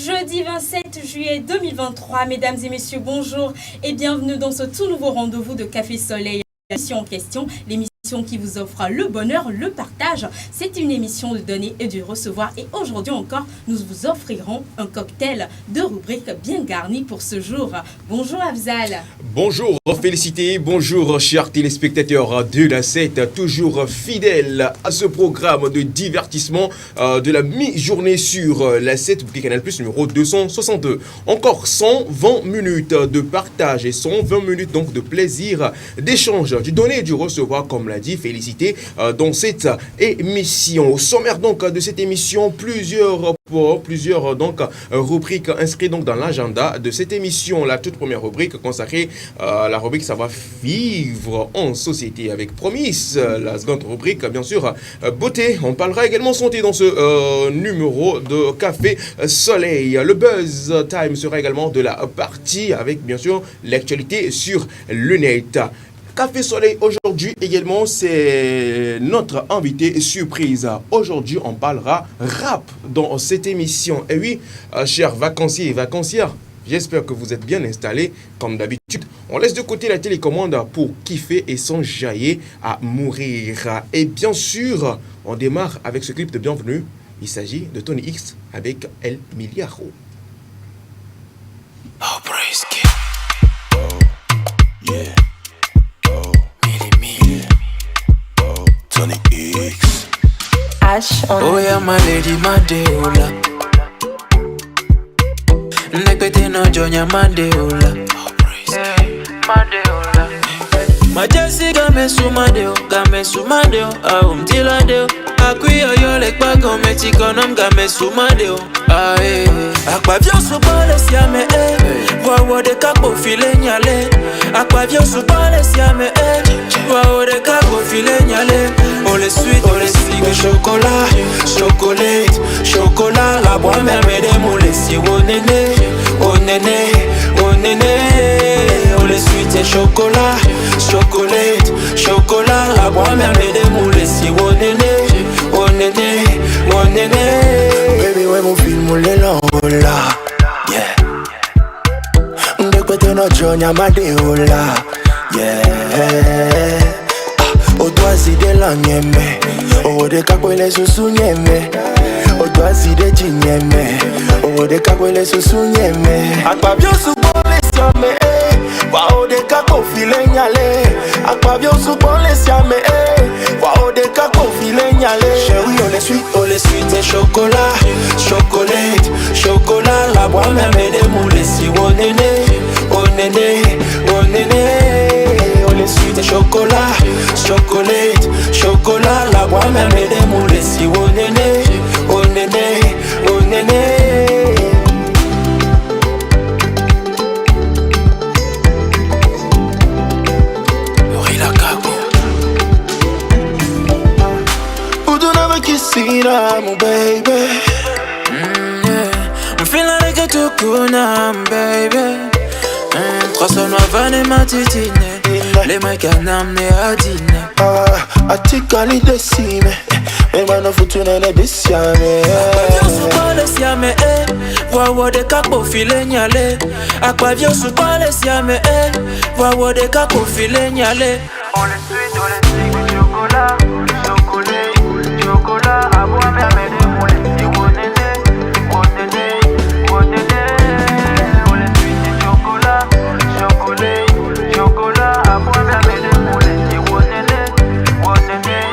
Jeudi 27 juillet 2023, mesdames et messieurs, bonjour et bienvenue dans ce tout nouveau rendez-vous de Café Soleil. L'émission en question, l'émission qui vous offre le bonheur, le partage. C'est une émission de donner et de recevoir. Et aujourd'hui encore, nous vous offrirons un cocktail de rubrique bien garni pour ce jour. Bonjour Afzal. Bonjour Félicité, bonjour chers téléspectateurs de la 7, toujours fidèles à ce programme de divertissement de la mi-journée sur la 7, Canal Plus numéro 262. Encore 120 minutes de partage et 120 minutes donc de plaisir, d'échange, du donner et du recevoir, comme l'a dit Félicité, dans cette émission. Au sommaire donc de cette émission, plusieurs donc rubriques inscrites donc dans l'agenda de cette émission. La toute première rubrique consacrée à la rubrique Savoir vivre en société avec Promis. La seconde rubrique, bien sûr, beauté. On parlera également santé dans ce numéro de Café Soleil. Le Buzz Time sera également de la partie avec, bien sûr, l'actualité sur le net. Café Soleil aujourd'hui également, c'est notre invité surprise. Aujourd'hui, on parlera rap dans cette émission. Et oui, chers vacanciers et vacancières, j'espère que vous êtes bien installés. Comme d'habitude, on laisse de côté la télécommande pour kiffer et s'enjailler à mourir. Et bien sûr, on démarre avec ce clip de bienvenue. Il s'agit de Tony X avec El Miliaro. Oh, praise God. Oh, yeah. Tony X. Ash on Oh yeah, my lady, my deola. Nekete no jonya, my deola. Oh, praise my deola. My Jesse gamesu, my deo, gamesu, my deo. Tila deo. Akuyo yo lek bago metikonom gamesu, my deo. Akpavio supale siame Wawo de kapo file nyale Akpavio supale siame Wawo de kapo file nyale On les suit, on les sigue chocolat, chocolate, chocolat La bois mermede moule si on nene, on nene, on nene On les suit et chocolat, chocolate, chocolat La bois mermede moule si on nene, on nene, on nene Baby we mon film le longola, yeah. Ndekwete no jonya madeola, yeah. Odwazi de la nyeme, ode kakwele susu nyeme. Odwazi de chinyeme, ode kakwele susu nyeme. Akpabio supole siame, wa ode kako file nyale. Akpabio supole siame, wa ode kako file nyale. Chérie on les suit et chocolat, chocolate, chocolat. La bois même des moules si on nene, on nene, on nene. On les suit et chocolat, chocolate, chocolat. La bois même des moules si on nene, on nene, on nene. Mon baby, yeah. I'm feeling like a tukuna, baby. 309 et ma titine. Les mecs à n'amener à dîner. Atikali de cime. Mais maintenant faut tourner les bessiame. Aquavio sous le siame, Wawo de capo file nyale. Aquavio sous le siame, Wawo de capo file nyale. On les suit, chocolat, chocolat, chocolat. À boire mais des moulins, si on est, on est, on est. On les suit et chocolat, chocolat, chocolat. À boire mais des moulins, si on est, on est.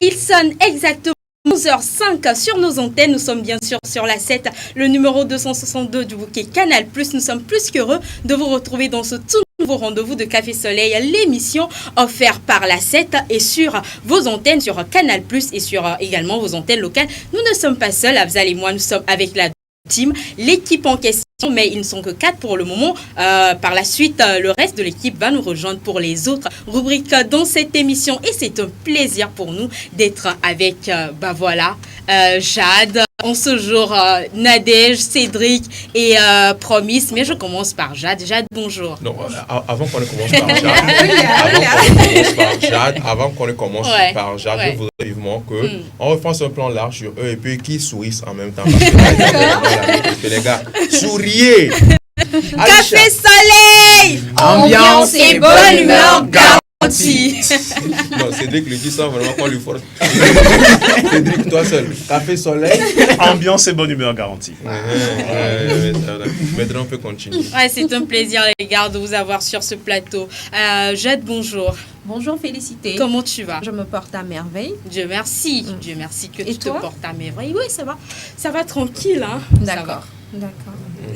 Il sonne exactement 11h05 sur nos antennes. Nous sommes bien sûr sur la 7, le numéro 262 du bouquet Canal+. Nous sommes plus qu'heureux de vous retrouver dans ce tout nouveau rendez-vous de Café Soleil, l'émission offerte par la 7 et sur vos antennes, sur Canal+, et sur également vos antennes locales. Nous ne sommes pas seuls, Afzal et moi, nous sommes avec la team, l'équipe en question, mais ils ne sont que 4 pour le moment. Par la suite, le reste de l'équipe va nous rejoindre pour les autres rubriques dans cette émission. Et c'est un plaisir pour nous d'être avec, Jade, en ce jour Nadège, Cédric et Promise. Mais je commence par Jade. Jade, bonjour. Non, avant qu'on ne commence par Jade, je voudrais vivement qu'on refasse un plan large sur eux et puis qu'ils sourissent en même temps. Parce que les gars, souriez. Café Soleil, ambiance et bonne humeur garantie. Non, Cédric le dit sans vraiment qu'on lui force. Cédric, toi seul. Café Soleil, ambiance et bonne humeur garantie. Maintenant, on peut continuer. Ouais, c'est un plaisir, les gars, de vous avoir sur ce plateau. Jade, bonjour. Bonjour Félicité. Comment tu vas? Je me porte à merveille. Dieu merci. Dieu merci que Et tu toi? te portes à merveille. Oui, ça va. Ça va tranquille, hein. D'accord.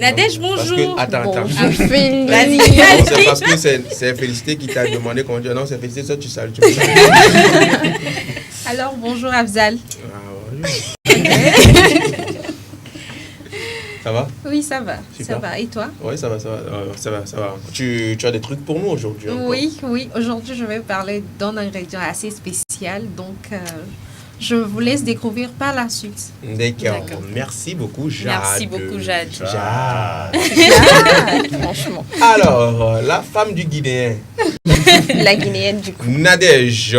Nadège, bonjour. Attends. Vas-y, Non, vas-y. c'est parce que c'est Félicité qui t'a demandé comment dire. Non, c'est Félicité, ça tu salues. Alors bonjour Afzal. Ça va? Oui, ça va. Super. Ça va. Et toi? Oui, ça va. Tu as des trucs pour nous aujourd'hui? Oui. Aujourd'hui, je vais parler d'un ingrédient assez spécial. Donc, je vous laisse découvrir par la suite. D'accord. Merci beaucoup, Jade. Merci beaucoup, Jade. Franchement. Alors, la femme du Guinéen. La Guinéenne du coup. Nadège.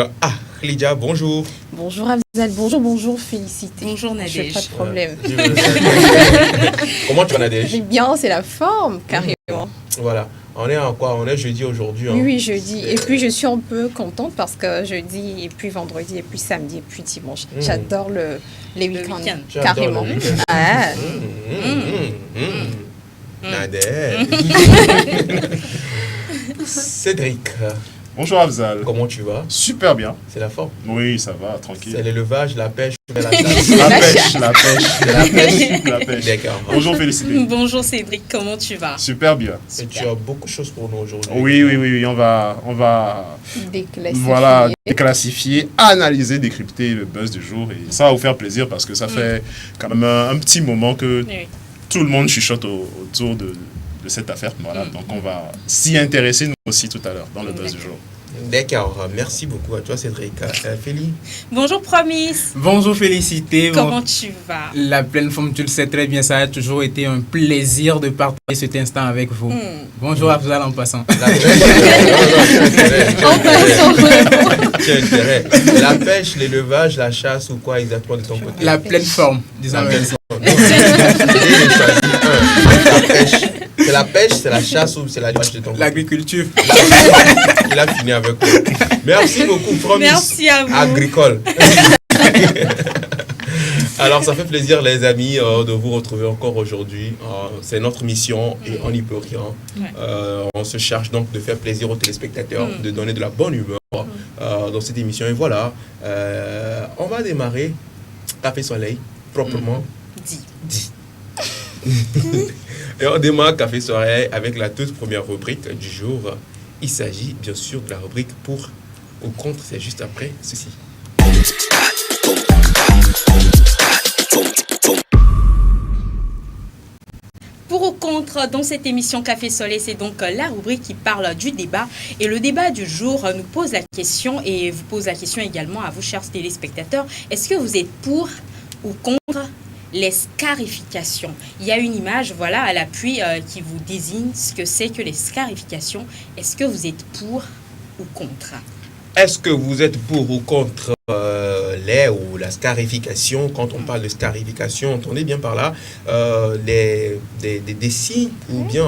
Lydia, bonjour. Bonjour Afzal, bonjour Félicité. Bonjour J'ai Nadège. pas de problème. Comment tu vas, Nadège? Mais bien, c'est la forme, carrément. Voilà. On est en quoi? On est jeudi aujourd'hui. Hein? Oui, jeudi. Et puis, je suis un peu contente parce que jeudi, et puis vendredi, et puis samedi, et puis dimanche. J'adore les week-ends. week-end. Carrément. Le week-end. Ah. Nadège. Cédric, Bonjour Afzal. comment tu vas? Super bien. C'est la forme. Oui, ça va, C'est tranquille. l'élevage, la pêche, la chasse. La pêche. D'accord. Bonjour Félicité. Bonjour Cédric, comment tu vas? Super bien. Et tu as beaucoup de choses pour nous aujourd'hui. Oui, on va Déclassifié. déclassifier, analyser, décrypter le buzz du jour. Et ça va vous faire plaisir parce que ça fait quand même un petit moment que Oui. tout le monde chuchote autour de cette affaire. Voilà, donc on va s'y intéresser nous aussi tout à l'heure dans le buzz du jour. D'accord. Merci beaucoup à toi, Cédric. Félie. Bonjour Promise. Bonjour Félicité. Comment tu vas? La pleine forme, tu le sais très bien, ça a toujours été un plaisir de partager cet instant avec vous. Bonjour Afzal en passant. Tu as intérêt. La pêche, l'élevage, la chasse ou quoi exactement de ton côté? La pleine forme, disons. La pleine forme. C'est la pêche, c'est la chasse ou c'est la chasse de ton côté? L'agriculture. Il a fini avec toi. Merci beaucoup, Promise. Merci à vous. Agricole. Alors, ça fait plaisir, les amis, de vous retrouver encore aujourd'hui. C'est notre mission et on n'y peut rien. On se charge donc de faire plaisir aux téléspectateurs, de donner de la bonne humeur dans cette émission. Et voilà, on va démarrer Café Soleil, proprement dit. Et on démarre Café Soleil avec la toute première rubrique du jour. Il s'agit bien sûr de la rubrique pour ou contre, c'est juste après ceci. Pour ou contre, dans cette émission Café Soleil, c'est donc la rubrique qui parle du débat. Et le débat du jour nous pose la question, et vous pose la question également à vous, chers téléspectateurs. Est-ce que vous êtes pour ou contre les scarifications? Il y a une image, voilà, à l'appui qui vous désigne ce que c'est que les scarifications. Est-ce que vous êtes pour ou contre? Est-ce que vous êtes pour ou contre les ou la scarification? Quand on parle de scarification, entendez bien par là des signes ou bien,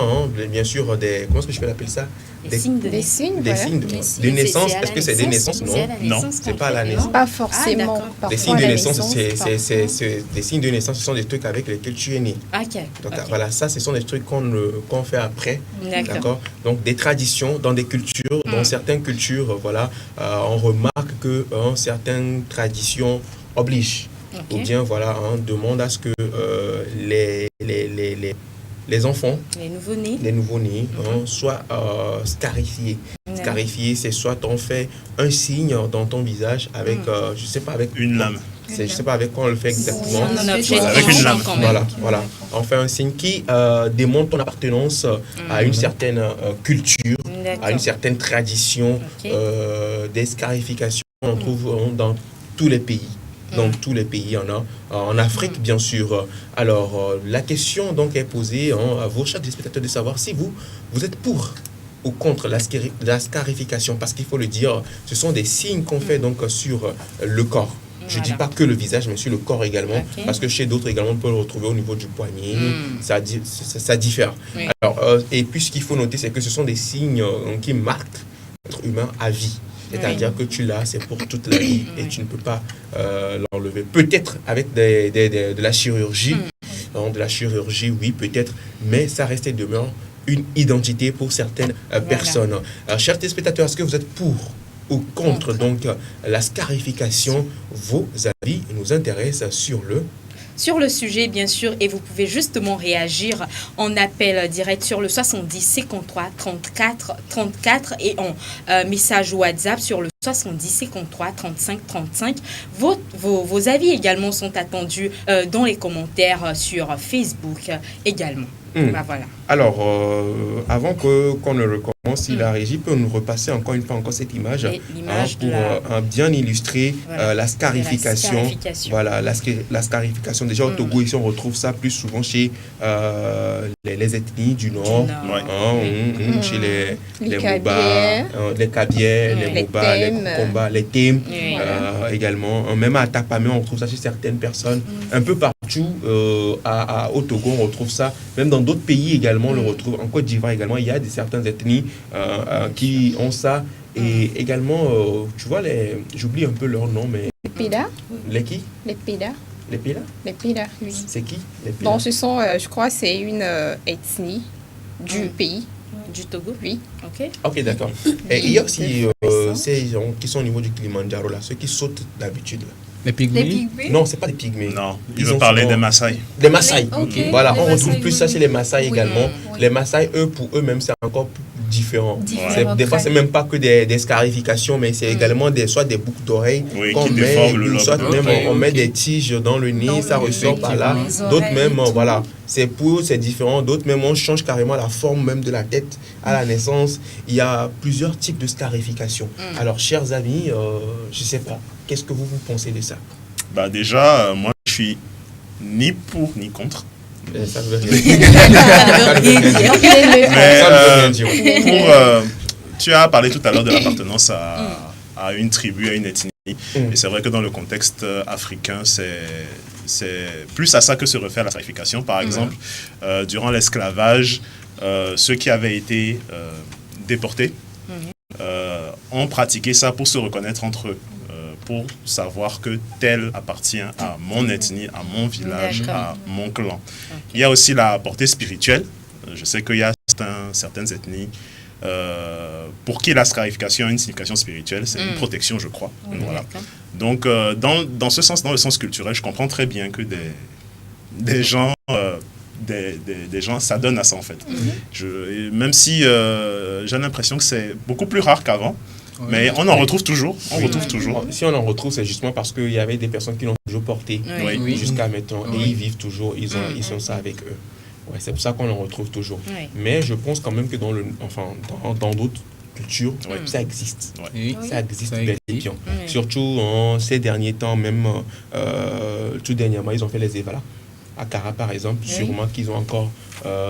bien sûr, des... Comment est-ce que je peux l'appeler ça? Des signes de Des signes, Des voilà. signes de naissance. Est-ce que c'est des naissances? Non, c'est pas la naissance. Pas forcément. d'accord. Parfois, Les signes de la naissance, parfois. c'est des signes de naissance, ce sont des trucs avec lesquels tu es né. Ok. Donc ok. voilà, ça, ce sont des trucs qu'on fait après. D'accord. D'accord. Donc des traditions dans des cultures, dans certaines cultures, voilà, on remarque que certaines traditions obligent. Ok. Ou bien voilà, demande à ce que les enfants, Les nouveau-nés. soient scarifiés. D'accord. Scarifiés, c'est soit on fait un signe dans ton visage avec, je sais pas, avec Une lame. je sais pas avec quoi on le fait exactement. Un objet Voilà, avec une tranchant lame. quand même. Voilà. On fait un signe qui démontre ton appartenance à une certaine culture, D'accord. à une certaine tradition. Ok. Des scarifications, on trouve dans tous les pays. Dans tous les pays, il y en a. En Afrique, bien sûr. Alors, la question donc est posée à vos chers téléspectateurs de savoir si vous êtes pour ou contre la scarification, parce qu'il faut le dire, ce sont des signes qu'on fait donc sur le corps. Je ne dis pas que le visage, mais sur le corps également, parce que chez d'autres également, on peut le retrouver au niveau du poignet, ça diffère. Oui. Alors, et puis ce qu'il faut noter, c'est que ce sont des signes qui marquent l'être humain à vie. C'est-à-dire que tu l'as, c'est pour toute la vie, et tu ne peux pas l'enlever. Peut-être avec de la chirurgie, de la chirurgie, oui, peut-être, mais ça reste et demeure une identité pour certaines personnes. Alors, chers téléspectateurs, est-ce que vous êtes pour ou contre donc la scarification? Vos avis nous intéressent sur le sujet, bien sûr, et vous pouvez justement réagir en appel direct sur le 70 53 34 34 et en message WhatsApp sur le 70 53 35 35. Vos avis également sont attendus dans les commentaires sur Facebook également. Voilà. Alors, avant qu'on ne recommence, si la régie peut nous repasser encore une fois cette image, pour bien illustrer la scarification. Voilà, la scarification. Déjà au Togo, ici, on retrouve ça plus souvent chez les ethnies du Nord, chez les Moba, les Kabiers, les Moba, les Kokomba, les Tem, également. Même à Tapamé, on retrouve ça chez certaines personnes. Un peu partout au Togo, on retrouve ça. Même dans d'autres pays également, on le retrouve. En Côte d'Ivoire également, il y a certaines ethnies qui ont ça. Et également, tu vois, j'oublie un peu leur nom, mais... Les Pida. Les qui? Les Pida. Les Pida? Les Pida, oui. C'est qui, les Pida? Bon, ce sont, je crois, c'est une ethnie du pays. Du Togo? Oui. Ok, d'accord. Et il y a aussi ces gens qui sont au niveau du Kilimanjaro, là, ceux qui sautent d'habitude. Les pygmées? Non, c'est pas des pygmées. Non, ils veut parler des Maasai. Des Maasai. Voilà, les on retrouve Maasai, plus ça chez les Maasai également. Oui. Les Maasai, pour eux-mêmes, c'est encore plus différent. Des fois, après. c'est même pas que des scarifications, mais c'est également soit des boucles d'oreilles qu'on qui met, déforment le lobe. soit même on met des tiges dans le nez, ça ressort par là. D'autres même, voilà, c'est différent. D'autres même, on change carrément la forme même de la tête à la naissance. Il y a plusieurs types de scarification. Alors, chers amis, je sais pas, qu'est-ce que vous pensez de ça? Bah déjà, moi, je suis ni pour ni contre. Ça veut rien dire. Mais tu as parlé tout à l'heure de l'appartenance à une tribu, à une ethnie. Et c'est vrai que dans le contexte africain, c'est plus à ça que se réfère la scarification. Par exemple, durant l'esclavage, ceux qui avaient été déportés ont pratiqué ça pour se reconnaître entre eux. Pour savoir que tel appartient à mon ethnie, à mon village, à mon clan. Il y a aussi la portée spirituelle. Je sais qu'il y a certaines ethnies pour qui la scarification a une signification spirituelle, c'est une protection, je crois. Voilà. Donc, dans ce sens, dans le sens culturel, je comprends très bien que des gens s'adonnent à ça, en fait. Même si j'ai l'impression que c'est beaucoup plus rare qu'avant. Mais on en retrouve toujours. Si on en retrouve, c'est justement parce qu'il y avait des personnes qui l'ont toujours porté jusqu'à maintenant. Et ils vivent toujours, ils ont ça avec eux. Ouais, c'est pour ça qu'on en retrouve toujours. Mais je pense quand même que dans d'autres cultures, ça existe. Ça existe bel et bien. Surtout ces derniers temps, même tout dernièrement, ils ont fait les évalas. À Kara, par exemple, sûrement qu'ils ont encore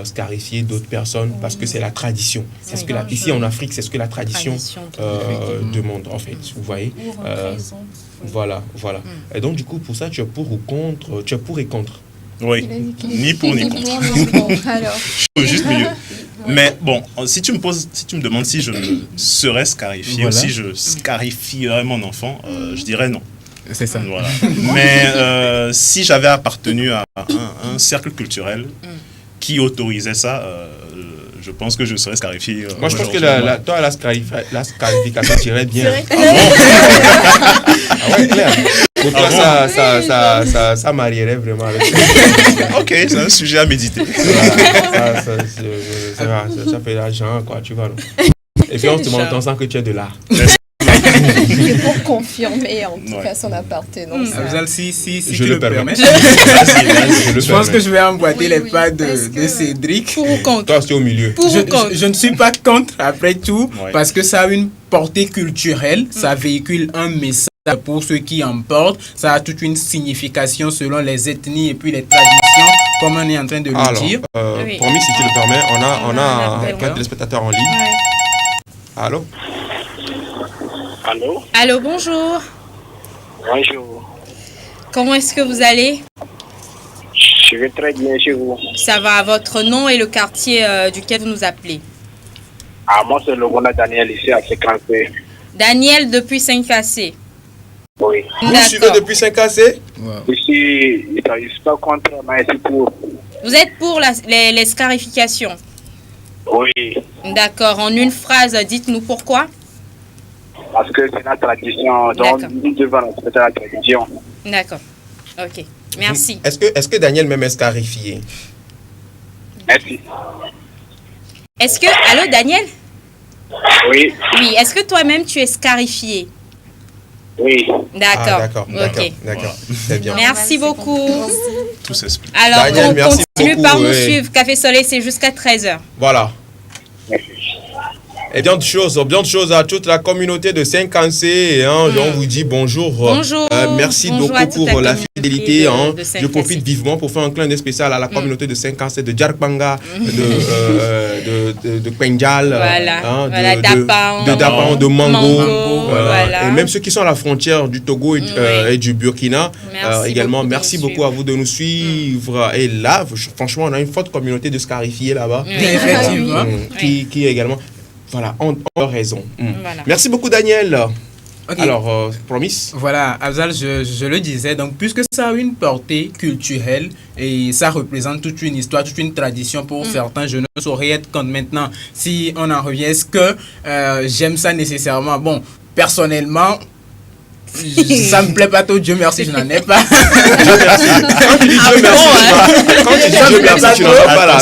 scarifié d'autres personnes parce que c'est la tradition. C'est ce que ici en Afrique, c'est ce que la tradition demande, en fait. Vous voyez Voilà. Et donc, du coup, pour ça, tu es pour ou contre? Tu es pour et contre? Oui, ni pour ni contre. Alors. Je suis juste milieu. Mais bon, si tu me demandes si je me serais scarifié ou si je scarifierais mon enfant, je dirais non. C'est ça. Voilà. Mais si j'avais appartenu à un cercle culturel qui autorisait ça, je pense que je serais scarifié. Moi, je pense que toi, la scarification tirait bien. Ah ouais, clair. Pour toi, ça marierait vraiment avec ça. Ok, c'est un sujet à méditer. Ça fait l'argent, quoi, tu vois. Et puis, on sent que tu es de là. C'est pour confirmer en tout cas son appartenance. Afzal, si je le permets. Je pense que je vais emboîter les pas de Cédric. Pour ou contre? Toi, c'est au milieu. Je ne suis pas contre, après tout, parce que ça a une portée culturelle, ça véhicule un message pour ceux qui en portent. Ça a toute une signification selon les ethnies et puis les traditions, comme on est en train de le dire. Oui. Promis, si tu le permets, on un a appel, un téléspectateur en ligne. Ouais. Allô? Allô? Allô, bonjour. Bonjour. Comment est-ce que vous allez? Je vais très bien chez vous. Ça va, votre nom et le quartier duquel vous nous appelez? Ah, moi, c'est le bon Daniel ici à 50p. Daniel depuis 5AC. Oui. Vous suivez depuis 5AC? Ici, je ne suis pas contre, mais c'est pour. Vous êtes pour les scarifications? Oui. D'accord. En une phrase, dites-nous pourquoi? Parce que c'est la tradition. Donc, D'accord. nous devons respecter la tradition. D'accord. Ok. Merci. Est-ce que Daniel même est scarifié? Merci. Est-ce que... Allô, Daniel? Oui. Oui. Est-ce que toi-même, tu es scarifié? Oui. D'accord. D'accord. Ok. Très bien. Merci beaucoup. Tout s'explique. Alors, Daniel, on merci continue beaucoup, par nous ouais. suivre. Café Soleil, c'est jusqu'à 13h. Voilà. Et bien de choses à toute la communauté de 5AC. Hein, On vous dit bonjour. Bonjour. Merci Bonjour beaucoup à toute pour la la fidélité. communauté de Je 5AC. profite vivement pour faire un clin d'œil spécial à la communauté de 5AC, de Djarkbanga, de Kwenjal, Voilà. de Dapan. Dapan, de Mango. Mango, voilà. Et même ceux qui sont à la frontière du Togo et du Burkina. Merci Également, beaucoup de merci nous beaucoup à vous de nous suivre. Et là, franchement, on a une forte communauté de scarifiés là-bas. Effectivement. Qui également... Voilà, on a raison. Voilà. Merci beaucoup, Daniel. Ok. Alors, promise. Voilà, Afzal, je le disais, donc puisque ça a une portée culturelle et ça représente toute une histoire, toute une tradition pour certains, je ne saurais être contre maintenant. Si on en revient, est-ce que j'aime ça nécessairement? Bon, personnellement, ça me plaît pas trop, Dieu merci, je n'en ai pas. Quand tu dis Dieu merci, tu n'en as pas là.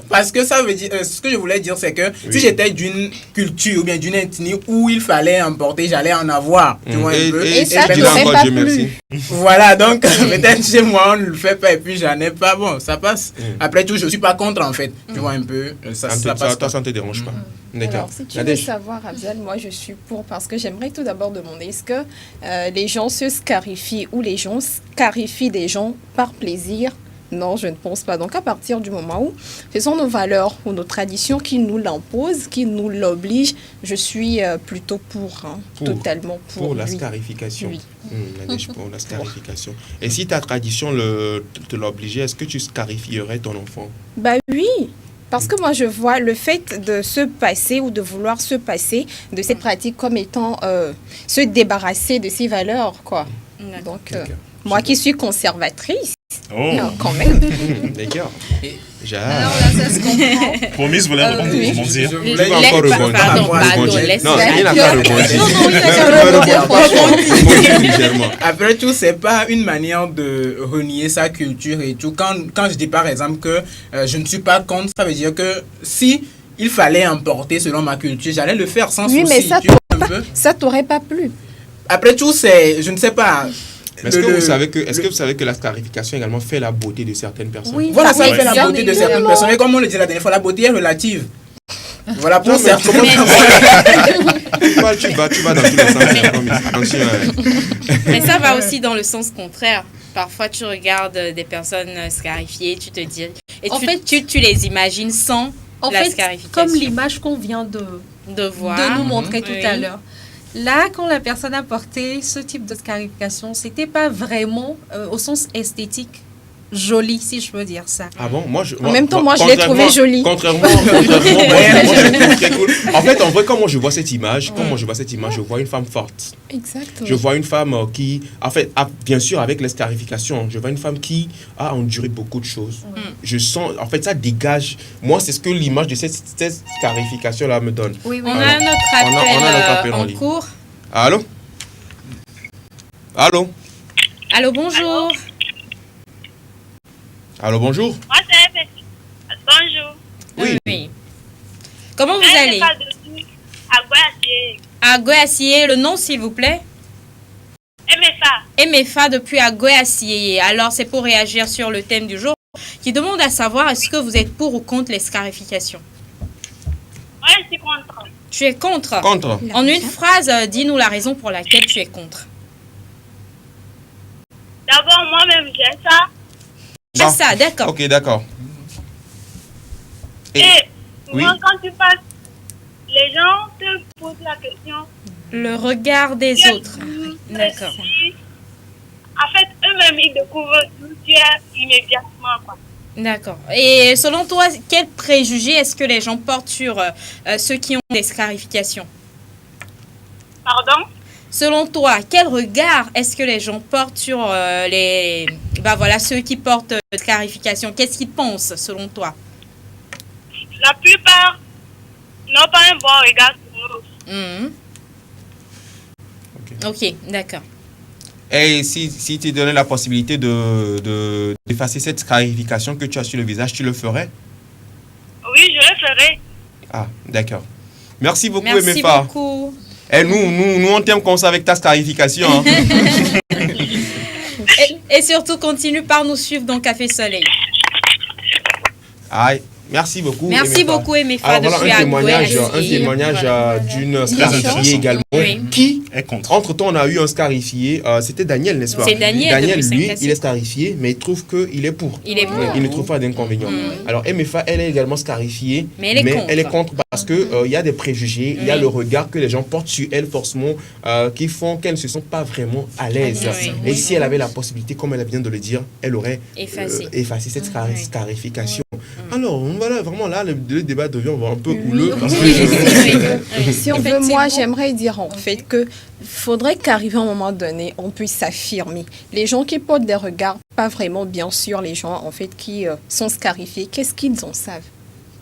Parce que ça veut dire, ce que je voulais dire, c'est que si j'étais d'une culture ou bien d'une ethnie où il fallait emporter, j'allais en avoir. Tu vois un peu. Et ça dis t'aurait encore pas Dieu plu. merci. Voilà, donc peut-être chez moi on ne le fait pas et puis j'en ai pas. Bon, ça passe. Après tout, je suis pas contre en fait. Tu vois un peu, ça passe. Toi, ça ne te dérange pas. D'accord. Alors, si tu veux Nadège. savoir, Afzal, moi je suis pour parce que j'aimerais tout d'abord demander est-ce que les gens se scarifient ou les gens scarifient des gens par plaisir? Non, je ne pense pas. Donc, à partir du moment où ce sont nos valeurs ou nos traditions qui nous l'imposent, qui nous l'obligent, je suis plutôt pour, totalement pour la oui. scarification. Oui. Nadège, pour la scarification. Et si ta tradition te l'obligeait, est-ce que tu scarifierais ton enfant? Bah oui, parce que moi je vois le fait de se passer ou de vouloir se passer de ces pratiques comme étant se débarrasser de ces valeurs, quoi. Donc, moi qui suis conservatrice, Oh, quand même. D'accord. Alors là, ça se comprend. Promise, voulait oui. rebondir. Tu vas encore rebondir. Pardon, laisse. Non, il n'a pas rebondi. Non, il a Rebondir légèrement. Après tout, c'est pas une manière de renier sa culture et tout. Quand je dis par exemple que je ne suis pas contre, ça veut dire que si il fallait emporter selon ma culture, j'allais le faire sans Oui, souci. mais ça tu vois un peu. ça t'aurait pas plu. Après tout, c'est, je ne sais pas. Est-ce que vous savez que la scarification également fait la beauté de certaines personnes? Oui, Voilà, ça oui, fait la bien beauté de certaines évidemment. personnes. Et comme on le dit la dernière fois, la beauté est relative. Voilà, pour Non, mais certains. tu vas dans tous les sens. Attention. Mais ça va aussi dans le sens contraire. Parfois, tu regardes des personnes scarifiées, tu te dis... Et En fait, tu les imagines sans En la fait, scarification. comme l'image qu'on vient de voir. de nous montrer tout Oui. à l'heure. Là, quand la personne a porté ce type de scarification, c'était pas vraiment au sens esthétique joli, si je peux dire ça. Ah bon? En même temps, moi, je l'ai trouvé jolie. Contrairement, moi, je le trouve très cool. En fait, en vrai, comment je vois cette image, je vois une femme forte. Exactement. Je vois une femme qui, en fait, bien sûr, avec les scarifications, je vois une femme qui a enduré beaucoup de choses. Je sens, en fait, ça dégage. Moi, c'est ce que l'image de cette scarification-là me donne. Oui, oui. On a notre appel, en ligne. cours. Allô? Allô? Allô, bonjour. Allô, bonjour? Moi, c'est bonjour. Oui. Comment vous allez? À Guayaquil. À Goyassié, le nom s'il vous plaît? MFA. MFA depuis à Goyassié. Alors, c'est pour réagir sur le thème du jour qui demande à savoir est-ce que vous êtes pour ou contre les scarifications? Moi, je suis contre. Tu es contre? Contre. En une phrase, dis-nous la raison pour laquelle tu es contre. D'abord, moi-même, j'ai ça. C'est ça, d'accord. Ok, d'accord. Et- Et oui. moi, quand tu passes, les gens te posent la question. Le regard des Tu es autres. d'où? D'accord. En fait, eux-mêmes, ils découvrent d'où tu es immédiatement, quoi. D'accord. Et selon toi, quel préjugé est-ce que les gens portent sur ceux qui ont des scarifications? Pardon? Selon toi, quel regard est-ce que les gens portent sur ceux qui portent des scarifications? Qu'est-ce qu'ils pensent selon toi? La plupart n'ont pas un bon regard sur nous. Mhm. Ok, d'accord. Et si tu donnais la possibilité d'effacer cette scarification que tu as sur le visage, tu le ferais? Oui, je le ferai. Ah, d'accord. Merci beaucoup, Merci Emefa. beaucoup. Et nous, on t'aime comme ça avec ta scarification. Hein. Et surtout, continue par nous suivre dans Café Soleil. Aïe. Merci beaucoup. Merci Emefa. beaucoup, Emefa, Alors de voilà suivre un témoignage d'une scarifiée également. Oui. Qui, Est contre. entre-temps, on a eu un scarifié. C'était Daniel, n'est-ce pas? C'est Daniel, Daniel, depuis lui, Saint-Cassé. il est scarifié, mais il trouve qu'il est pour. Il est pour. Il ne trouve pas d'inconvénient. Alors, MFA, elle est également scarifiée, Mais elle est contre. parce que il y a des préjugés, il y a le regard que les gens portent sur elle, forcément, qui font qu'elle ne se sent pas vraiment à l'aise. Oui. Et si elle avait la possibilité, comme elle vient de le dire, elle aurait Effacé. cette scarification. Alors, voilà, vraiment là, le débat devient un peu houleux. Parce que, Si on veut, moi, j'aimerais dire en fait que faudrait qu'arriver à un moment donné, on puisse s'affirmer. Les gens qui portent des regards, pas vraiment, bien sûr, les gens en fait qui sont scarifiés, qu'est-ce qu'ils en savent?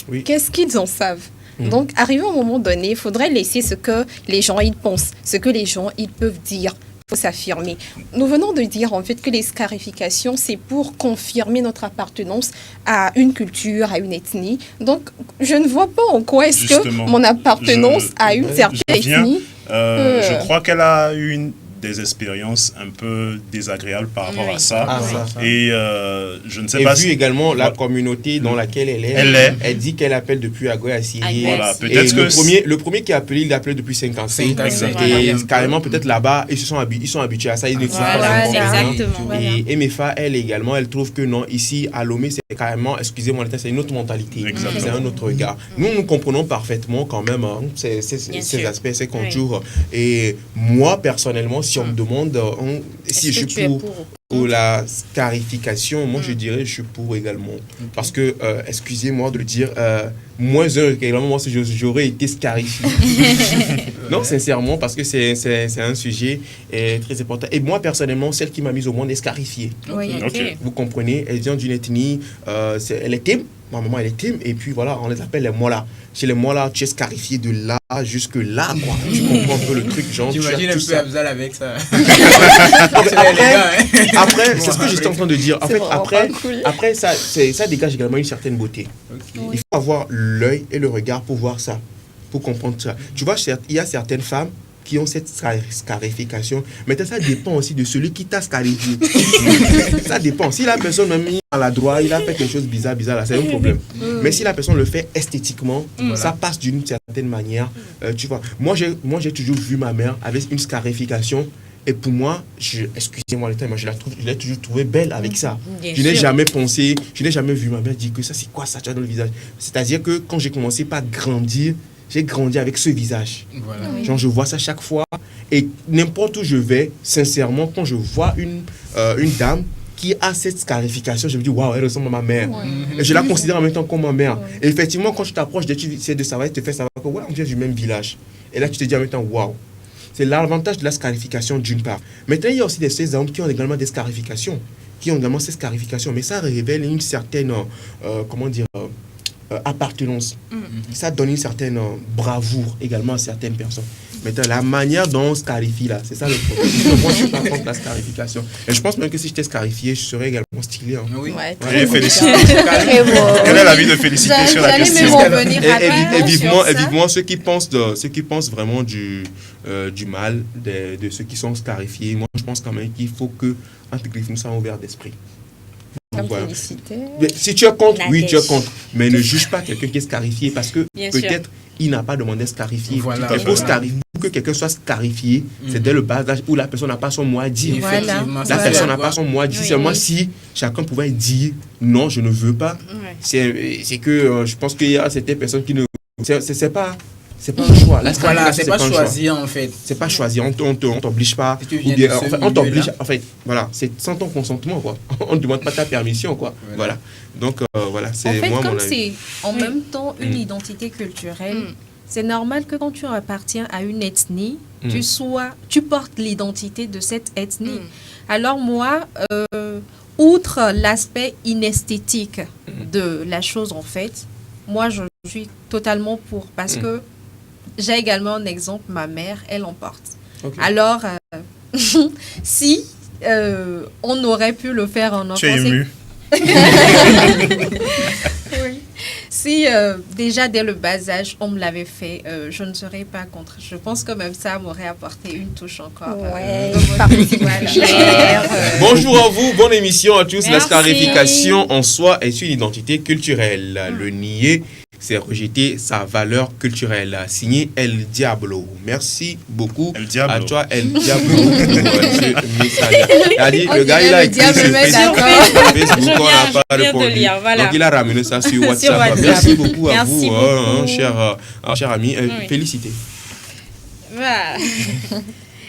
Oui. Qu'est-ce qu'ils en savent? Donc, arrivé à un moment donné, il faudrait laisser ce que les gens ils pensent, ce que les gens ils peuvent dire. Il faut s'affirmer. Nous venons de dire en fait que les scarifications, c'est pour confirmer notre appartenance à une culture, à une ethnie. Donc, je ne vois pas en quoi est-ce que Justement, mon appartenance à une certaine viens, ethnie... Je crois qu'elle a eu des expériences un peu désagréables par rapport à ça. Ah, ça. Et je ne sais Et pas vu également la communauté dans laquelle elle est, elle dit qu'elle appelle depuis Agoy Assiri. Voilà, Et peut-être que le premier qui a appelé, il a appelé depuis 50 ans. Exactement. Et carrément, peut-être là-bas, ils sont habitués à ça. Ils ne trouvent pas d'inconvénients. Exactement. Et MFA, elle également, elle trouve que non, ici, à Lomé, c'est carrément, excusez-moi, c'est une autre mentalité. Exactement. C'est un autre regard. Nous comprenons parfaitement quand même ces aspects, ces contours. Et moi, personnellement, si on me demande si je suis pour la scarification, moi je dirais je suis pour également. Parce que, excusez-moi de le dire, moins également, moi j'aurais été scarifié. Non, sincèrement, parce que c'est un sujet très important. Et moi, personnellement, celle qui m'a mise au monde est scarifiée. Oui, Ok. Vous comprenez, elle vient d'une ethnie, elle est Tim, ma maman elle est Tim, et puis voilà, on les appelle les Mola. Chez les Mola, tu es scarifié de là jusque là, quoi. Tu comprends un peu le truc, genre. J'imagine un peu Abzal avec ça. Après, c'est ce que j'étais en train de dire. En C'est fait, vraiment pas cool. après ça dégage également une certaine beauté. Il faut avoir l'œil et le regard pour voir ça, pour comprendre ça. Tu vois, il y a certaines femmes qui ont cette scarification. Mais ça dépend aussi de celui qui t'a scarifié. Ça dépend. Si la personne a mis maladroit, il a fait quelque chose bizarre là, c'est un problème. Mais si la personne le fait esthétiquement, ça passe d'une certaine manière. Tu vois, moi j'ai toujours vu ma mère avec une scarification. Et pour moi, excusez-moi le terme, je l'ai toujours trouvée belle avec ça. Je n'ai jamais pensé, je n'ai jamais vu ma mère dire que ça c'est quoi ça tu as dans le visage. C'est-à-dire que quand j'ai commencé par grandir, j'ai grandi avec ce visage. Voilà. Genre, je vois ça chaque fois. Et n'importe où je vais, sincèrement, quand je vois une dame qui a cette scarification, je me dis, waouh, elle ressemble à ma mère. Et je la considère en même temps comme ma mère. Et effectivement, quand tu t'approches, tu essaies de savoir, tu te fais savoir que, ouais, on vient du même village. Et là, tu te dis en même temps, waouh. C'est l'avantage de la scarification d'une part. Maintenant, il y a aussi ces hommes qui ont également des scarifications. Mais ça révèle une certaine, appartenance. Ça donne une certaine bravoure également à certaines personnes. Maintenant, la manière dont on scarifie là, c'est ça le problème. Moi, je suis pas contre la scarification. Et je pense même que si j'étais scarifié, je serais également stylé. Hein. Oui. Ouais, Et félicite. très beau. Quel est l'avis de féliciter sur la J'allais question? même revenir Et vivement vivement ceux qui pensent vraiment du mal de ceux qui sont scarifiés. Moi, je pense quand même qu'il faut que entre griffes, nous soyons ouverts d'esprit. Donc, voilà. Félicité. Mais si tu es contre, oui, Nadège. tu es contre. Mais ne juge pas quelqu'un qui est scarifié parce que Bien sûr. peut-être il n'a pas demandé à scarifier. Voilà. Et pour que quelqu'un soit scarifié, c'est dès le bas âge où la personne n'a pas son mot à dire. Voilà. La personne n'a pas son mot à dire. Seulement si chacun pouvait dire non, je ne veux pas. C'est que je pense qu'il y a certaines personnes qui ne. C'est pas un choix. La Voilà, c'est pas un choisi choix. en fait. C'est pas choisi. On t'oblige pas. Si tu Ou viens bien, de ce en fait, on t'oblige. milieu-là. En fait, voilà, c'est sans ton consentement, quoi. On ne demande pas ta permission, quoi. Voilà. Donc, voilà, c'est En fait, moi mon comme avis. c'est en même temps une identité culturelle, c'est normal que quand tu appartiens à une ethnie, tu portes l'identité de cette ethnie. Alors moi, outre l'aspect inesthétique de la chose en fait, moi je suis totalement pour parce que j'ai également un exemple, ma mère, elle en porte. Okay. Alors, si on aurait pu le faire en enfant, Tu es ému. oui. Si déjà dès le bas âge on me l'avait fait, je ne serais pas contre. Je pense que même ça m'aurait apporté une touche encore. Bonjour à vous, bonne émission à tous. La Merci. scarification en soi est une identité culturelle. Le nier, c'est rejeter sa valeur culturelle. Signé El Diablo. Merci beaucoup El Diablo. à toi, El Diablo, pour ce message. Il a dit, le gars, il a écrit sur Facebook, on n'a pas Je viens de répondu. lire, voilà. Donc, il a ramené ça sur WhatsApp. WhatsApp. Merci beaucoup à Merci vous, beaucoup. cher ami. Oui. Félicité. Voilà.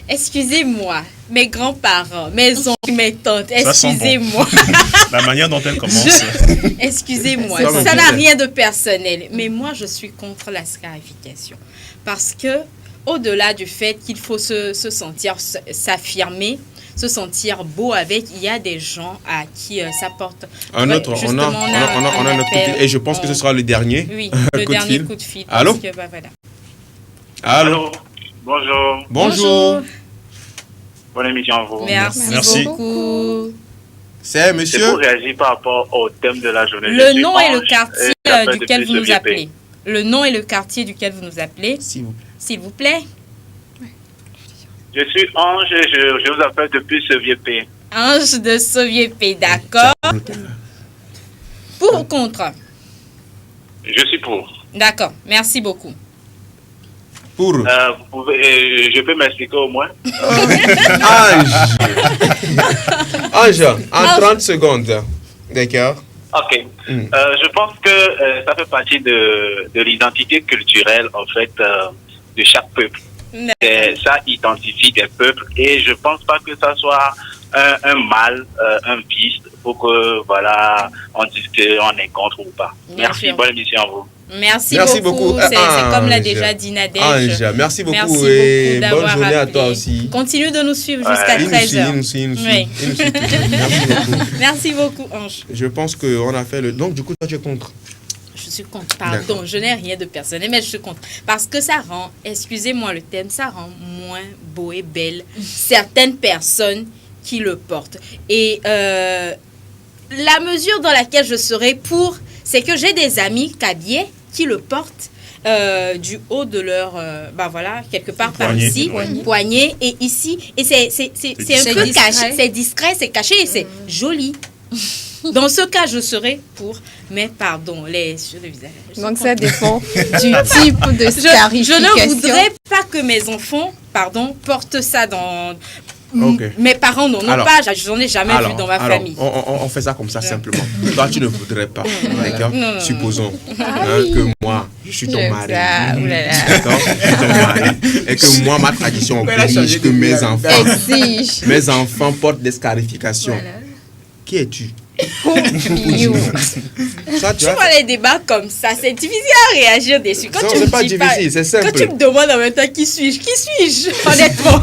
Excusez-moi, mes grands-parents, mes oncles, mes tantes, Ça sent bon. excusez-moi. La manière dont elle commence. Excusez-moi, Ça me ça n'a plaît. rien de personnel, mais moi je suis contre la scarification parce que au-delà du fait qu'il faut se sentir s'affirmer, se sentir beau avec, il y a des gens à qui ça porte. Un Ouais, autre, on justement, a un autre coup de appel, fil, et je pense que ce sera le dernier. Oui, coup le de dernier fil. coup de fil. Allô? Parce que, bah, voilà. Allô? Bonjour. Bonjour. Bonne émission à vous. Merci. beaucoup. C'est C'est monsieur? pour réagir par rapport au thème de la journée. Je Le suis nom et le Ange, quartier j'appelle duquel depuis vous nous ce appelez. Le nom et le quartier duquel vous nous appelez, S'il vous plaît. s'il vous plaît. Je suis Ange et je vous appelle depuis ce vieux pays. Ange de Soviété, d'accord. Pour ou contre? Je suis pour. D'accord, merci beaucoup. Pour Je peux m'expliquer au moins. Ange, en 30 secondes. D'accord. Ok. Je pense que ça fait partie de l'identité culturelle, en fait, de chaque peuple. Ça identifie des peuples et je pense pas que ça soit un mal, un vice pour que, voilà, on dise qu'on est contre ou pas. Bien Merci, sûr. bonne émission à vous. Merci Merci beaucoup. beaucoup. C'est comme l'a Ange. déjà dit Nadège. Ange, merci beaucoup Merci et beaucoup bonne d'avoir journée à appelé. toi aussi. Continue de nous suivre jusqu'à Il nous suit, 13h. il nous suit, il nous suit. Oui. Il nous suit toujours. Merci beaucoup. Merci beaucoup, Ange. Je pense qu'on a fait le... Donc, du coup, toi, tu es contre. Je suis contre. Pardon, D'accord. je n'ai rien de personnel, mais je suis contre. Parce que ça rend, excusez-moi le thème, ça rend moins beau et belle certaines personnes qui le portent. Et la mesure dans laquelle je serais pour, c'est que j'ai des amis cabiers qui le portent du haut de leur, bah voilà, quelque part par Poignet. ici, poignet et ici. Et c'est un peu discret. caché, c'est discret, c'est caché et c'est joli. Dans ce cas, je serais pour, mais pardon, les sur le visage. Donc ça dépend du type de Je scarification. ne voudrais pas que mes enfants, pardon, portent ça dans... Ok. Mes parents n'en ont Alors, pas, j'en ai jamais vu dans ma famille. On fait ça comme ça simplement. Toi, tu ne voudrais pas. D'accord. Non. Supposons que moi, je suis ton J'aime mari. ça, oulala. D'accord. Je suis ton mari. Et que moi, ma tradition Elle a changé oblige que de mes visage. enfants, Exige. mes enfants portent des scarifications. Qui es-tu? You. Ça, tu Tu vois, vois les débats comme ça, c'est difficile à réagir dessus. Quand non, tu c'est me pas dis difficile, c'est quand tu simple. me demandes en même temps qui suis-je, honnêtement.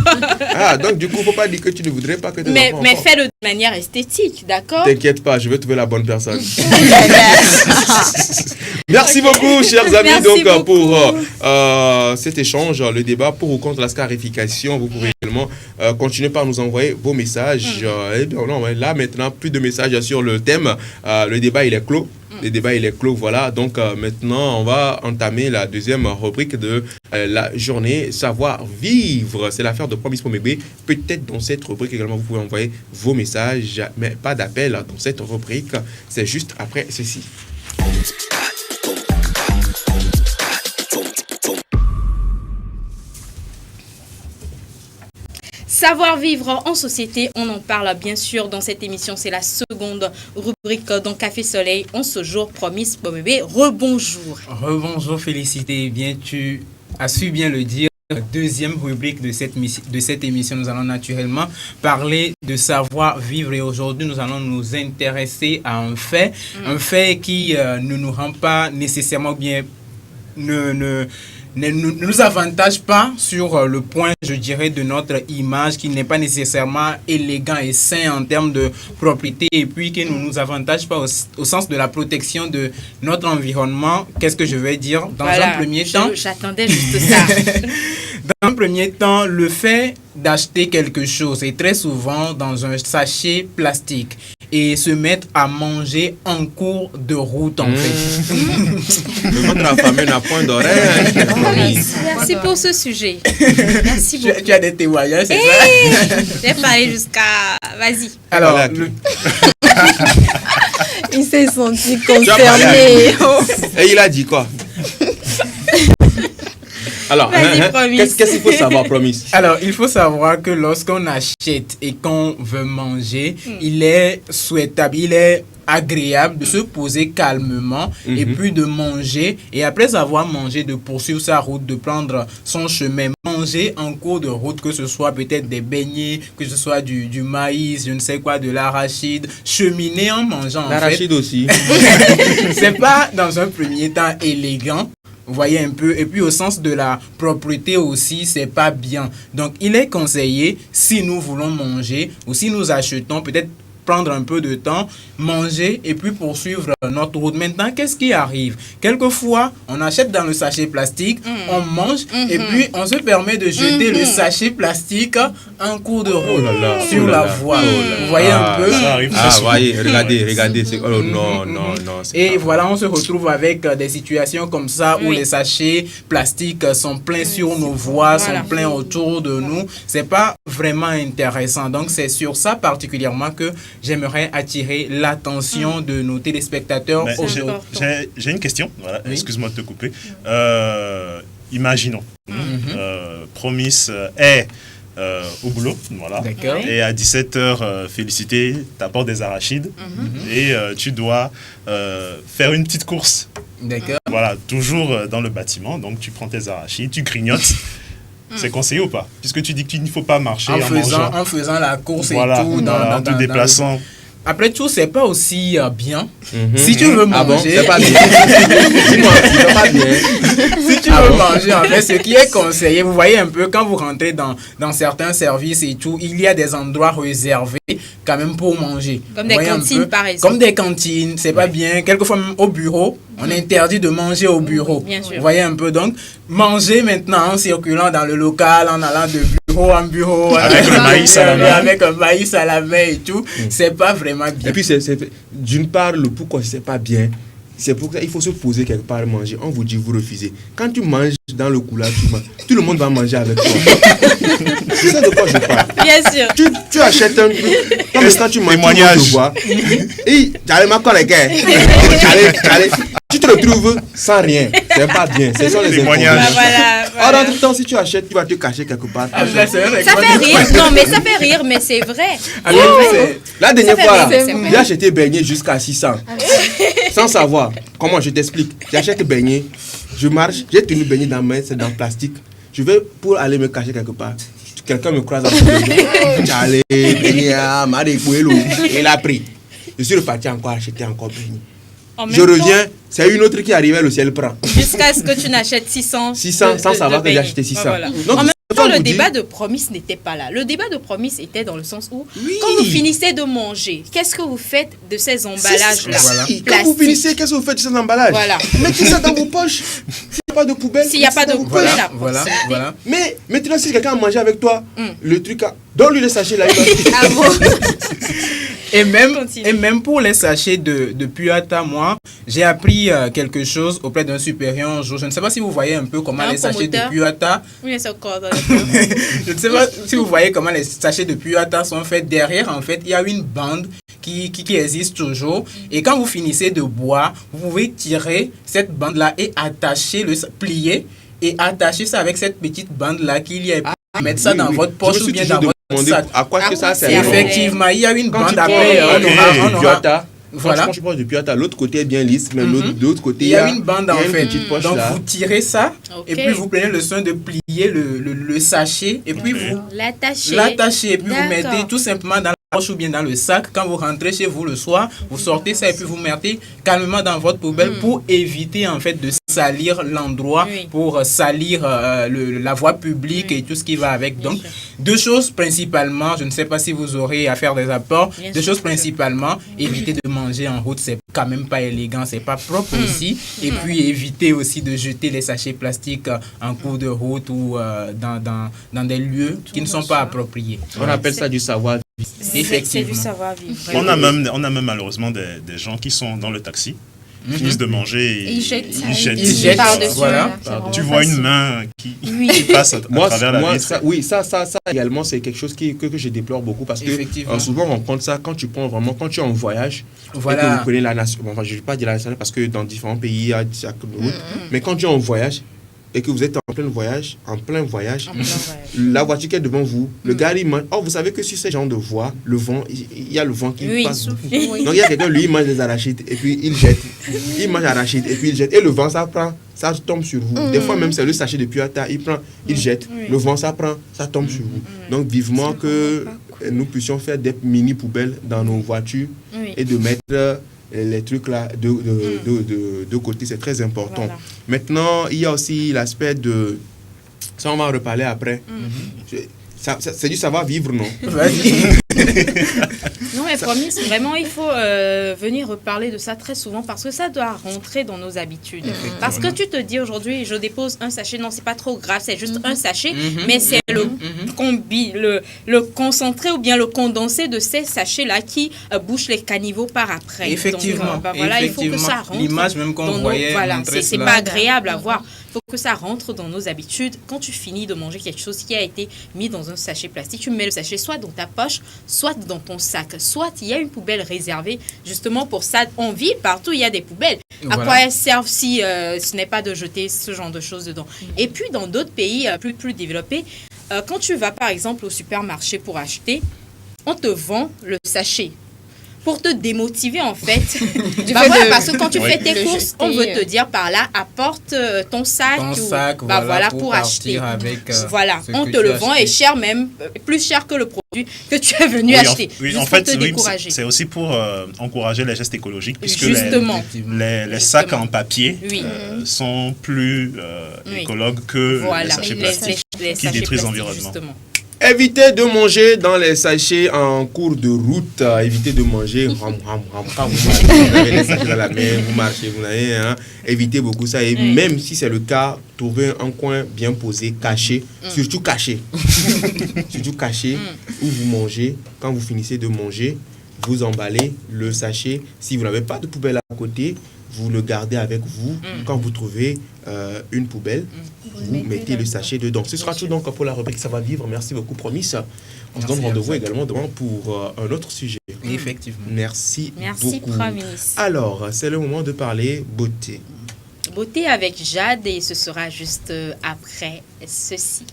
Ah, donc du coup, faut pas dire que tu ne voudrais pas que tes mais enfants mais portent. fais-le de manière esthétique, d'accord? T'inquiète pas, je vais trouver la bonne personne. Merci beaucoup, chers amis, Merci donc beaucoup. pour cet échange, le débat pour ou contre la scarification. Vous pouvez également continuer par nous envoyer vos messages. Et bien, non, là maintenant, plus de messages sur le thème. Le débat il est clos. Le débat il est clos, voilà. Donc maintenant, on va entamer la deuxième rubrique de la journée Savoir Vivre. C'est l'affaire de Promise Pomegbe. Peut-être dans cette rubrique également, vous pouvez envoyer vos messages, mais pas d'appel dans cette rubrique. C'est juste après ceci. Savoir-vivre en société, on en parle bien sûr dans cette émission. C'est la seconde rubrique dans Café Soleil. En ce jour, Promise Bomébé, rebonjour. Rebonjour Félicité, bien tu as su bien le dire. Deuxième rubrique de cette émission, nous allons naturellement parler de savoir-vivre et aujourd'hui nous allons nous intéresser à un fait qui ne nous rend pas nécessairement bien, ne nous avantage pas sur le point, je dirais, de notre image, qui n'est pas nécessairement élégant et sain en termes de propriété, et puis qui ne nous avantage pas au sens de la protection de notre environnement. Qu'est-ce que je vais dire? Dans un premier temps, j'attendais juste ça. Dans un premier temps, le fait d'acheter quelque chose est très souvent dans un sachet plastique et se mettre à manger en cours de route en fait. Votre affamé n'a point d'oreille. Merci pour ce sujet. Merci beaucoup. Tu as des témoignages, c'est ça? J'ai parlé jusqu'à... Vas-y. Alors, Il s'est senti concerné. Et il a dit quoi? Alors, qu'est-ce qu'il faut savoir, Promise? Alors, il faut savoir que lorsqu'on achète et qu'on veut manger, il est souhaitable, il est agréable de se poser calmement et puis de manger. Et après avoir mangé, de poursuivre sa route, de prendre son chemin. Manger en cours de route, que ce soit peut-être des beignets, que ce soit du maïs, je ne sais quoi, de l'arachide. Cheminer en mangeant. L'arachide aussi. C'est pas dans un premier temps élégant. Vous voyez un peu, et puis au sens de la propreté aussi, c'est pas bien. Donc il est conseillé, si nous voulons manger ou si nous achetons, peut-être prendre un peu de temps, manger et puis poursuivre notre route. Maintenant, qu'est-ce qui arrive? Quelquefois, on achète dans le sachet plastique, on mange et puis on se permet de jeter le sachet plastique en cours de route sur la voie. Vous voyez un peu? Ça arrive très souvent. Voyez, regardez. Oh non. Et voilà, on se retrouve avec des situations comme ça où les sachets plastiques sont pleins sur nos voies, sont pleins autour de nous. C'est pas vraiment intéressant. Donc, c'est sur ça particulièrement que j'aimerais attirer l'attention de nos téléspectateurs aujourd'hui. J'ai une question, voilà, oui. Excuse-moi de te couper. Imaginons, Promise est au boulot, voilà. Et à 17h, Félicité t'apporte des arachides et tu dois faire une petite course. D'accord. Voilà, toujours dans le bâtiment, donc tu prends tes arachides, tu grignotes. C'est conseillé ou pas? Puisque tu dis qu'il ne faut pas marcher en faisant la course et tout. En te déplaçant. Après tout, c'est pas aussi bien. Si tu veux manger... c'est pas bien. Dis-moi, c'est pas bien. Si tu veux manger, en fait, ce qui est conseillé, vous voyez un peu, quand vous rentrez dans certains services et tout, il y a des endroits réservés quand même pour manger. Comme des cantines, par exemple. Comme des cantines, c'est pas bien. Quelquefois, même au bureau, on interdit de manger au bureau. Bien sûr. Vous voyez un peu, donc, manger maintenant en circulant dans le local, en allant de bureau en bureau, avec le maïs à la main. Avec un maïs à la main et tout, c'est pas vraiment bien. Et puis, d'une part, le pourquoi c'est pas bien, c'est pour ça qu'il faut se poser quelque part à manger. On vous dit, vous refusez. Quand tu manges dans le couloir, tout le monde va manger avec toi. C'est ça de quoi je parle. Bien sûr. Tu achètes un truc, comme quand tu manges, tu vois. Et tu te retrouves sans rien. C'est pas bien. Ce sont les témoignages. Or, en tout temps, si tu achètes, tu vas te cacher quelque part. Ça fait rire. Non, mais ça fait rire, mais c'est vrai. La dernière fois, j'ai acheté beignet jusqu'à 600. Sans savoir. Comment je t'explique? J'achète beignet, je marche, j'ai tenu beignet dans ma main, c'est dans le plastique. Je vais pour aller me cacher quelque part. Quelqu'un me croise à beignet. Il a pris. Je suis reparti encore acheter encore beignet. Je reviens, c'est une autre qui arrivait, le ciel prend. Jusqu'à ce que tu n'achètes 600 sans savoir que j'ai acheté 600. Voilà. Donc, en même temps, le débat de Promise n'était pas là. Le débat de Promise était dans le sens où, quand vous finissez de manger, qu'est-ce que vous faites de ces emballages-là? Quand vous finissez, qu'est-ce que vous faites de ces emballages? Mettez ça dans vos poches. S'il n'y a pas de poubelle, s'il n'y a pas de poubelle, voilà. Mais maintenant, si quelqu'un a mangé avec toi, le truc, donne-lui le sachet là. Et même pour les sachets de Puata, moi, j'ai appris quelque chose auprès d'un supérieur un jour. Je ne sais pas si vous voyez un peu comment les sachets de Puata... Oui, c'est encore. Je ne sais pas si vous voyez comment les sachets de Puata sont faits. Derrière, en fait, il y a une bande qui existe toujours. Et quand vous finissez de boire, vous pouvez tirer cette bande-là et plier et attacher ça avec cette petite bande-là qu'il y a. Mettre ça dans votre poche ou bien dans votre demander sac. à quoi est-ce que ça sert. Effectivement, il y a une Quand tu bande prends après. On aura. Piota, Voilà. quand tu prends du Piota, l'autre côté est bien lisse, mais de l'autre côté, Il y a une bande en il y a une fait. petite poche Donc là. vous tirez ça Ok. et puis vous prenez le soin de plier le sachet et puis vous L'attacher. l'attachez et puis vous D'accord. mettez tout simplement dans la poche ou bien dans le sac. Quand vous rentrez chez vous le soir, vous sortez ça et puis vous mettez calmement dans votre poubelle pour éviter en fait de salir l'endroit, Oui. pour salir la voie publique et tout ce qui va avec. Bien Donc sûr. deux choses principalement, je ne sais pas si vous aurez à faire des apports, Bien deux sûr. choses principalement, éviter de manger en route, c'est quand même pas élégant, c'est pas propre aussi, et puis éviter aussi de jeter les sachets plastiques en cours de route ou dans des lieux qui ne sont pas appropriés. On appelle ça du savoir. C'est du Effectivement. savoir-vivre. On a même malheureusement des gens qui sont dans le taxi, finissent de manger et Ils jettent. Ils jettent, par-dessus. voilà. C'est vraiment Tu vois une facile. main qui passe à travers la vitre. Ça également, c'est quelque chose que je déplore beaucoup parce que Effectivement. souvent on rencontre ça quand tu es en voyage et que Voilà. vous connaissez la nation. Bon, enfin, je ne vais pas dire la nationale parce que dans différents pays, il y a mais quand tu es en voyage et que vous êtes en plein voyage, la voiture qui est devant vous, le gars il mange. Oh, vous savez que sur ces genres de voies, le vent, il y a le vent qui Oui, passe. oui. Donc il y a quelqu'un, lui, il mange des arachides et puis il jette. Il mange arachides et puis il jette. Et le vent, ça prend, ça tombe sur vous. Des fois même, c'est le sachet de Piota, il prend, il jette. Le vent, ça prend, ça tombe sur vous. Donc vivement que nous puissions faire des mini poubelles dans nos voitures Oui. et de mettre les trucs là de côté, c'est très important. Voilà. Maintenant, il y a aussi l'aspect de... Ça, on va en reparler après. C'est du savoir-vivre, non? Vas-y. Non, mais promis, vraiment, il faut venir reparler de ça très souvent parce que ça doit rentrer dans nos habitudes. Parce que tu te dis aujourd'hui, je dépose un sachet, non, c'est pas trop grave, c'est juste un sachet, mais c'est le concentré ou bien le condensé de ces sachets-là qui bouche les caniveaux par après. Effectivement. Donc, voilà, il faut que ça rentre. L'image même qu'on dans nos- voyait. Voilà, montrait c'est cela. pas agréable à voir. Il faut que ça rentre dans nos habitudes. Quand tu finis de manger quelque chose qui a été mis dans un sachet plastique, tu mets le sachet soit dans ta poche, soit dans ton sac. Soit il y a une poubelle réservée justement pour ça. En ville, partout, il y a des poubelles. À Voilà. quoi elles servent si ce n'est pas de jeter ce genre de choses dedans? Et puis, dans d'autres pays plus développés, quand tu vas par exemple au supermarché pour acheter, on te vend le sachet. Pour te démotiver, en fait. Parce que quand tu fais tes Le courses, jeter, on veut te dire par là, apporte ton sac. Ton ou- sac, pour acheter. partir avec, Voilà, ce on que te tu le as vend acheté. et cher même, plus cher que le produit que tu es venu acheter. Oui, juste en pour fait, te décourager. c'est aussi pour encourager les gestes écologiques, puisque Justement. les sacs en papier Oui. sont plus Oui. écologues que Voilà, les sachets les plastiques sachets qui détruisent plastiques, l'environnement. justement. Évitez de manger dans les sachets en cours de route. Évitez de manger. Quand vous marchez, vous avez les sachets dans la main, vous marchez, vous n'avez rien. Évitez beaucoup ça. Et Oui. même si c'est le cas, trouvez un coin bien posé, caché. Surtout caché. Surtout caché, où vous mangez. Quand vous finissez de manger, vous emballez le sachet. Si vous n'avez pas de poubelle à côté, vous le gardez avec vous. Quand vous trouvez une poubelle, vous mettez le sachet dedans. Ce sera tout donc pour la rubrique Ça va vivre. Merci beaucoup, promis. On se donne rendez-vous également demain pour un autre sujet. Effectivement. Merci beaucoup. Promis. Alors, c'est le moment de parler beauté. Beauté avec Jade et ce sera juste après ceci.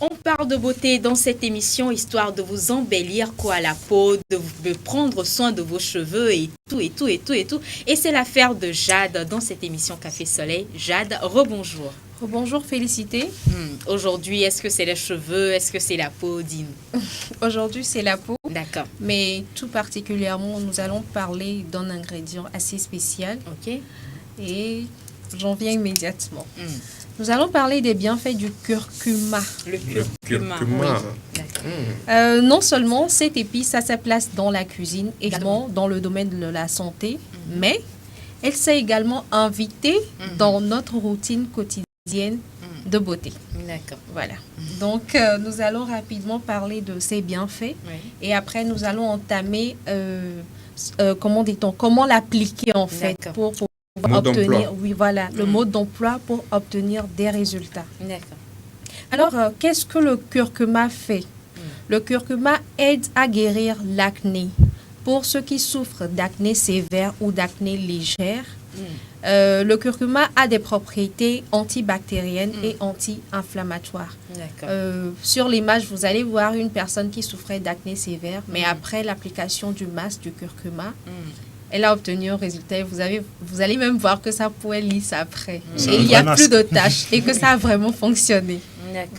On parle de beauté dans cette émission, histoire de vous embellir la peau, de prendre soin de vos cheveux et tout. Et c'est l'affaire de Jade dans cette émission Café Soleil. Jade, rebonjour. Bonjour, Félicité. Aujourd'hui, est-ce que c'est les cheveux, est-ce que c'est la peau? Dis-nous. Aujourd'hui, c'est la peau, D'accord. mais tout particulièrement, nous allons parler d'un ingrédient assez spécial Ok. et j'en viens immédiatement. Nous allons parler des bienfaits du curcuma. Le curcuma. Curcuma. Non seulement cette épice a sa place dans la cuisine, également dans le domaine de la santé, mais elle s'est également invitée dans notre routine quotidienne de beauté. D'accord. Voilà. Donc, nous allons rapidement parler de ses bienfaits Oui. et après, nous allons entamer, comment dit-on, comment l'appliquer en fait D'accord. pour pouvoir Mode obtenir, d'emploi. oui, voilà, le mode d'emploi pour obtenir des résultats. D'accord. Alors, qu'est-ce que le curcuma fait? Le curcuma aide à guérir l'acné. Pour ceux qui souffrent d'acné sévère ou d'acné légère, Le curcuma a des propriétés antibactériennes et anti-inflammatoires. Sur l'image, vous allez voir une personne qui souffrait d'acné sévère, mais après l'application du masque du curcuma, elle a obtenu un résultat. Vous allez même voir que sa peau est lisse après. Et il n'y a plus de taches et que ça a vraiment fonctionné.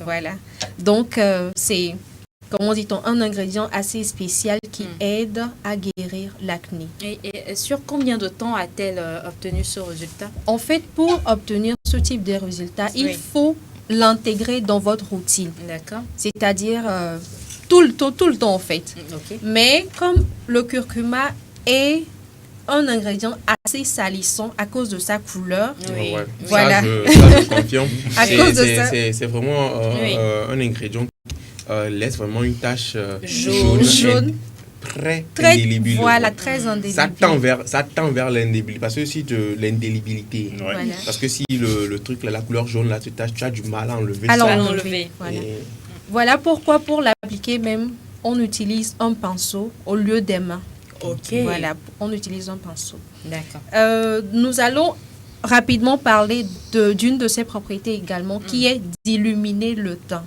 Voilà. Donc, c'est, comment dit-on, un ingrédient assez spécial qui aide à guérir l'acné. Et sur combien de temps a-t-elle obtenu ce résultat? En fait, pour obtenir ce type de résultat, il faut l'intégrer dans votre routine. C'est-à-dire tout le temps en fait. Mais comme le curcuma est un ingrédient assez salissant à cause de sa couleur. Voilà. Ça, je confirme. À cause de ça. C'est vraiment un ingrédient qui laisse vraiment une tache jaune. Très indélébile. Voilà, très indélébile. Ça tend vers l'indélébile. Parce que si l'indélibilité. Voilà. Parce que si le truc, la couleur jaune, là, tu as du mal à enlever ça. Voilà. Voilà pourquoi, pour l'appliquer même, on utilise un pinceau au lieu des mains. Voilà, on utilise un pinceau. D'accord. Nous allons rapidement parler d'une de ses propriétés également, qui est d'illuminer le teint.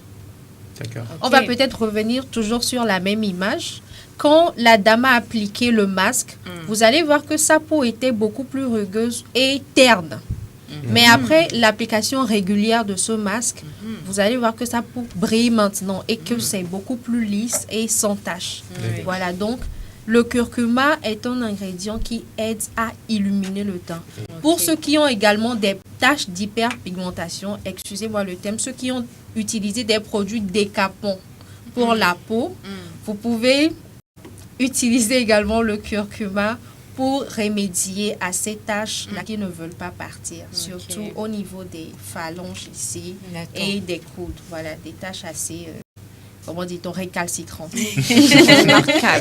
D'accord. On va peut-être revenir toujours sur la même image. Quand la dame a appliqué le masque, vous allez voir que sa peau était beaucoup plus rugueuse et terne. Mais après l'application régulière de ce masque, vous allez voir que sa peau brille maintenant et que c'est beaucoup plus lisse et sans tache. Voilà, donc le curcuma est un ingrédient qui aide à illuminer le teint. Pour ceux qui ont également des taches d'hyperpigmentation, excusez-moi le terme, ceux qui ont utilisé des produits décapants pour la peau, vous pouvez utiliser également le curcuma pour remédier à ces taches-là qui ne veulent pas partir, surtout au niveau des phalanges ici et des coudes. Voilà, des taches assez... comment dit-on, récalcitrant.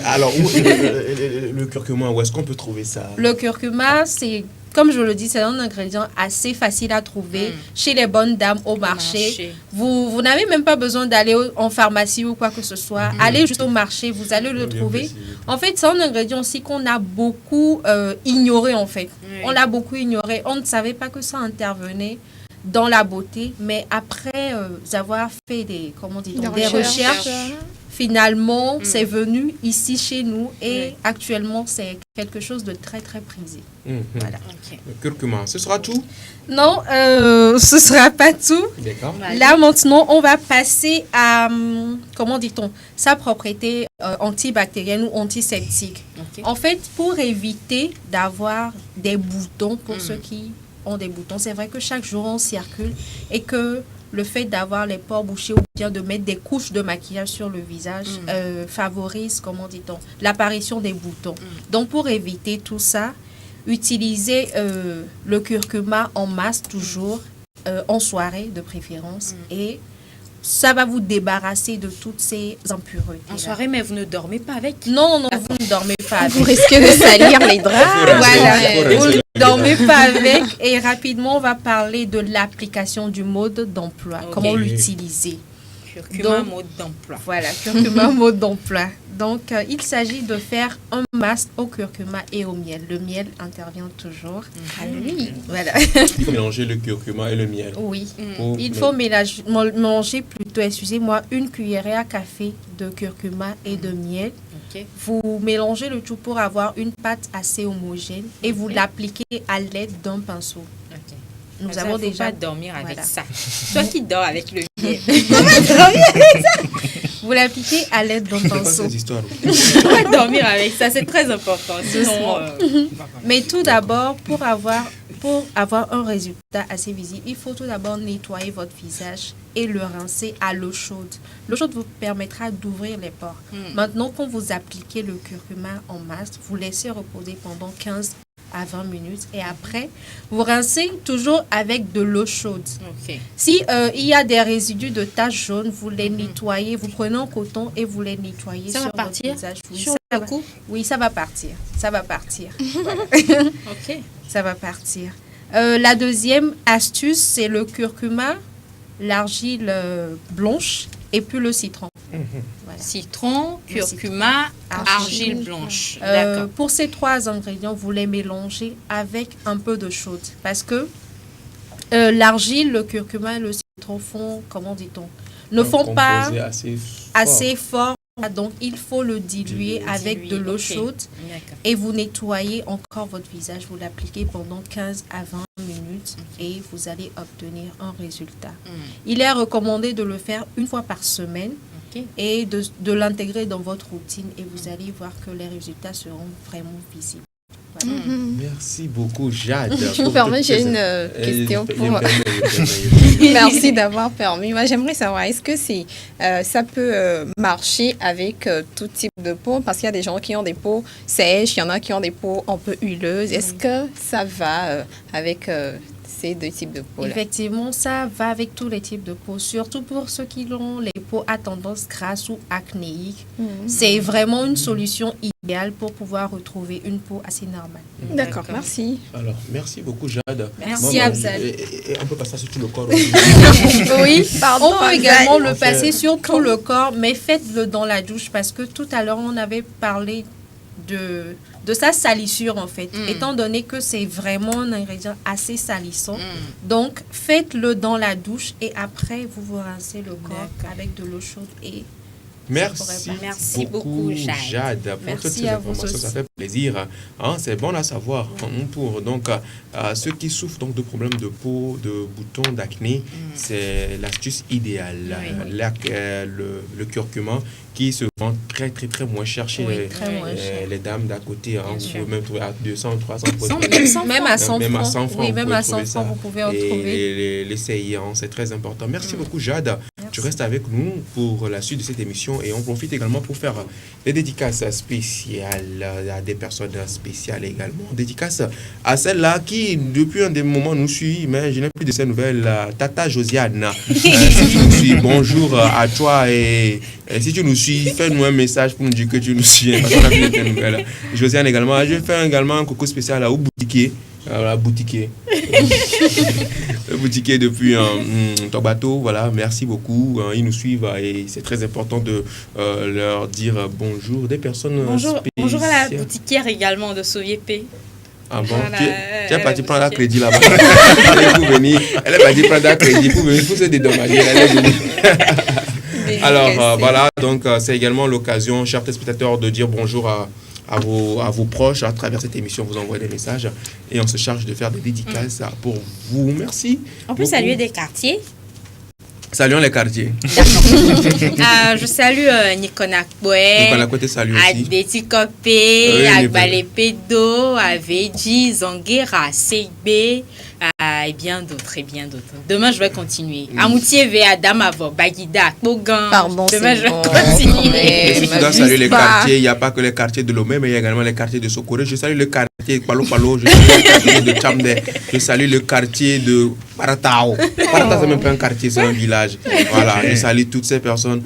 Alors, le curcuma, où est-ce qu'on peut trouver ça? Le curcuma, c'est, comme je le dis, c'est un ingrédient assez facile à trouver chez les bonnes dames au marché. Vous n'avez même pas besoin d'aller en pharmacie ou quoi que ce soit. Allez juste au marché, vous allez le trouver. En fait, c'est un ingrédient aussi qu'on a beaucoup ignoré, en fait. On l'a beaucoup ignoré. On ne savait pas que ça intervenait dans la beauté, mais après avoir fait des recherches, finalement, c'est venu ici chez nous et actuellement, c'est quelque chose de très, très prisé. Voilà. Le curcuma, ce sera tout? Non, ce ne sera pas tout. D'accord. Là, maintenant, on va passer à, comment dit-on, sa propriété antibactérienne ou antiseptique. En fait, pour éviter d'avoir des boutons, pour ceux qui ont des boutons, c'est vrai que chaque jour, on circule et que le fait d'avoir les pores bouchés ou bien de mettre des couches de maquillage sur le visage favorise, comment dit-on, l'apparition des boutons. Donc, pour éviter tout ça, utilisez le curcuma en masse toujours, en soirée de préférence, et ça va vous débarrasser de toutes ces impuretés. En soirée, mais vous ne dormez pas avec? Non, vous ne dormez pas avec. Vous risquez de salir les draps. Voilà, vous ne dormez pas avec. Et rapidement, on va parler de l'application du mode d'emploi. Comment l'utiliser. Curcuma mode d'emploi. Voilà, curcuma mode d'emploi. Donc, il s'agit de faire un masque au curcuma et au miel. Le miel intervient toujours à lui. Voilà. Il faut mélanger le curcuma et le miel. Oui, il faut mélanger plutôt, excusez-moi, une cuillerée à café de curcuma et de miel. Vous mélangez le tout pour avoir une pâte assez homogène et vous l'appliquez à l'aide d'un pinceau. Nous avons déjà pas dormir avec ça. Toi qui dors avec le miel. Vous l'appliquez à l'aide d'un pinceau. Pas dormir avec ça, c'est très important. Sinon, mais tout d'abord, pour avoir un résultat assez visible, il faut tout d'abord nettoyer votre visage et le rincer à l'eau chaude. L'eau chaude vous permettra d'ouvrir les pores. Maintenant, quand vous appliquez le curcuma en masse, vous laissez reposer pendant 15 à 20 minutes et après, vous rincez toujours avec de l'eau chaude. Si il y a des résidus de taches jaunes, vous les nettoyez, vous prenez un coton et vous les nettoyez sur votre visage. Oui, ça va partir. Ça va partir. Voilà. Ça va partir. La deuxième astuce, c'est le curcuma, l'argile blanche et puis le citron. Voilà. Citron, curcuma, argile blanche. Pour ces 3 ingrédients, vous les mélangez avec un peu de chaude parce que l'argile, le curcuma et le citron font, comment dit-on, ne font pas assez fort. Donc, il faut le diluer avec de l'eau chaude et vous nettoyez encore votre visage. Vous l'appliquez pendant 15 à 20 minutes et vous allez obtenir un résultat. Il est recommandé de le faire une fois par semaine et de l'intégrer dans votre routine et vous allez voir que les résultats seront vraiment visibles. Voilà. Merci beaucoup, Jade. Je vous permets, j'ai une question pour... Merci d'avoir permis. Moi, j'aimerais savoir, est-ce que ça peut marcher avec tout type de peau? Parce qu'il y a des gens qui ont des peaux sèches, il y en a qui ont des peaux un peu huileuses. Est-ce que ça va avec ces 2 types de peau-là? Effectivement, ça va avec tous les types de peau, surtout pour ceux qui ont les peaux à tendance grasse ou acnéique. C'est vraiment une solution idéale pour pouvoir retrouver une peau assez normale. D'accord, merci. Alors, merci beaucoup, Jade. Merci, Abzal. Et on peut passer sur tout le corps. Oui, pardon. On peut également le passer sur tout le corps, mais faites-le dans la douche parce que tout à l'heure, on avait parlé de sa salissure en fait, étant donné que c'est vraiment un ingrédient assez salissant. Donc, faites-le dans la douche et après, vous vous rincez le corps avec de l'eau chaude et Merci beaucoup, Jade, pour toutes ces informations. Ça fait plaisir. C'est bon à savoir. Pour donc, ceux qui souffrent donc, de problèmes de peau, de boutons, d'acné, c'est l'astuce idéale. Le curcuma qui se vend très moins cher chez les dames d'à côté. Vous pouvez même trouver à 200, 300 même à 100 francs. Oui, même à 100 francs, vous pouvez en trouver. Et l'essayer, c'est très important. Merci beaucoup, Jade. Tu restes avec nous pour la suite de cette émission et on profite également pour faire des dédicaces spéciales à des personnes spéciales également. Dédicaces à celle-là qui, depuis un des moments, nous suit, mais je n'ai plus de ces nouvelles. Tata Josiane, si tu nous suis, bonjour à toi et si tu nous suis, fais-nous un message pour nous dire que tu nous suis. Parce qu'on a plus de tes nouvelles. Josiane également, je fais également un coucou spécial au boutiquier. Voilà, boutiquier. Le boutiquier depuis ton bateau, voilà, merci beaucoup. Ils nous suivent et c'est très important de leur dire bonjour. Des personnes spéciales. Bonjour à la boutiquière également de Soviété. Ah bon, tu es parti prendre un crédit là-bas. Elle est partie prendre un crédit pour se dédommager. Elle est venue. Alors voilà, donc c'est également l'occasion, chers téléspectateurs, de dire bonjour à vos proches à travers cette émission. Vous envoyez des messages et on se charge de faire des dédicaces pour vous. Merci. On peut saluer des quartiers. Saluons les quartiers. Je salue Nicolas Koué, te salue aussi. Adbeti Kopé, Agbalé Pédo, Aveji, Zanguera, Seigbe, et bien d'autres, Demain, je vais continuer. Amoutier ve Adamavo, Bagida, Bogan. Pardon, demain, je vais continuer. Je dois saluer les quartiers. Il n'y a pas que les quartiers de Lomé, mais il y a également les quartiers de Socoré. Je salue le quartier de Palo Palo, je salue le quartier de Tchamde, je salue le quartier de Paratao. Paratao, c'est même pas un quartier, c'est un village. Voilà, je salue toutes ces personnes.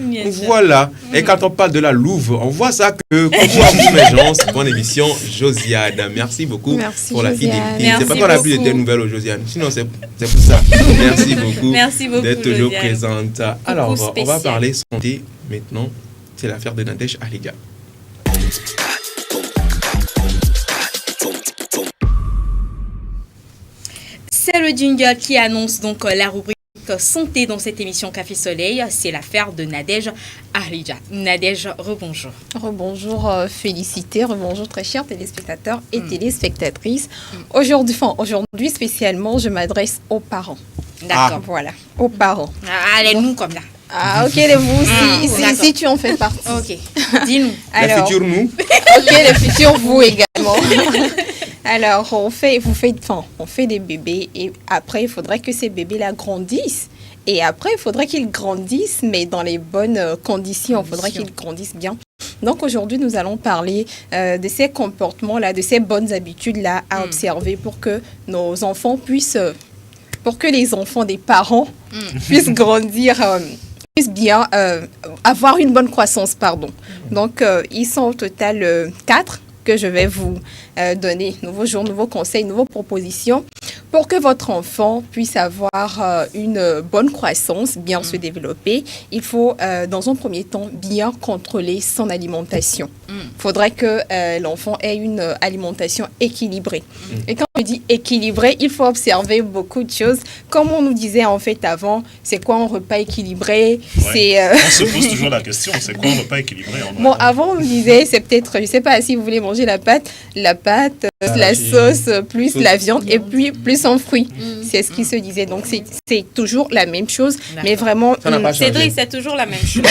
Voilà. Et quand on parle de la Louve, on voit ça que coucou à vous, mes gens. C'est bonne émission, Josiane. Merci beaucoup pour la fidélité. C'est pas qu'on a plus de tes nouvelles aux Josiane. Sinon, c'est pour ça. Merci beaucoup d'être toujours présente. Alors, on va parler santé maintenant. C'est l'affaire de Nadège Aliga. C'est le jingle qui annonce donc la rubrique santé dans cette émission Café Soleil. C'est l'affaire de Nadège Ahlija. Nadège, rebonjour. Rebonjour, félicité. Rebonjour, très chers téléspectateurs et téléspectatrices. Aujourd'hui, spécialement, je m'adresse aux parents. D'accord. Voilà, aux parents. Allez-nous comme là. Ah, ok, vous, si tu en fais partie. Ok, dis-nous. Alors, les futurs nous. Ok, les futurs vous également. Alors, on fait des bébés et après, il faudrait que ces bébés-là grandissent. Et après, il faudrait qu'ils grandissent, mais dans les bonnes conditions. Il faudrait qu'ils grandissent bien. Donc, aujourd'hui, nous allons parler de ces comportements-là, de ces bonnes habitudes-là à observer pour que nos enfants pour que les enfants des parents puissent grandir, puissent bien avoir une bonne croissance, pardon. Donc, ils sont au total 4 que je vais vous donner. Nouveaux jours, nouveaux conseils, nouvelles propositions Pour que votre enfant puisse avoir une bonne croissance, bien se développer, il faut, dans un premier temps, bien contrôler son alimentation. Il faudrait que l'enfant ait une alimentation équilibrée. Et quand on dit équilibré, il faut observer beaucoup de choses. Comme on nous disait en fait avant, c'est quoi un repas équilibré? On se pose toujours la question, c'est quoi un repas équilibré en vrai? Bon, avant on nous disait, c'est peut-être, je sais pas, si vous voulez manger la pâte, la sauce, plus la viande et puis plus en fruits. C'est ce qui se disait. Donc c'est toujours la même chose, mais vraiment... Ça n'a pas changé. Cédric, c'est toujours la même chose.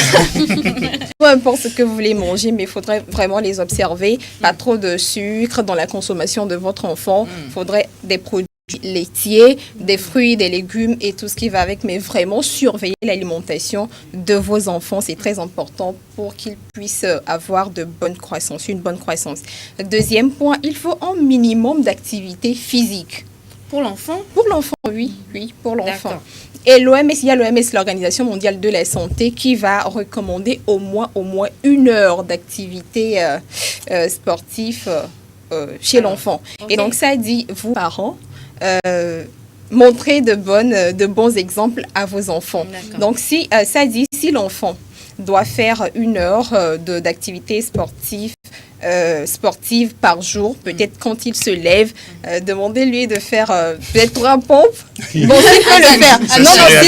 Peu importe ce que vous voulez manger, mais il faudrait vraiment les observer. Pas trop de sucre dans la consommation de votre enfant. Il faudrait des produits laitiers, des fruits, des légumes et tout ce qui va avec, mais vraiment surveiller l'alimentation de vos enfants. C'est très important pour qu'ils puissent avoir une bonne croissance. Deuxième point, il faut un minimum d'activité physique. Pour l'enfant? Pour l'enfant, oui, pour l'enfant. D'accord. Et l'OMS, il y a l'OMS, l'Organisation mondiale de la santé, qui va recommander au moins 1 heure d'activité sportive chez l'enfant. Okay. Et donc ça dit, vous parents, montrez de bons exemples à vos enfants. Donc si l'enfant doit faire 1 heure d'activité sportive par jour, peut-être quand il se lève, demandez-lui de faire peut-être 3 pompes. Bon, s'il peut le faire.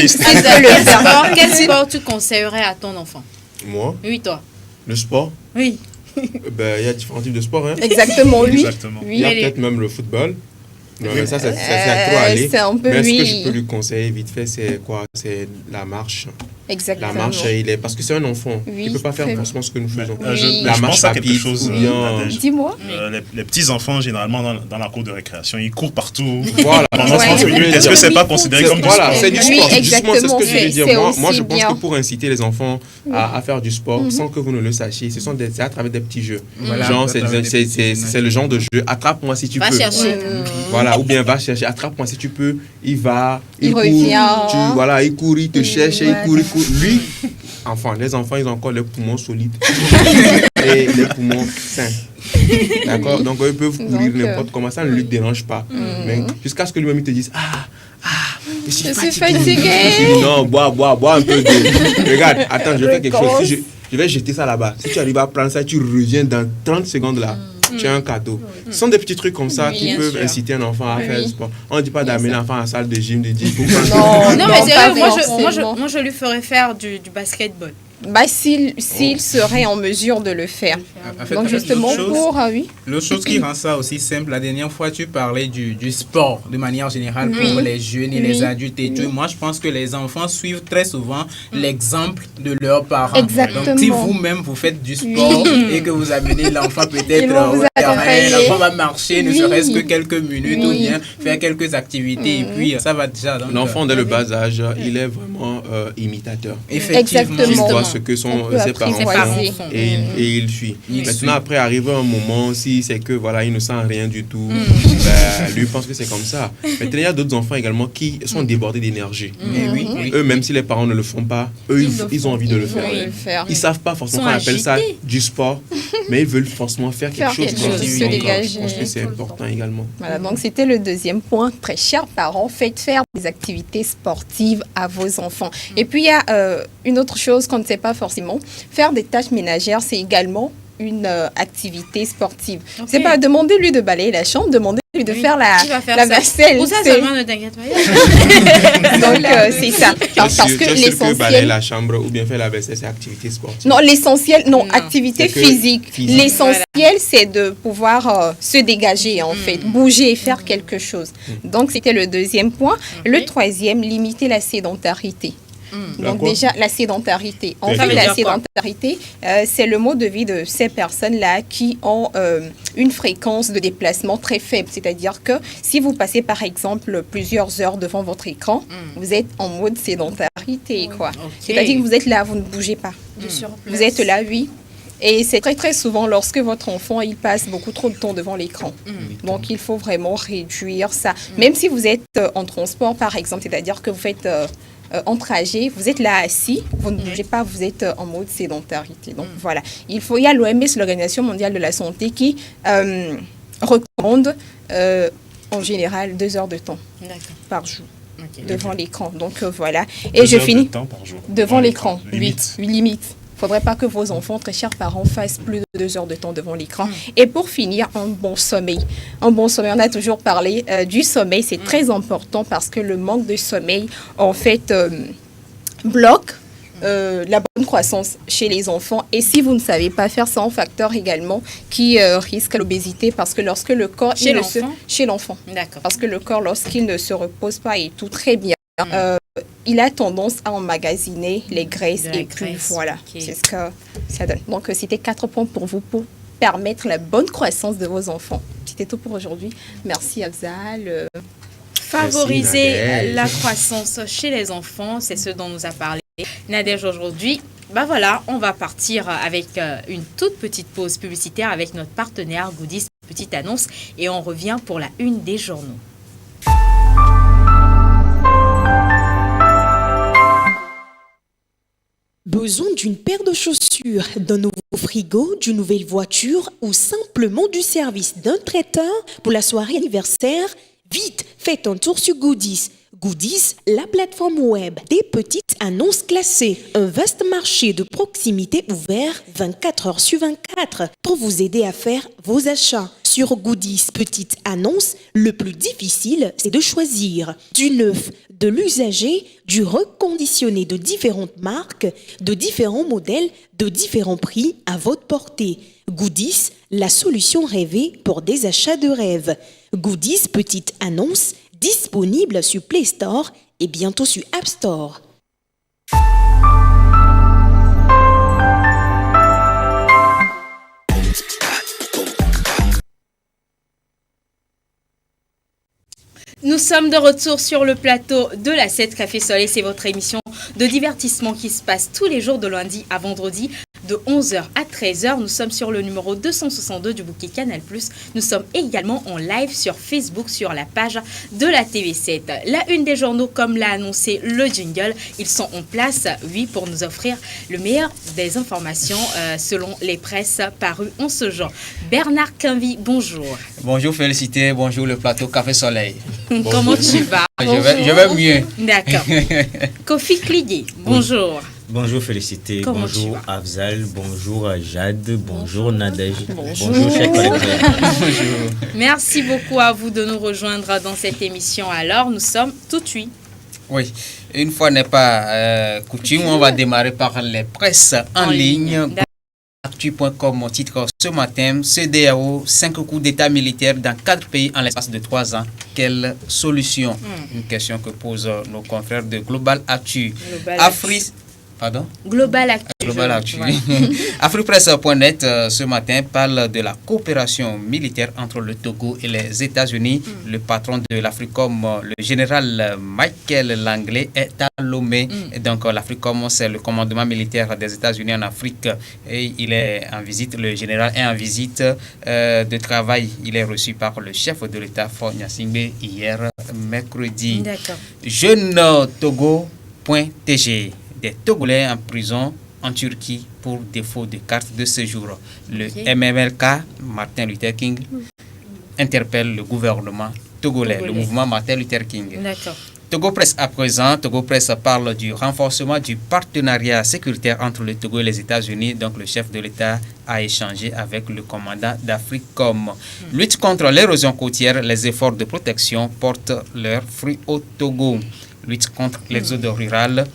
S'il peut le faire. Quel sport tu conseillerais à ton enfant? Moi? Oui, toi. Le sport? Oui. Il y a différents types de sports. Hein. Exactement, oui. Il y a peut-être même le football. Non, mais ça, c'est trop aller. C'est un peu, mais ce que je peux lui conseiller vite fait, c'est quoi? C'est la marche. Exactement. La marche, parce que c'est un enfant. Il ne peut pas faire forcément ce que nous faisons. Je pense à quelque chose. Dis-moi. Les petits-enfants, généralement, dans la cour de récréation, ils courent partout. Voilà. Pendant 30 minutes. Est-ce que ce n'est pas considéré comme du sport? Voilà, c'est du sport. Justement, c'est ce que je voulais dire. Moi, je pense bien. que pour inciter les enfants à faire du sport, sans que vous ne le sachiez, c'est à travers des petits jeux. Genre, c'est le genre de jeu. Attrape-moi si tu peux. Va chercher. Voilà, ou bien va chercher. Attrape-moi si tu peux. Il va. Il revient. Voilà, il court, il te cherche, il court. Lui, les enfants, ils ont encore les poumons solides et les poumons sains. D'accord? Donc, ils peuvent courir n'importe comment, ça ne lui dérange pas. Mais jusqu'à ce que lui-même te dise je suis fatigué. Non, bois un peu de... Regarde, attends, je vais faire quelque chose. Je vais jeter ça là-bas. Si tu arrives à prendre ça, tu reviens dans 30 secondes là. Tu as un cadeau. Ce sont des petits trucs comme ça qui peuvent inciter un enfant à faire du sport. On ne dit pas d'amener l'enfant à la salle de gym, de dire non, mais c'est vrai, moi je lui ferais faire du basketball. S'il serait en mesure de le faire. En fait, donc justement l'autre chose qui rend ça aussi simple, la dernière fois tu parlais du sport de manière générale pour les jeunes et les adultes et tout. Moi je pense que les enfants suivent très souvent l'exemple de leurs parents. Exactement. Donc si vous-même vous faites du sport et que vous amenez l'enfant peut-être au terrain, l'enfant va marcher ne serait-ce que quelques minutes ou bien faire quelques activités et puis ça va déjà. L'enfant dès le bas âge, il est vraiment imitateur. Effectivement. Il voit ce que sont ses parents font et il suit. Maintenant, après, arrive un moment, si c'est que voilà, il ne sent rien du tout, lui pense que c'est comme ça. Maintenant, il y a d'autres enfants également qui sont débordés d'énergie. Eux, même si les parents ne le font pas, eux, ils ont envie de le faire. Ils ne savent pas forcément qu'on appelle ça du sport, mais ils veulent forcément faire quelque chose. Se dégager. Je pense que c'est important également. Voilà, donc c'était le deuxième point. Très chers parents, faites faire des activités sportives à vos enfants. Et puis, il y a une autre chose qu'on ne sait pas forcément. Faire des tâches ménagères, c'est également une activité sportive. C'est pas demander-lui de balayer la chambre, demander-lui de faire la vaisselle. Pour ça seulement, ne t'inquiète pas. Donc, c'est ça. Parce que l'essentiel... balayer la chambre ou bien faire la vaisselle, c'est activité sportive. Non, l'essentiel, activité physique. L'essentiel, c'est de pouvoir se dégager, en fait, bouger et faire quelque chose. Donc, c'était le deuxième point. Le troisième, limiter la sédentarité. Donc déjà, la sédentarité. En fait, la sédentarité, c'est le mode de vie de ces personnes-là qui ont une fréquence de déplacement très faible. C'est-à-dire que si vous passez, par exemple, plusieurs heures devant votre écran, vous êtes en mode sédentarité, quoi. C'est-à-dire que vous êtes là, vous ne bougez pas. Vous êtes là, oui. Et c'est très très souvent lorsque votre enfant il passe beaucoup trop de temps devant l'écran. Donc il faut vraiment réduire ça. Même si vous êtes en transport par exemple, c'est-à-dire que vous faites en trajet, vous êtes là assis, vous ne bougez pas, vous êtes en mode sédentarité. Donc voilà, il y a l'OMS, l'Organisation mondiale de la santé, qui recommande en général 2 heures de temps par jour. Devant l'écran. Donc voilà. Et je finis. De temps par jour. Devant l'écran. Limite. Oui, limite. Il ne faudrait pas que vos enfants, très chers parents, fassent plus de 2 heures de temps devant l'écran. Et pour finir, un bon sommeil. Un bon sommeil, on a toujours parlé du sommeil. C'est très important parce que le manque de sommeil, en fait, bloque la bonne croissance chez les enfants. Et si vous ne savez pas faire, c'est un facteur également qui risque l'obésité parce que lorsque le corps... Chez l'enfant. D'accord. Parce que le corps, lorsqu'il ne se repose pas et tout très bien, il a tendance à emmagasiner les graisses. Puis voilà, c'est ce que ça donne. Donc, c'était 4 points pour vous pour permettre la bonne croissance de vos enfants. C'était tout pour aujourd'hui. Merci Afzal. Favoriser la croissance chez les enfants, c'est ce dont nous a parlé Nadège aujourd'hui. Voilà, on va partir avec une toute petite pause publicitaire avec notre partenaire Goodies, petite annonce, et on revient pour la une des journaux. Besoin d'une paire de chaussures, d'un nouveau frigo, d'une nouvelle voiture ou simplement du service d'un traiteur pour la soirée anniversaire? Vite, faites un tour sur Goodies. Goodies, la plateforme web des petites annonces classées. Un vaste marché de proximité ouvert 24 heures sur 24 pour vous aider à faire vos achats. Sur Goodies Petites Annonces, le plus difficile, c'est de choisir du neuf, de l'usager, du reconditionné de différentes marques, de différents modèles, de différents prix à votre portée. Goodies, la solution rêvée pour des achats de rêve. Goodies Petites Annonces, disponible sur Play Store et bientôt sur App Store. Nous sommes de retour sur le plateau de la 7 Café Soleil. C'est votre émission de divertissement qui se passe tous les jours de lundi à vendredi de 11h à 13h. Nous sommes sur le numéro 262 du bouquet Canal+. Nous sommes également en live sur Facebook sur la page de la TV7. La une des journaux, comme l'a annoncé le jingle, ils sont en place, oui, pour nous offrir le meilleur des informations selon les presses parues en ce genre. Bernard Quinvy, bonjour. Bonjour Félicité, bonjour le plateau Café Soleil. Comment tu vas? Je vais mieux. D'accord. Kofi Klié, bonjour. Bonjour Félicité, Comment bonjour Afzal, bonjour Jade, bonjour Nadège, bonjour chers collègues. Bonjour. Merci beaucoup à vous de nous rejoindre dans cette émission. Alors, nous sommes tout de suite. Oui, une fois n'est pas coutume, on va démarrer par les presses en ligne. Actu.com, mon titre ce matin, CEDEAO, 5 coups d'état militaire dans 4 pays en l'espace de 3 ans. Quelle solution? Une question que posent nos confrères de Global Actu. Global Actu. Global Actu. Afripresse.net ce matin parle de la coopération militaire entre le Togo et les États-Unis. Le patron de l'Africom, le général Michael Langley, est à Lomé. Donc l'Africom, c'est le commandement militaire des États-Unis en Afrique. Et il est en visite, le général est en visite de travail. Il est reçu par le chef de l'État, Faure Gnassingbé, hier mercredi. Jeune Togo.tg. Des Togolais en prison en Turquie pour défaut de carte de séjour. Le MMLK, Martin Luther King, interpelle le gouvernement togolais, le mouvement Martin Luther King. D'accord. Togo Presse à présent, Togo Presse parle du renforcement du partenariat sécuritaire entre le Togo et les États-Unis. Donc le chef de l'État a échangé avec le commandant d'Africom. Lutte contre l'érosion côtière, les efforts de protection portent leurs fruits au Togo. Lutte contre l'exode rural.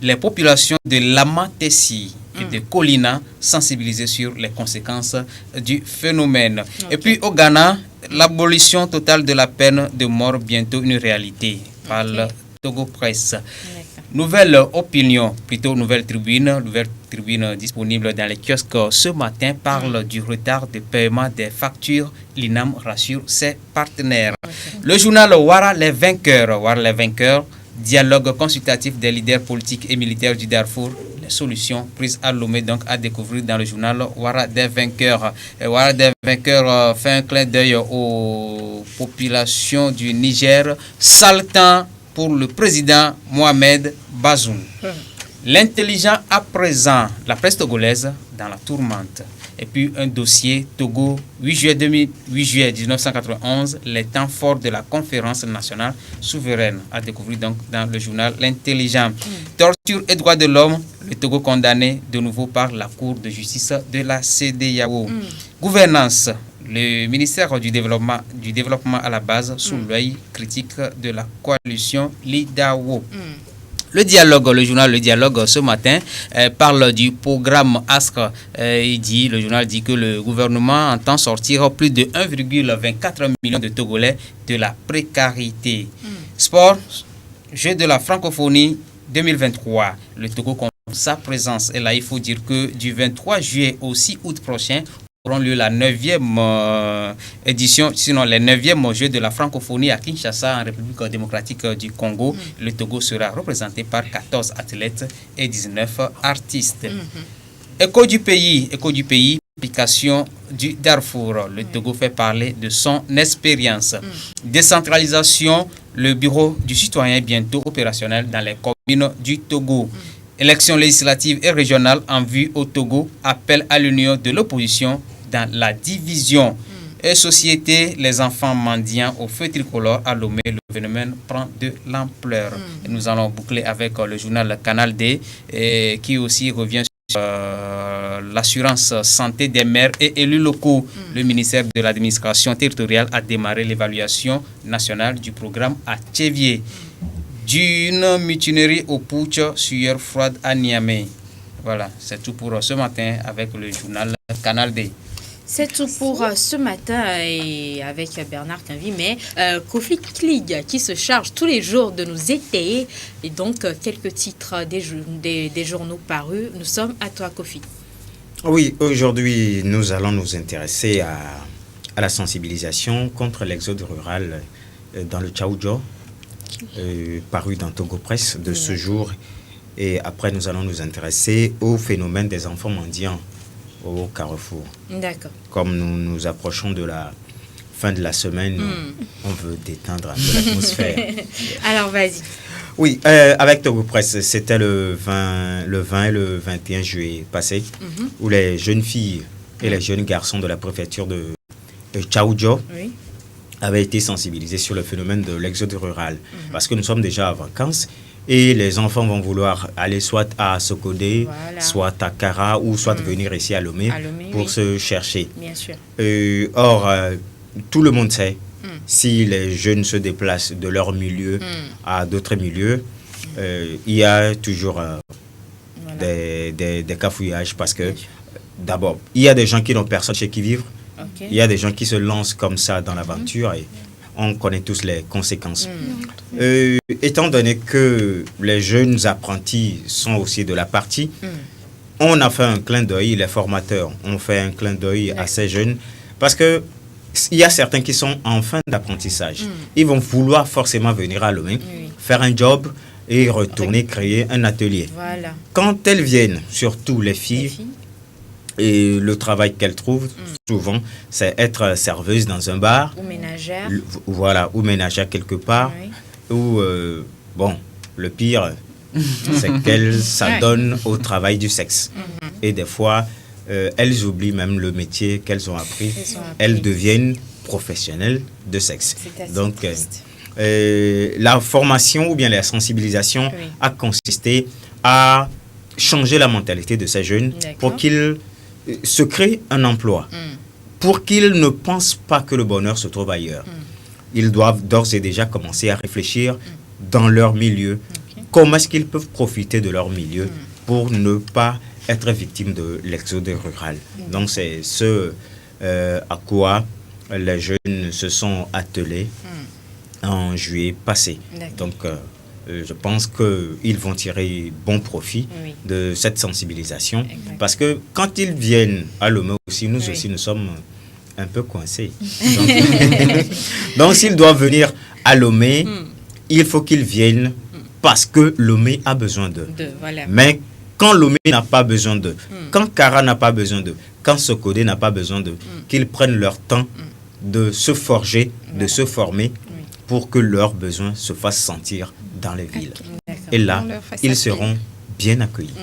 Les populations de Lama-Tessi et de Kolina sensibilisées sur les conséquences du phénomène. Et puis au Ghana, l'abolition totale de la peine de mort bientôt une réalité. Parle Togo Presse. Nouvelle opinion, plutôt nouvelle tribune disponible dans les kiosques ce matin parle du retard de paiement des factures. L'INAM rassure ses partenaires. Le journal Ouara les vainqueurs, dialogue consultatif des leaders politiques et militaires du Darfour. Les solutions prises à Lomé donc à découvrir dans le journal Ouara des vainqueurs. Ouara des vainqueurs fait un clin d'œil aux populations du Niger. Sale temps pour le président Mohamed Bazoum. L'intelligent à présent, la presse togolaise dans la tourmente. Et puis un dossier Togo, 8 juillet 1991, les temps forts de la conférence nationale souveraine, à découvrir donc dans le journal L'Intelligent. Torture et droits de l'homme, le Togo condamné de nouveau par la Cour de justice de la CEDEAO. Gouvernance, le ministère du développement à la base sous l'œil critique de la coalition LIDAO. Le dialogue, le journal Le Dialogue ce matin parle du programme ASCRE. Le journal dit que le gouvernement entend sortir plus de 1,24 million de Togolais de la précarité. Sport, Jeux de la francophonie 2023. Le Togo confirme sa présence. Et là, il faut dire que du 23 juillet au 6 août prochain, auront lieu la 9e édition, sinon les 9e Jeux de la francophonie à Kinshasa, en République démocratique du Congo. Le Togo sera représenté par 14 athlètes et 19 artistes. Écho du pays, application du Darfour. Le Togo fait parler de son expérience. Décentralisation, le bureau du citoyen est bientôt opérationnel dans les communes du Togo. Élections législatives et régionales en vue au Togo, appel à l'union de l'opposition dans la division. Et société, les enfants mendiants au feu tricolore à Lomé, le phénomène prend de l'ampleur. Nous allons boucler avec le journal Canal D qui aussi revient sur l'assurance santé des maires et élus locaux. Le ministère de l'administration territoriale a démarré l'évaluation nationale du programme à Tchévier. D'une mutinerie au putsch, sueur froide à Niamey. Voilà, c'est tout pour ce matin avec le journal Canal D. C'est tout pour ce matin et avec Bernard Canvi, mais Kofi Klig qui se charge tous les jours de nous étayer et donc quelques titres des journaux parus. Nous sommes à toi, Kofi. Oui, aujourd'hui nous allons nous intéresser à la sensibilisation contre l'exode rural dans le Tchaoudjo, paru dans Togo Presse de ce jour. Et après nous allons nous intéresser au phénomène des enfants mendiants au Carrefour. D'accord. Comme nous nous approchons de la fin de la semaine, on veut détendre un peu l'atmosphère. Alors, vas-y. Oui, avec Togo Presse, c'était le 20 et le 21 juillet passé, où les jeunes filles et les jeunes garçons de la préfecture de Tchaoudjo avaient été sensibilisés sur le phénomène de l'exode rural. Parce que nous sommes déjà en vacances. Et les enfants vont vouloir aller soit à Sokodé, soit à Kara, ou soit venir ici à Lomé pour se chercher. Bien sûr. Or, tout le monde sait, si les jeunes se déplacent de leur milieu à d'autres milieux, il y a toujours des cafouillages parce que, d'abord, il y a des gens qui n'ont personne chez qui vivre. Il y a des gens qui se lancent comme ça dans l'aventure et on connaît tous les conséquences. Étant donné que les jeunes apprentis sont aussi de la partie, on a fait un clin d'œil, les formateurs ont fait un clin d'œil à ces jeunes, parce que il y a certains qui sont en fin d'apprentissage. Ils vont vouloir forcément venir à Lomé, faire un job et retourner créer un atelier. Quand elles viennent, surtout les filles, et le travail qu'elles trouvent, souvent, c'est être serveuse dans un bar. Ou ménagère. Voilà, ou ménagère quelque part. Ou, bon, le pire, c'est qu'elles s'adonnent au travail du sexe. Et des fois, elles oublient même le métier qu'elles ont appris. Elles deviennent professionnelles de sexe. Donc, la formation ou bien la sensibilisation a consisté à changer la mentalité de ces jeunes pour qu'ils se créent un emploi, pour qu'ils ne pensent pas que le bonheur se trouve ailleurs. Ils doivent d'ores et déjà commencer à réfléchir dans leur milieu. Comment est-ce qu'ils peuvent profiter de leur milieu pour ne pas être victimes de l'exode rural. Donc c'est ce à quoi les jeunes se sont attelés en juillet passé. Donc je pense qu'ils vont tirer bon profit de cette sensibilisation. Parce que quand ils viennent à Lomé aussi, nous aussi, nous sommes un peu coincés. Donc s'ils doivent venir à Lomé, il faut qu'ils viennent parce que Lomé a besoin d'eux. Mais quand Lomé n'a pas besoin d'eux, quand Kara n'a pas besoin d'eux, quand Sokodé n'a pas besoin d'eux, qu'ils prennent leur temps de se forger, de se former pour que leurs besoins se fassent sentir dans les villes. Et là, ils seront bien accueillis.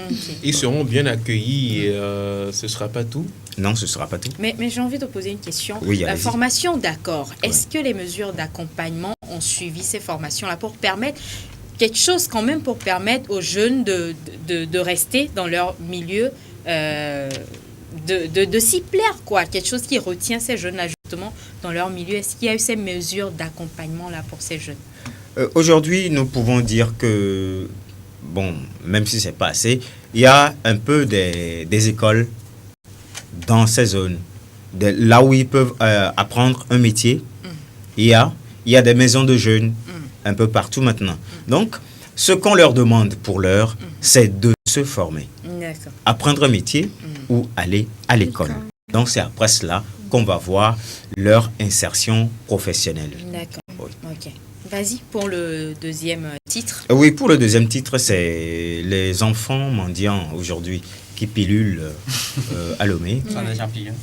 Ils seront bien accueillis et ce ne sera pas tout. Non, ce ne sera pas tout. Mais j'ai envie de poser une question. Oui, La allez-y. formation, d'accord. Est-ce que les mesures d'accompagnement ont suivi ces formations-là pour permettre quelque chose quand même pour permettre aux jeunes de rester dans leur milieu, de s'y plaire, quoi. Quelque chose qui retient ces jeunes-là justement dans leur milieu. Est-ce qu'il y a eu ces mesures d'accompagnement-là pour ces jeunes? Aujourd'hui, nous pouvons dire que, bon, même si ce n'est pas assez, il y a un peu des écoles dans ces zones, là où ils peuvent apprendre un métier. Il y a des maisons de jeunes un peu partout maintenant. Donc, ce qu'on leur demande pour l'heure, c'est de se former, apprendre un métier ou aller à l'école. Donc, c'est après cela qu'on va voir leur insertion professionnelle. D'accord. Oui. Ok. Vas-y pour le deuxième titre. Oui, pour le deuxième titre, c'est les enfants mendiants aujourd'hui qui pilulent à Lomé. Ça des champignons.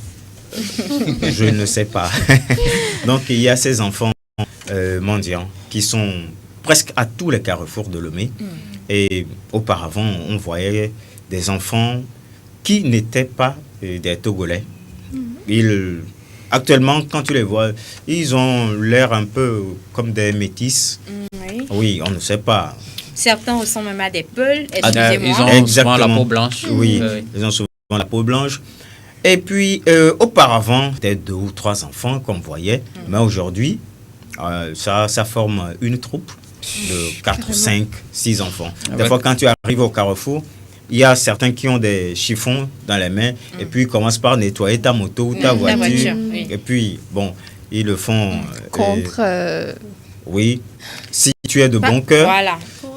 Je ne sais pas. Donc, il y a ces enfants mendiants qui sont presque à tous les carrefours de Lomé. Et auparavant, on voyait des enfants qui n'étaient pas des Togolais. Actuellement, quand tu les vois, ils ont l'air un peu comme des métis. Oui, on ne sait pas. Certains ressemblent même à des peuls. Ils ont souvent la peau blanche. Oui, ils ont souvent la peau blanche. Et puis, auparavant, peut-être 2 ou 3 enfants qu'on voyait. Mais aujourd'hui, ça forme une troupe de 4, 5, 6 enfants. Des fois, quand tu arrives au carrefour, il y a certains qui ont des chiffons dans les mains et puis ils commencent par nettoyer ta moto ou ta voiture. Et puis, bon, ils le font... contre... Oui, si tu es de bon cœur,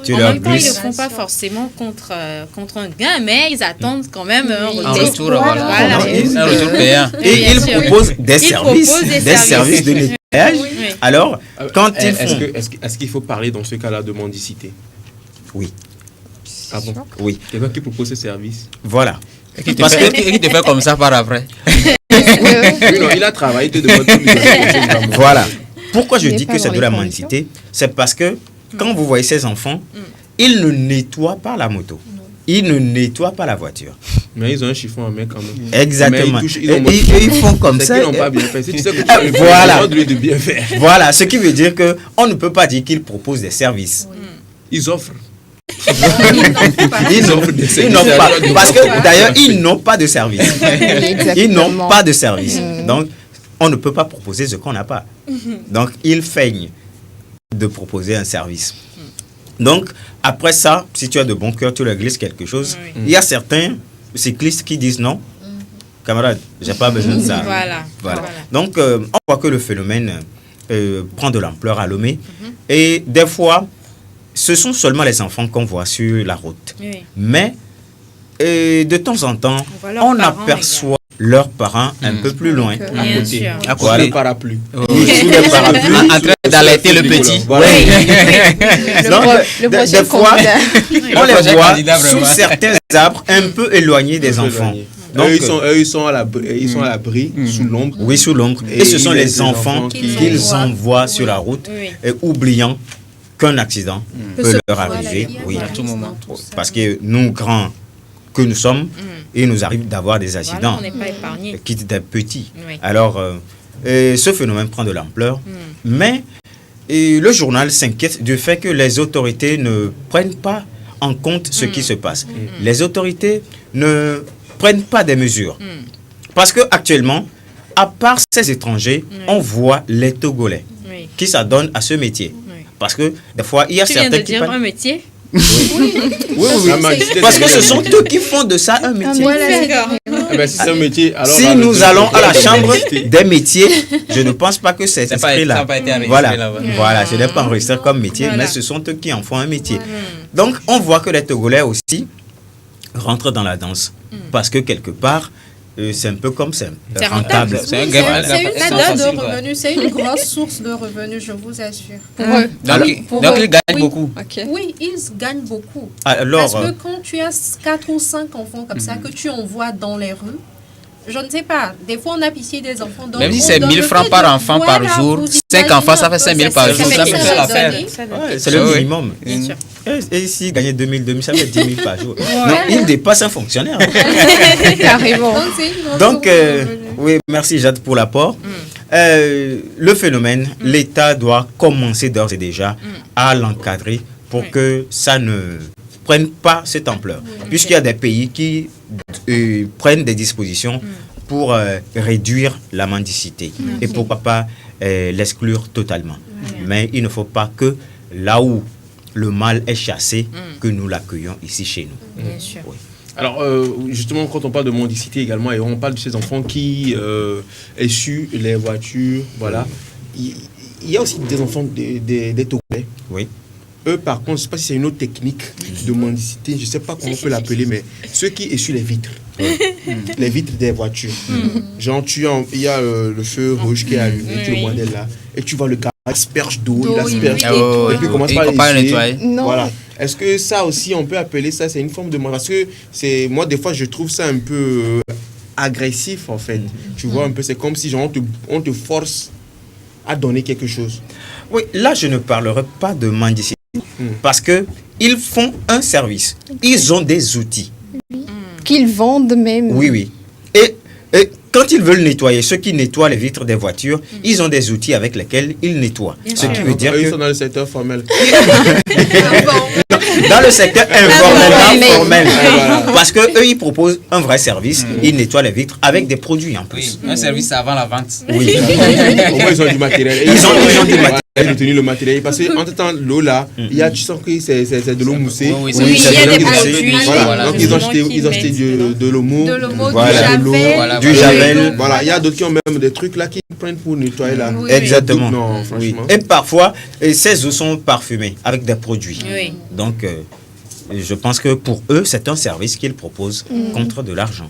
tu leur glisses. Ils ne le font pas forcément contre un gain, mais ils attendent quand même un retour. Un retour payant. Et ils proposent des services de nettoyage. Alors, quand ils font... Est-ce qu'il faut parler dans ce cas-là de mendicité? Oui. Ah bon? Oui. Quelqu'un qui propose ce service. Voilà. Et qui te fait comme ça par après. Oui, non, il a travaillé, il te demande. Voilà. Pourquoi je dis que c'est de la mendicité? C'est parce que quand vous voyez ces enfants, ils ne nettoient pas la moto. Ils ne nettoient pas la voiture. Mais ils ont un chiffon en main quand même. Exactement. Ils font comme ça. Ils n'ont pas bien fait. Si tu sais que tu voilà. De bien faire. Voilà. Ce qui veut dire qu'on ne peut pas dire qu'ils proposent des services. Ils offrent. Ils n'offrent pas. Parce que d'ailleurs, ils n'ont pas de service. Ils n'ont pas de service. Donc, on ne peut pas proposer ce qu'on n'a pas. Donc, ils feignent de proposer un service. Donc, après ça, si tu as de bon cœur, tu leur glisses quelque chose. Il y a certains cyclistes qui disent non, camarade, j'ai pas besoin de ça. Voilà. Donc, on voit que le phénomène prend de l'ampleur à Lomé. Et des fois, ce sont seulement les enfants qu'on voit sur la route. Mais, de temps en temps, on aperçoit leurs parents un peu plus loin. À côté. À côté Voilà. des parapluies. Sous les parapluies. En train d'allaiter le petit. Voilà. Le des prochain fois, candidat. on les voit candidat, sous vraiment. certains arbres un peu éloignés des enfants. Donc, ils sont à l'abri, sous l'ombre. Oui, sous l'ombre. Et ce sont les enfants qu'ils envoient sur la route, oubliant qu'un accident peut leur arriver. Oui, à tout moment. parce que nous, grands que nous sommes, il nous arrive d'avoir des accidents, On n'est pas épargnés. quitte des petits. Oui. Alors, ce phénomène prend de l'ampleur, mais le journal s'inquiète du fait que les autorités ne prennent pas en compte ce qui se passe. Les autorités ne prennent pas des mesures. Parce qu'actuellement, à part ces étrangers, on voit les Togolais qui s'adonnent à ce métier. Parce que des fois, il y a Tu viens certains de qui... dire un métier? Oui. Parce que ce sont eux qui font de ça un métier. Si c'est un métier, alors Si nous allons à la chambre des métiers, je ne pense pas que c'est Ça n'a pas esprit-là. été enregistré Voilà, là-bas. voilà, ce n'est pas enregistré comme métier, mais ce sont eux qui en font un métier. Donc, on voit que les Togolais aussi rentrent dans la danse. Parce que quelque part, c'est un peu comme c'est rentable. C'est un C'est gain. une source de revenus, c'est une grosse source de revenus, je vous assure. Donc, ils gagnent beaucoup. Oui, ils gagnent beaucoup. Alors, Parce que quand tu as 4 ou 5 enfants comme ça que tu envoies dans les rues, je ne sais pas. Des fois, on a pitié des enfants. Donc Même si on c'est donne 1000 le francs fait par de- enfant par voilà, jour, vous 5 imaginez enfants, ça un fait peu, 5000 c'est par ça, jour. c'est Ça peut quelque faire chose l'affaire. donné. Ouais, c'est le Ouais. minimum. Bien sûr. Et s'il gagnait 2000, ça fait 10 000 par jour. Non, il dépasse un fonctionnaire. Carrément. Donc, c'est une Donc, ressource. oui, merci Jade pour l'apport. Le phénomène, l'État doit commencer d'ores et déjà à l'encadrer pour que ça ne prenne pas cette ampleur. Puisqu'il y a des pays qui prennent des dispositions pour réduire la mendicité et pourquoi pas l'exclure totalement. Mais il ne faut pas que là où le mal est chassé, que nous l'accueillons ici chez nous. Bien sûr. Oui. Alors, justement, quand on parle de mendicité également, et on parle de ces enfants qui essuient les voitures, voilà, il y a aussi des enfants, des Togolais. Oui. Eux, par contre, je ne sais pas si c'est une autre technique de mendicité, je ne sais pas comment on peut l'appeler, mais ceux qui essuient les vitres, les vitres des voitures. Genre, il y a le feu rouge qui est allumé, tu le modèle là, et tu vois le gars asperge d'eau, il asperge d'eau, et puis il commence par nettoyer. Voilà. Est-ce que ça aussi, on peut appeler ça, c'est une forme de mendicité? Parce que moi, des fois, je trouve ça un peu agressif, en fait. Tu vois, un peu, c'est comme si genre, on te force à donner quelque chose. Oui, là, je ne parlerai pas de mendicité parce que ils font un service. Ils ont des outils. Qu'ils vendent même. Oui, oui. Et quand ils veulent nettoyer, ceux qui nettoient les vitres des voitures, ils ont des outils avec lesquels ils nettoient. Ce qui veut dire Ils que sont dans le secteur formel. dans le secteur informel, parce que eux ils proposent un vrai service, ils nettoient les vitres avec des produits en plus. Un service avant la vente. Oui. Au moins, ils ont du matériel. Et Ils ont du matériel. Ils ont tenu le matériel. Parce qu'entre temps, l'eau là, tu sens que c'est de l'eau moussée. Oui, c'est il y a de des l'eau moussée. produits. Voilà. Donc, ils ont acheté de l'eau mou. De l'homo, Voilà. du javel. Du javel. Voilà, il y a d'autres qui ont même des trucs là qui prennent pour nettoyer là. Oui. Exactement. Non, Oui. franchement. Et parfois, ces eaux sont parfumées avec des produits. Oui. Donc, je pense que pour eux, c'est un service qu'ils proposent contre de l'argent.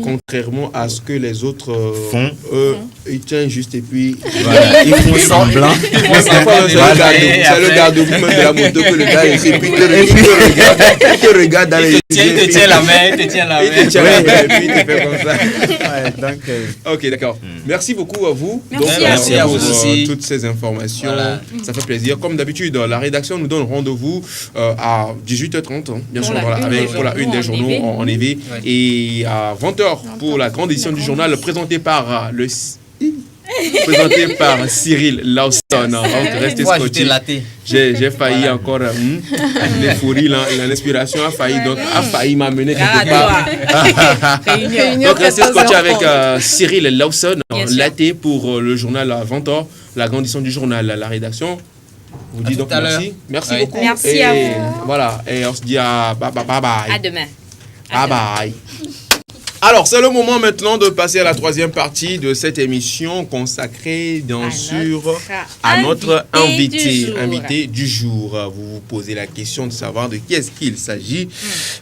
Contrairement à ce que les autres Font. eux, ils tiennent juste et puis. Voilà. Ils font semblant. C'est le garde-boue même de la moto que le gars est et puis il te regarde dans les yeux. Il te tient la main, il te tient la main. Il te tient la main et puis il te fait comme ça. Ouais, donc, Ok, d'accord. Merci beaucoup à vous. Merci à vous aussi. Toutes ces informations. Voilà. Ça fait plaisir. Comme d'habitude, la rédaction nous donne rendez-vous à 18h30, bien sûr, voilà, pour la une des journaux en EV. Et à 20h pour la grande édition du journal présentée par Cyril Lawson. Donc, restez scotchés. J'ai failli encore l'euphorie, l'inspiration a failli m'amener quelque part. Donc restez scotchés avec Cyril Lawson, laté pour le journal à 20h, la grande édition du journal, la rédaction. Vous dit donc merci. Merci beaucoup. Merci à vous. Voilà, et on se dit à bye bye. À demain. Bye bye. Alors, c'est le moment maintenant de passer à la troisième partie de cette émission consacrée, bien sûr, à notre invité du jour. Vous vous posez la question de savoir de qui est-ce qu'il s'agit.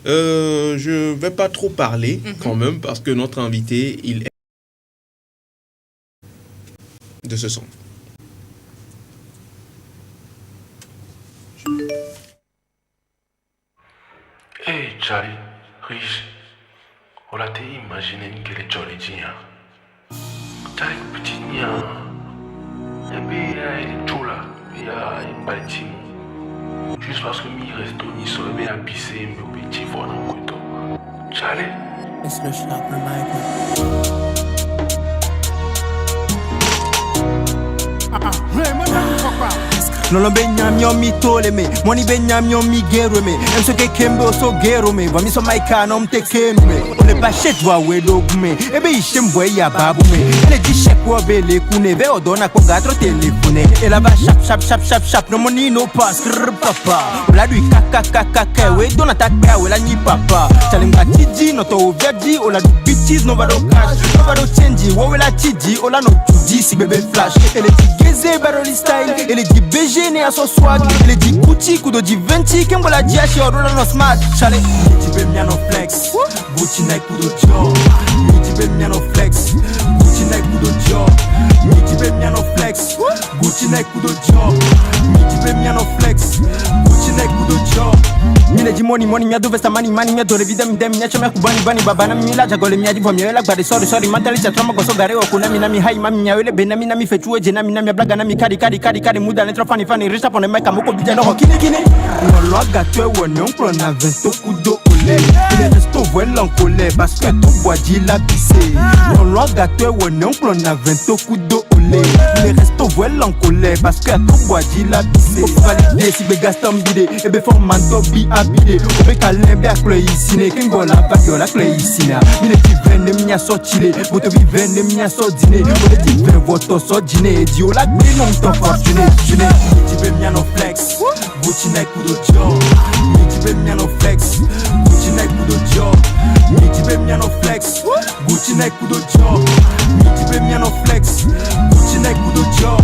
Je ne vais pas trop parler quand même parce que notre invité, il est de ce son. Hey Charlie, riche. On a imaginé que les Charlie Tia. Charlie petit nia. Et puis il est choula, il y a une partie. Juste parce que mi resto ni so be a pisser me petit voix dans moto. Charlie. It's the Schlapper Michael. Nolo benyam yo mi tole me, money benyam yo mi gero me. Em so ke kembe so gero me, va mi so maika no mte kenu me. Ole ba shet wa we dogu me, ebe ishem boy ya babu me. Ele di shek wa bele kune, ve odona ko gatro telefone. Ela ba shap, no money no pass, papa. Ola du kaka, we dona taka we la ni papa. Chalinga tiji no to verdi, ola du bitches no vado cash, no vado change, wo we la tiji, ola no tuji si bebe flash. Ele di geze baroli style, ele di BG ne a so swag, ele di Gucci kudo di 20, kembola di ashi orola no smart. Chale, Gucci be mi no flex, Gucci Nike kudo job, Gucci be mi no flex, Gucci Nike kudo job, Gucci be mi no flex, Gucci Nike kudo job, Gucci be mi no flex, Gucci Nike kudo job. Mile money mia dove sta mani mia dove vida mi dem mia chama kubani bani babana mi la jagole mia di vomio la gbade sorry matali cha trama go so gare o kuna mi na mi hai mami nya wele benami na mi fetu je na mi blaga na mi kari muda letro fani rich up on the mic amoko bija no kini no lo aga tu e woni on pro na 20 kudo ole ile resto vuela en colère parce que tu bois di la pissé no lo aga tu e woni on pro na 20 kudo ole ile resto vuela en colère parce que tu bois di la pissé valider si be gaston bide e be formanto bi abide o be kalembe akle isine kingo la bagio la kle isina mi ne ti vende mi so chile boto vi vende mi so dine o le ti vende voto so dine di o la gbe non to fortune jine ti be mi no flex buchi na kudo job mi ti be mi no flex buchi na kudo job mi ti be mi no flex buchi na kudo job mi ti be mi no flex buchi na kudo job.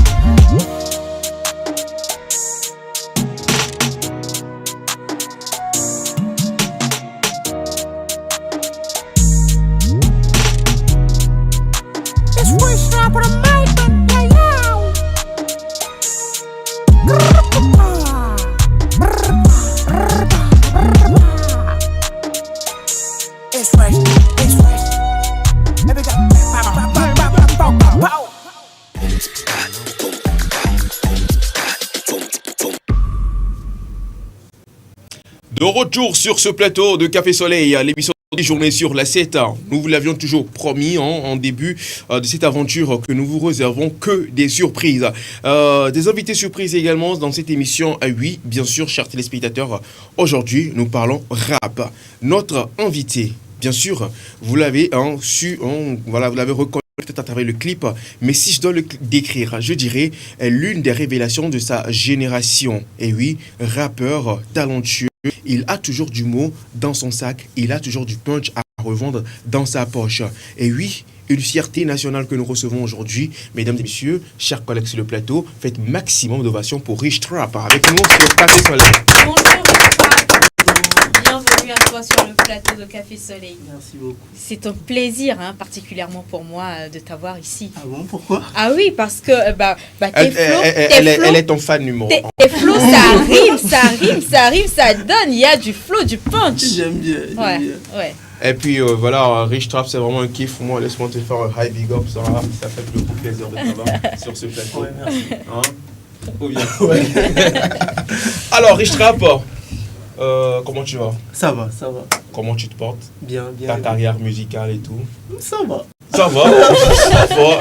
De retour sur ce plateau de Café Soleil, l'émission des journées sur la 7. Nous vous l'avions toujours promis en début de cette aventure que nous vous réservons que des surprises. Des invités surprises également dans cette émission. Oui, bien sûr, chers téléspectateurs, aujourd'hui nous parlons rap. Notre invité, bien sûr, vous l'avez vous l'avez reconnu peut-être à travers le clip, mais si je dois le décrire, je dirais l'une des révélations de sa génération. Et oui, rappeur talentueux. Il a toujours du mot dans son sac, il a toujours du punch à revendre dans sa poche. Et oui, une fierté nationale que nous recevons aujourd'hui. Mesdames et messieurs, chers collègues sur le plateau, faites maximum d'ovation pour Rich Trap avec nous sur Café Soleil. Bonjour Rich Trap, bienvenue à toi sur le plateau de Café Soleil. Merci beaucoup. C'est un plaisir, particulièrement pour moi, de t'avoir ici. Ah bon, pourquoi? Ah oui, parce que tes flots... Elle est ton fan numéro 1. Tes flots, ça rime, ça donne. Il y a du flow, du punch. J'aime bien. Ouais. Et puis voilà, Rich Trap, c'est vraiment un kiff. Moi, laisse-moi te faire un high big up. Ça fait beaucoup plaisir de t'avoir sur ce plateau. Ouais, merci. Trop bien. Ouais. Alors, Rich Trap, comment tu vas? Ça va. Comment tu te portes? Bien. Ta carrière musicale et tout? Ça va.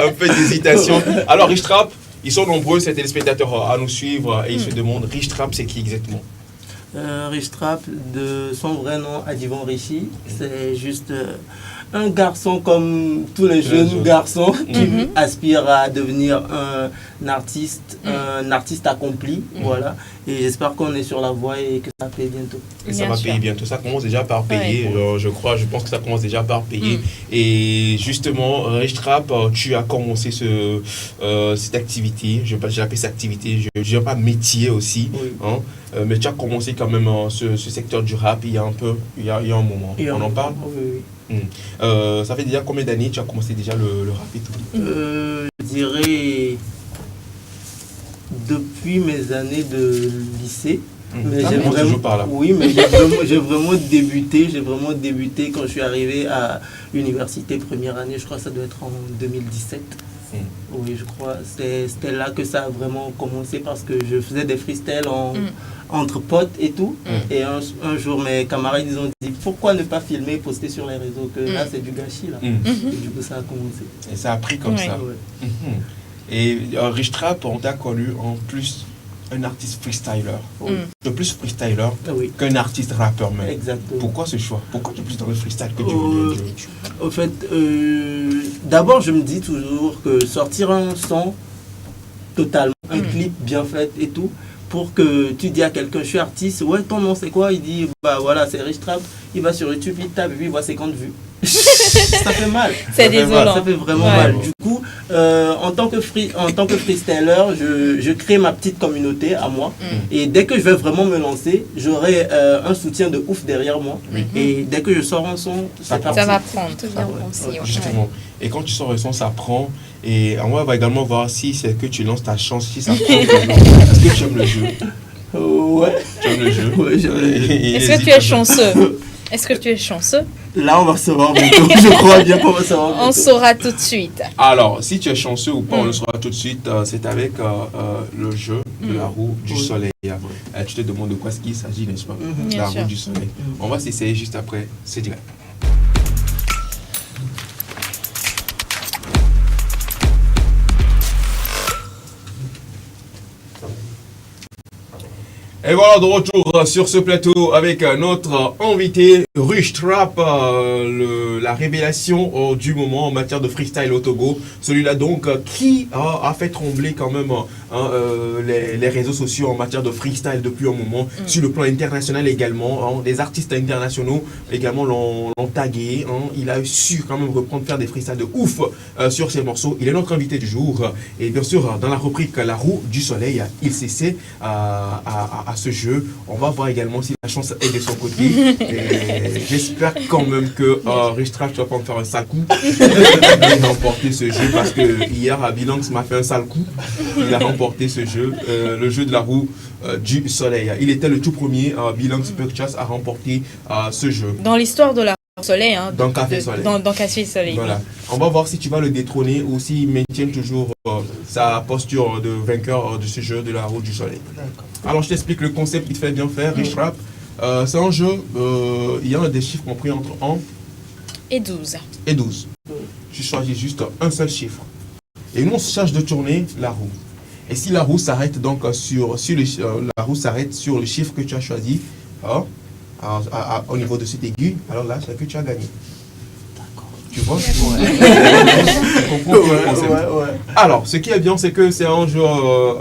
Un peu d'hésitation. Alors, Rich Trap, ils sont nombreux, ces téléspectateurs, à nous suivre et ils se demandent, Rich Trap, c'est qui exactement? Rich Trap, de son vrai nom, Adivan Rishi, c'est juste un garçon comme tous les jeunes garçons qui aspirent à devenir un artiste accompli, voilà. Et j'espère qu'on est sur la voie et que ça paye bientôt. Et ça va payer bientôt. Ça commence déjà par payer. Ouais. Je pense que ça commence déjà par payer. Et justement, Rich Trap, tu as commencé cette activité. Je vais l'appeler cette activité. Je ne dirais pas métier aussi. Oui. Hein, mais tu as commencé quand même ce secteur du rap il y a un moment. On en parle? Oui. Ça fait déjà combien d'années tu as commencé déjà le rap et tout? Je dirais depuis mes années de lycée. Mais j'ai vraiment débuté quand je suis arrivé à l'université première année. Je crois que ça doit être en 2017. Oui, je crois. C'était là que ça a vraiment commencé parce que je faisais des freestyles entre potes et tout. Et un jour, mes camarades ils ont dit pourquoi ne pas filmer et poster sur les réseaux, que là c'est du gâchis là. Et du coup ça a commencé. Et ça a pris comme ça. Ouais. Et Rich Trap, on t'a connu en plus un artiste freestyler. De plus freestyler qu'un artiste rappeur même. Exactement. Pourquoi ce choix? Pourquoi tu es plus dans le freestyle que du au fait, d'abord je me dis toujours que sortir un son totalement, un clip bien fait et tout, pour que tu dis à quelqu'un je suis artiste, ouais ton nom c'est quoi? Il dit bah voilà c'est Rich Trap, il va sur YouTube, il tape et puis il voit 50 vues. Ça fait mal. C'est désolant. Ça fait vraiment mal. Du coup, en tant que freestyler, je crée ma petite communauté à moi. Et dès que je vais vraiment me lancer, j'aurai un soutien de ouf derrière moi. Et dès que je sors un son, ça va prendre. Justement. Et quand tu sors un son, ça prend. Et on va également voir si c'est que tu lances ta chance, si ça prend. Est-ce que tu aimes le jeu? Ouais. Tu aimes le jeu? Ouais, j'aime le jeu. Est-ce que tu es chanceux? Est-ce que tu es chanceux? Là, on va savoir bientôt. Je crois bien qu'on va savoir bientôt. On saura tout de suite. Alors, si tu es chanceux ou pas, on le saura tout de suite. C'est avec le jeu de la roue du soleil. Tu te demandes de quoi il s'agit, n'est-ce pas? La roue du soleil. On va s'essayer juste après. C'est direct. Et voilà, de retour sur ce plateau avec notre invité Rush Trap, la révélation du moment en matière de freestyle au Togo. Celui-là donc qui a fait trembler quand même les réseaux sociaux en matière de freestyle depuis un moment, sur le plan international également. Des artistes internationaux également l'ont tagué. Il a su quand même reprendre, faire des freestyles de ouf sur ses morceaux. Il est notre invité du jour. Et bien sûr, dans la rubrique La roue du soleil, il s'essaie à ce jeu. On va voir également si la chance est de son côté. J'espère quand même que Rush Trap ne va pas me faire un sale coup. Il a remporté ce jeu parce que hier à Bilanx m'a fait un sale coup. Il a remporté ce jeu, le jeu de la roue du soleil. Il était le tout premier Bilanx Purchase à remporter ce jeu. Dans l'histoire de la soleil, hein, dans Café Soleil. Dans Café Soleil. Voilà. On va voir si tu vas le détrôner ou s'il maintient toujours sa posture de vainqueur de ce jeu de la roue du soleil. Alors je t'explique le concept qu'il fait bien faire, Rush Trap. C'est un jeu, il y a des chiffres compris entre 1 et 12. Et 12. Tu choisis juste un seul chiffre. Et nous on se charge de tourner la roue. Et si la roue s'arrête donc la roue s'arrête sur le chiffre que tu as choisi, au niveau de cet aigu, alors là c'est que tu as gagné. Tu vois? Alors, ce qui est bien, c'est que c'est un jeu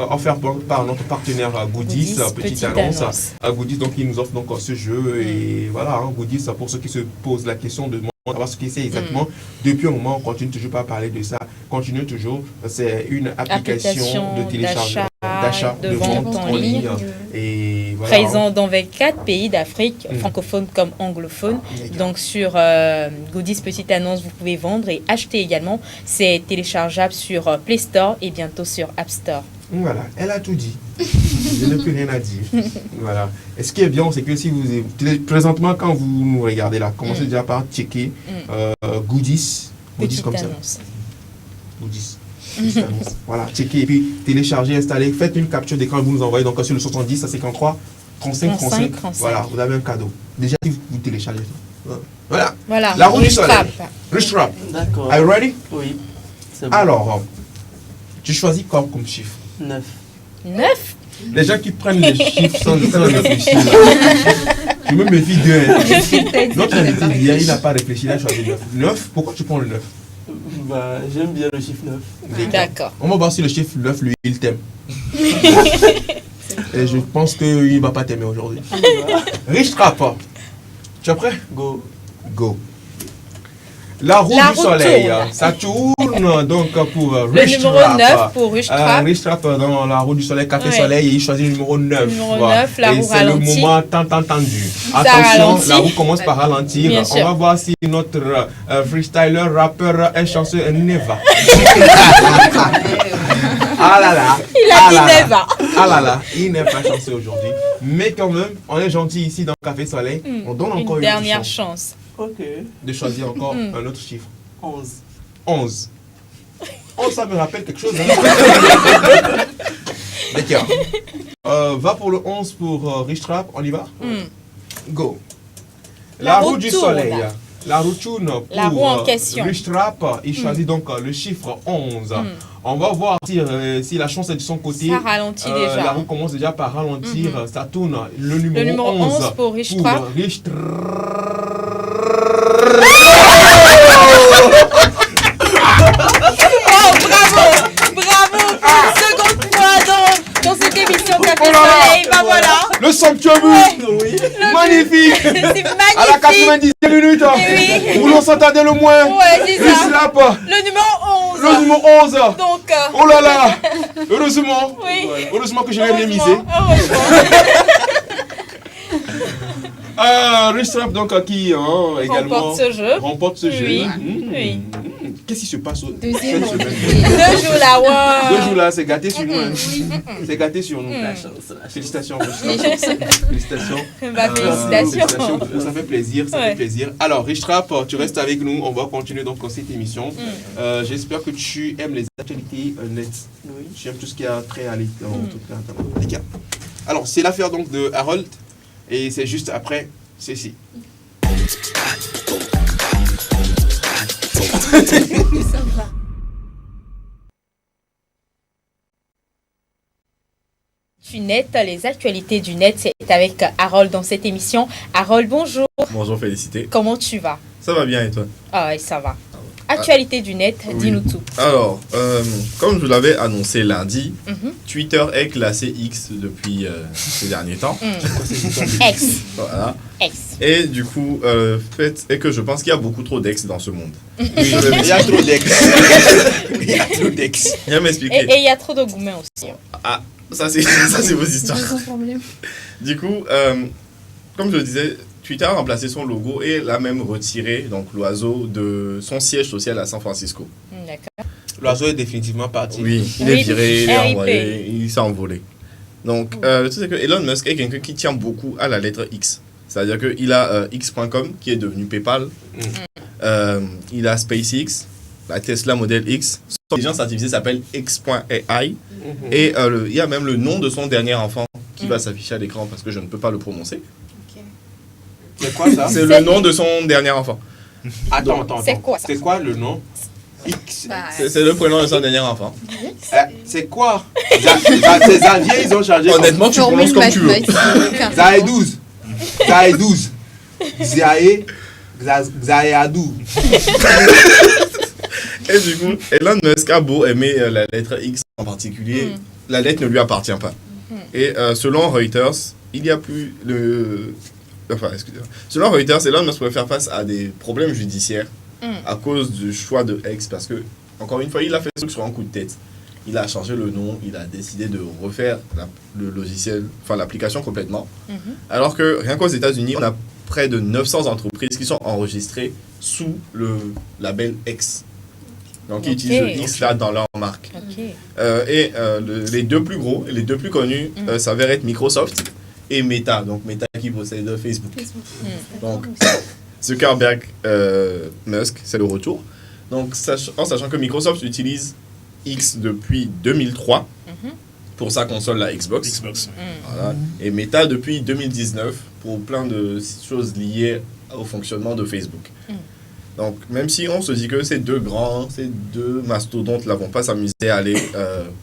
offert par notre partenaire Goodies, petite annonce. Goodies, donc, il nous offre donc ce jeu. Et voilà, Goodies, pour ceux qui se posent la question de savoir ce que c'est exactement. Depuis un moment, on continue toujours pas à parler de ça. Continue toujours. C'est une application de téléchargement, d'achat, de vente en ligne. Et voilà, présent dans 24 pays d'Afrique, francophones comme anglophones. Donc sur Goodies Petite Annonce, vous pouvez vendre et acheter également. C'est téléchargeable sur Play Store et bientôt sur App Store. Voilà, elle a tout dit. Je n'ai plus rien à dire. Voilà. Et ce qui est bien, c'est que si vous présentement, quand vous nous regardez là, commencez déjà par checker Goodies comme annonce. ça. Goodies. Annonce. Voilà, checker et puis télécharger, installer, faites une capture d'écran et vous nous envoyez donc sur le 70 à 53 35 35. Voilà, vous avez un cadeau. Déjà, vous téléchargez ça. Voilà. La roue du soleil. Rush Trap. D'accord. Are you ready? Oui. Bon. Alors, tu choisis quoi comme chiffre? 9. Les gens qui prennent les chiffres sans réfléchir. Je me méfie d'eux. Notre invité d'hier, il n'a pas réfléchi, il a choisi 9. 9, pourquoi tu prends le 9? Bah, j'aime bien le chiffre 9. D'accord. On va voir si le chiffre 9, lui, il t'aime. Et je pense qu'il ne va pas t'aimer aujourd'hui. Rush Trap. Tu es prêt? Go. La roue du soleil, ça tourne donc pour Rush Trap. Le numéro 9 pour Rush Trap. Rush Trap dans la roue du soleil, Café Soleil, et il choisit le numéro 9. Numéro 9, la roue ralentit. C'est le moment tant entendu. Attention, la roue commence par ralentir. On va voir si notre freestyler, rappeur est chanceux. Neva. Ah là là. Il a dit Neva. Ah là là, il n'est pas chanceux aujourd'hui. Mais quand même, on est gentil ici dans Café Soleil. On donne encore une dernière chance. Ok. De choisir encore un autre chiffre. 11. 11. Oh, ça me rappelle quelque chose. Hein? D'accord. Va pour le 11 pour Rush Trap. On y va? Go. La roue du soleil. La roue tourne pour Rush Trap. Il choisit donc le chiffre 11. On va voir si la chance est de son côté. Ça ralentit déjà. La roue commence déjà par ralentir. Ça tourne. Le numéro 11 pour Rush Trap. Bravo pour une seconde fois dans cette émission Café Soleil. Bah voilà. Le somptueux but. Oui. Magnifique. C'est magnifique. À la 90e minute. Oui. Où l'on s'entendait le moins. Ouais, c'est ça. Le numéro 11. Le numéro 11. Donc. Oh là là. Heureusement. Oui. Heureusement que je l'ai bien misé. Rush Trap donc qui également remporte ce jeu. Remporte ce jeu. Oui. qu'est-ce qui se passe Deuxième cette semaine? 2 jours là, wow. 2 jours là, c'est gâté sur nous. Hein. C'est gâté sur nous. La Félicitations. Félicitations. Félicitations. Ça fait plaisir, ça Ouais. fait plaisir. Alors, Richtrap, tu restes avec nous. On va continuer donc cette émission. J'espère que tu aimes les actualités net. Oui. Tu aimes tout ce qui a trait à l'État. Alors, c'est l'affaire donc de Harold. Et c'est juste après ceci. Du net, les actualités du net, c'est avec Harold dans cette émission. Harold, bonjour. Bonjour, Félicité. Comment tu vas? Ça va bien et toi? Ah ouais, ça va. Actualité du net, Oui. dis-nous tout. Alors, comme je vous l'avais annoncé lundi, Mhm. Twitter est classé X depuis ces derniers temps. X. Voilà. X. Et du coup, le fait est que je pense qu'il y a beaucoup trop d'ex dans ce monde. Il y a trop d'ex. Il y a trop d'ex. Viens m'expliquer. Et il y a trop de gourmets aussi. Ah, ça c'est vos histoires. Du coup, comme je le disais, Twitter a remplacé son logo et l'a même retiré, donc l'oiseau, de son siège social à San Francisco. D'accord. L'oiseau est définitivement parti. Oui, il est viré, il est RIP. envoyé, il s'est envolé. Donc, le truc c'est que Elon Musk est quelqu'un qui tient beaucoup à la lettre X. C'est-à-dire qu'il a X.com qui est devenu PayPal. Il a SpaceX, la Tesla Model X. Son intelligence artificielle s'appelle X.AI. Et il y a même le nom de son dernier enfant qui va s'afficher à l'écran parce que je ne peux pas le prononcer. C'est quoi ça? C'est le nom de son dernier enfant. Attends. C'est quoi ça? C'est quoi le nom? X. C'est le prénom de son dernier enfant. C'est quoi? Ces Xavier, ils ont changé. Honnêtement, tu prononces comme tu veux. Xaé 12. Xaé 12. Xaé Adou. Et du coup, Elon Musk a beau aimer la lettre X en particulier, la lettre ne lui appartient pas. Et selon Reuters, il y a plus le... Enfin, excusez-moi. Selon Reuters, Elon Musk pourrait faire face à des problèmes judiciaires à cause du choix de X parce que, encore une fois, il a fait ce truc sur un coup de tête. Il a changé le nom, il a décidé de refaire le logiciel, enfin l'application complètement. Alors que rien qu'aux États-Unis, on a près de 900 entreprises qui sont enregistrées sous le label X. Donc, ils utilisent le X là dans leur marque. Les deux plus gros, les deux plus connus s'avèrent être Microsoft et Meta. Donc, Meta qui possède Facebook. Donc, Zuckerberg, Musk, c'est le retour. Donc, en sachant que Microsoft utilise X depuis 2003 pour sa console, la Xbox. Voilà. Et Meta depuis 2019 pour plein de choses liées au fonctionnement de Facebook. Donc, même si on se dit que ces deux mastodontes là vont pas s'amuser à aller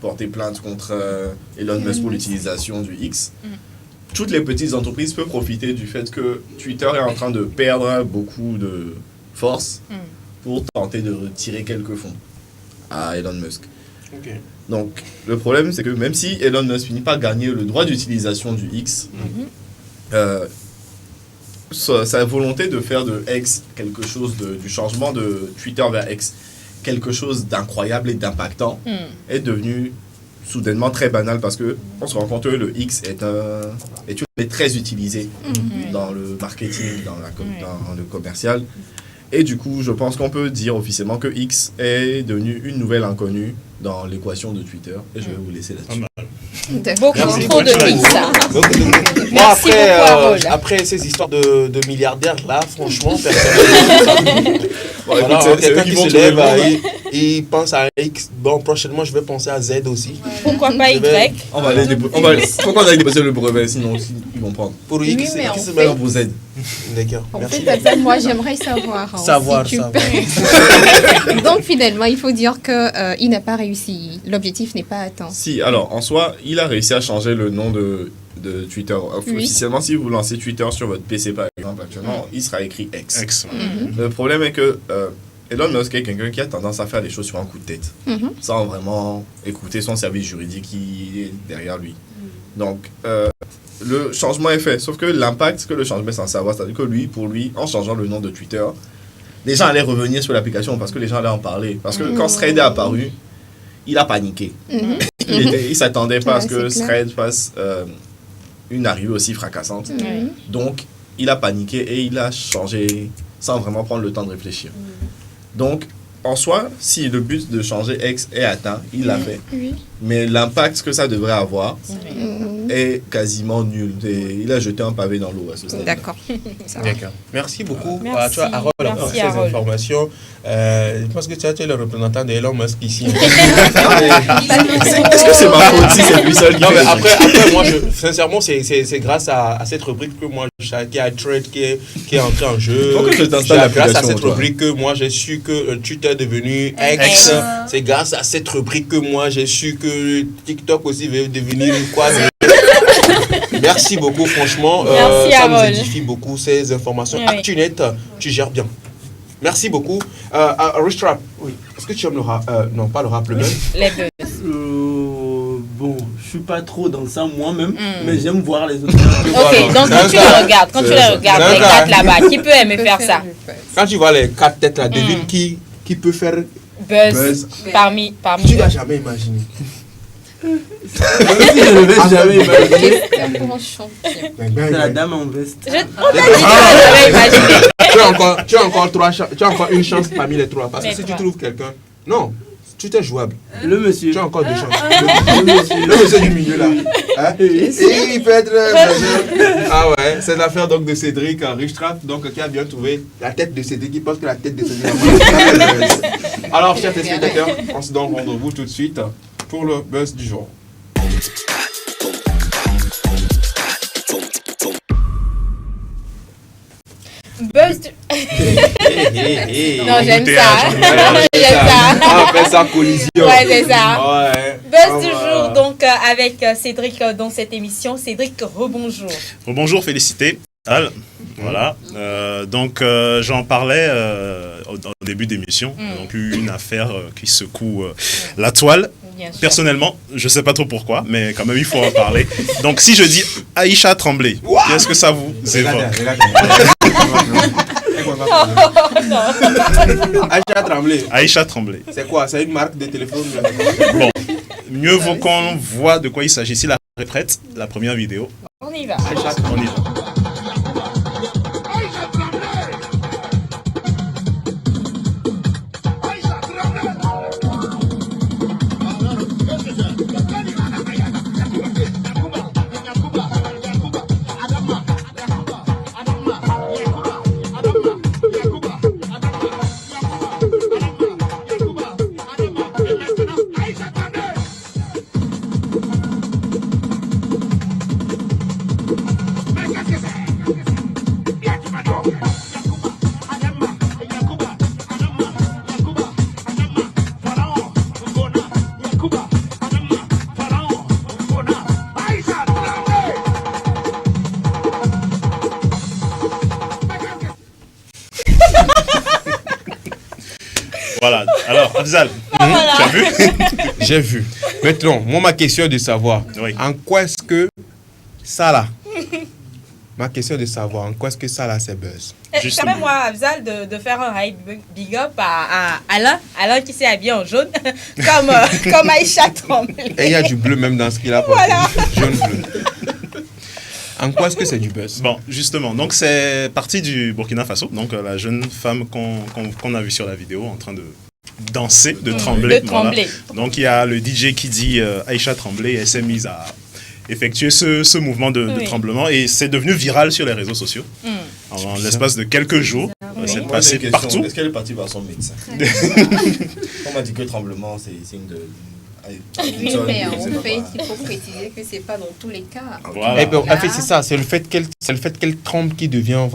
porter plainte contre Elon Musk pour l'utilisation du X, toutes les petites entreprises peuvent profiter du fait que Twitter est en train de perdre beaucoup de force pour tenter de retirer quelques fonds à Elon Musk. Donc, le problème, c'est que même si Elon Musk finit par gagner le droit d'utilisation du X, sa volonté de faire de X quelque chose du changement de Twitter vers X quelque chose d'incroyable et d'impactant est devenu soudainement très banal parce que on se rend compte que le X est très utilisé dans le marketing, dans le commercial. Et du coup, je pense qu'on peut dire officiellement que X est devenu une nouvelle inconnue dans l'équation de Twitter. Et je vais vous laisser là-dessus. Beaucoup trop de pizza. Moi, après ces histoires de milliardaires, là, franchement, personne. Voilà, quelqu'un qui se lève, il pense à X. Bon, prochainement, je vais penser à Z aussi. Pourquoi pas Y? Pourquoi on a déposé le brevet, sinon ils vont prendre. Pour X, Oui, mais qui se en fait- met pour Z. D'accord, En merci. fait, moi, j'aimerais savoir. Si tu peux. Donc, finalement, il faut dire qu'il n'a pas réussi. L'objectif n'est pas atteint. Si, alors, en soi, il a réussi à changer le nom de Twitter. Oui. Officiellement, si vous lancez Twitter sur votre PC, par exemple, actuellement, il sera écrit X. Mhm. Le problème est que Elon Musk est quelqu'un qui a tendance à faire les choses sur un coup de tête, sans vraiment écouter son service juridique qui est derrière lui. Donc, le changement est fait, sauf que l'impact que le changement est censé avoir, c'est-à-dire que pour lui, en changeant le nom de Twitter, les gens allaient revenir sur l'application parce que les gens allaient en parler. Parce que quand Thread est apparu, il a paniqué. Il s'attendait pas à ce que Thread fasse une arrivée aussi fracassante. Donc, il a paniqué et il a changé sans vraiment prendre le temps de réfléchir. Donc, en soi, si le but de changer X est atteint, il l'a fait. Oui. Mais l'impact que ça devrait avoir est quasiment nul. Et il a jeté un pavé dans l'eau à ce stade. D'accord. D'accord. Merci beaucoup Merci. à toi, Harold, pour ces informations. Je pense que tu es le représentant de Elon Musk ici. Est-ce que c'est ma faute si c'est lui seul qui Non, mais fait après moi, sincèrement, c'est grâce à cette rubrique que moi, qui a Trade, qui est entré en jeu. Pourquoi je t'installe C'est grâce à l'application, cette toi? rubrique que moi, j'ai su que Twitter est devenu X. C'est grâce à cette rubrique que moi, j'ai su que TikTok aussi va devenir quoi. Merci beaucoup, franchement. Merci, ça nous Harold. édifie beaucoup, ces informations. Oui. ActuNet, tu gères bien. Merci beaucoup. Rich Rap, oui. Est-ce que tu aimes le rap? Non, pas le rap, le buzz. Les buzz. Bon, je suis pas trop dans ça moi-même, mais j'aime voir les autres. Ok, donc quand tu les regardes, les quatre là-bas, qui peut aimer faire ça? Quand tu vois les 4 têtes là, devine qui peut faire Buzz. Parmi. Tu l'as jamais imaginé. Je ne vais jamais imaginer. Pour un champion. C'est la dame en veste. On t'a dit que tu l'as jamais imaginé. Tu as encore une chance parmi les 3. Parce que Mais si tu trois. trouves quelqu'un, non, tu t'es jouable. Le monsieur. Tu as encore 2 chances. Le monsieur du milieu là. Hein? Et il peut être. Ah ouais, c'est l'affaire donc de Cédric Richtrap, donc qui a bien trouvé la tête de Cédric. Il pense que la tête de Cédric. Alors, chers téléspectateurs, on se donne rendez-vous tout de suite pour le buzz du jour. Buzz. Non, j'aime ça. J'aime ça. On appelle ça collision. Ouais, c'est ça. Ouais. Buzz du jour, donc avec Cédric dans cette émission. Cédric, rebonjour. Bonjour, félicité. Voilà. Donc, j'en parlais au début d'émission. Donc, une affaire qui secoue la toile. Personnellement, je ne sais pas trop pourquoi, mais quand même, il faut en parler. Donc, si je dis Aïcha Tremblay, qu'est-ce que ça vous évoque? Aïcha Tremblay. Aïcha Tremblay. C'est quoi? C'est une marque de téléphone? Bon, mieux vaut qu'on voit de quoi il s'agit. Si la retraite, la première vidéo. On y va. Aïcha, on y va. Voilà. Alors, Afzal, tu as vu? J'ai vu. Maintenant, moi, ma question est de savoir en quoi est-ce que ça là, ma question est de savoir en quoi est-ce que ça là, c'est buzz. Quand même, moi, Afzal, de faire un hype big up à Alain qui s'est habillé en jaune, comme Aïcha Tremblay. Et il y a du bleu même dans ce qu'il a porté. Voilà. Jaune-bleu. En quoi est-ce que c'est du buzz? Bon, justement, donc c'est parti du Burkina Faso, donc la jeune femme qu'on a vue sur la vidéo en train de danser, de trembler. De trembler. Voilà. Donc il y a le DJ qui dit Aïcha Tremblay, elle s'est mise à effectuer ce mouvement de tremblement et c'est devenu viral sur les réseaux sociaux. En l'espace de quelques jours, c'est passé partout. Est-ce qu'elle est partie voir son médecin? On m'a dit que le tremblement, c'est signe de... Oui, mais en fait, il faut préciser que c'est pas dans tous les cas. Voilà. Et ben, en fait, c'est ça, c'est le fait qu'elle tremble qui devient un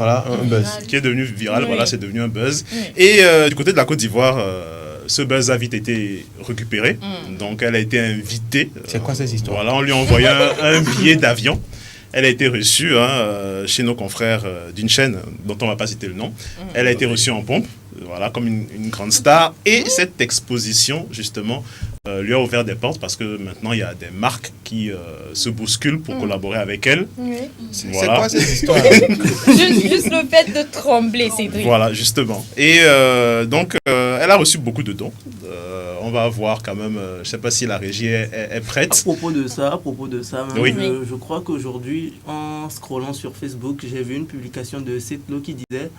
buzz. Qui est devenu viral, voilà, c'est devenu un buzz. Et du côté de la Côte d'Ivoire, ce buzz a vite été récupéré. Donc elle a été invitée. C'est quoi ces histoires? Voilà, on lui a envoyé un billet d'avion. Elle a été reçue chez nos confrères d'une chaîne dont on ne va pas citer le nom. Elle a été reçue en pompe, voilà, comme une grande star. Et cette exposition, justement, lui a ouvert des portes parce que maintenant, il y a des marques qui se bousculent pour collaborer avec elle. Oui. C'est quoi cette histoire? juste le fait de trembler, Cédric. Voilà, justement. Et donc, elle a reçu beaucoup de dons. On va voir quand même, je ne sais pas si la régie est prête. À propos de ça, même, Oui. je crois qu'aujourd'hui, en scrollant sur Facebook, j'ai vu une publication de Setlo qui disait,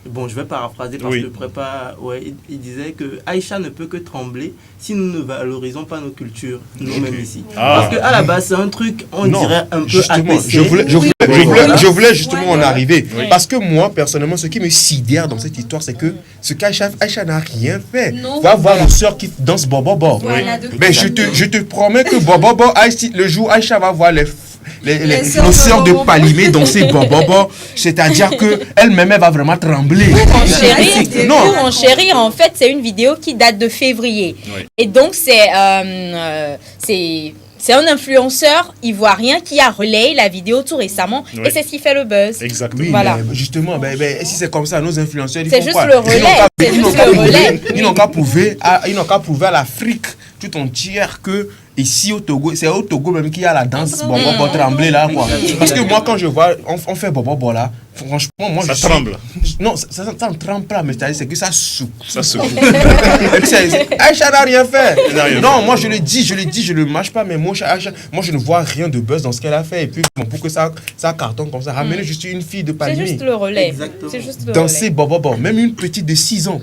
bon, je vais paraphraser parce Oui. que prépa, ouais, il disait que Aïcha ne peut que trembler si nous ne valorisons pas nos cultures, nous-mêmes ici. Ah. Parce qu'à la base, c'est un truc, on Non, dirait un peu justement, apaisé. je voulais justement en arriver. Parce que moi, personnellement, ce qui me sidère dans cette histoire, c'est que ce qu'Aïcha n'a rien fait. Non. Va voir nos sœurs qui dansent Bobo. Voilà, Mais je te promets que Bobo, le jour où Aïcha va voir nos sœurs de Palimé danser Bobo, c'est-à-dire qu'elle-même, elle va vraiment trembler. Pour en chérir, en fait, c'est une vidéo qui date de février. Et donc, c'est un influenceur ivoirien qui a relayé la vidéo tout récemment. Oui. Et c'est ce qui fait le buzz. Exactement. Oui, Voilà. mais justement, si c'est comme ça, nos influenceurs, ils C'est font juste quoi? le relais. Ils n'ont qu'à prouver à l'Afrique tout entière que ici au Togo, c'est au Togo même qu'il y a la danse Bobo trembler là, quoi. Parce que moi, quand je vois, on fait Bobo là, franchement, moi, ça tremble. Non, ça ne tremble pas, mais c'est que ça secoue. Ça secoue. Aïcha n'a rien fait. Elle n'a rien Non, fait. moi je le dis, je ne mâche pas, mais moi je ne vois rien de buzz dans ce qu'elle a fait. Et puis, bon, pour que ça cartonne comme ça, ramener juste une fille de C'est Palimé. juste le relais. C'est juste le Danser relais. Bobo, même une petite de 6 ans.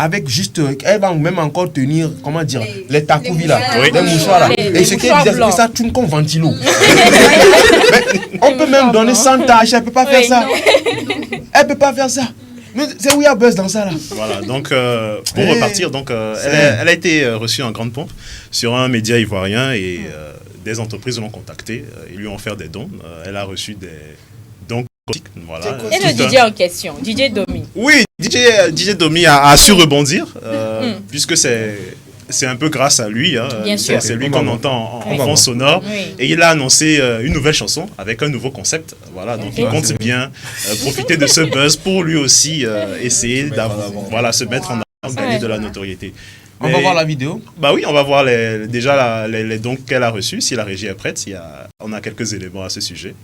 Avec juste, elle va même encore tenir, comment dire, les takouvis là, Oui. les mouchoirs là. Les Et ce qu'elle mouchoirs disait, c'est que blancs. ça tourne comme ventilo. Mais on peut même donner 100 tâches, elle ne peut pas faire ça. Elle ne peut pas faire ça. Mais c'est où il y a buzz dans ça là. Voilà, donc pour repartir, donc, elle a été reçue en grande pompe sur un média ivoirien et des entreprises l'ont contactée, ils lui ont offert des dons. Elle a reçu des dons. Voilà. Et le DJ en question, DJ Domi. Oui, DJ Domi a su rebondir, puisque c'est un peu grâce à lui. Hein. Bien sûr. C'est lui qu'on entend en Oui. fond sonore. Oui. Et il a annoncé une nouvelle chanson avec un nouveau concept. Voilà, donc il compte bien profiter de ce buzz pour lui aussi essayer de se mettre en avant, gagner de la notoriété. On va voir la vidéo. Bah oui, on va voir déjà les dons qu'elle a reçus, si la régie est prête. On a quelques éléments à ce sujet.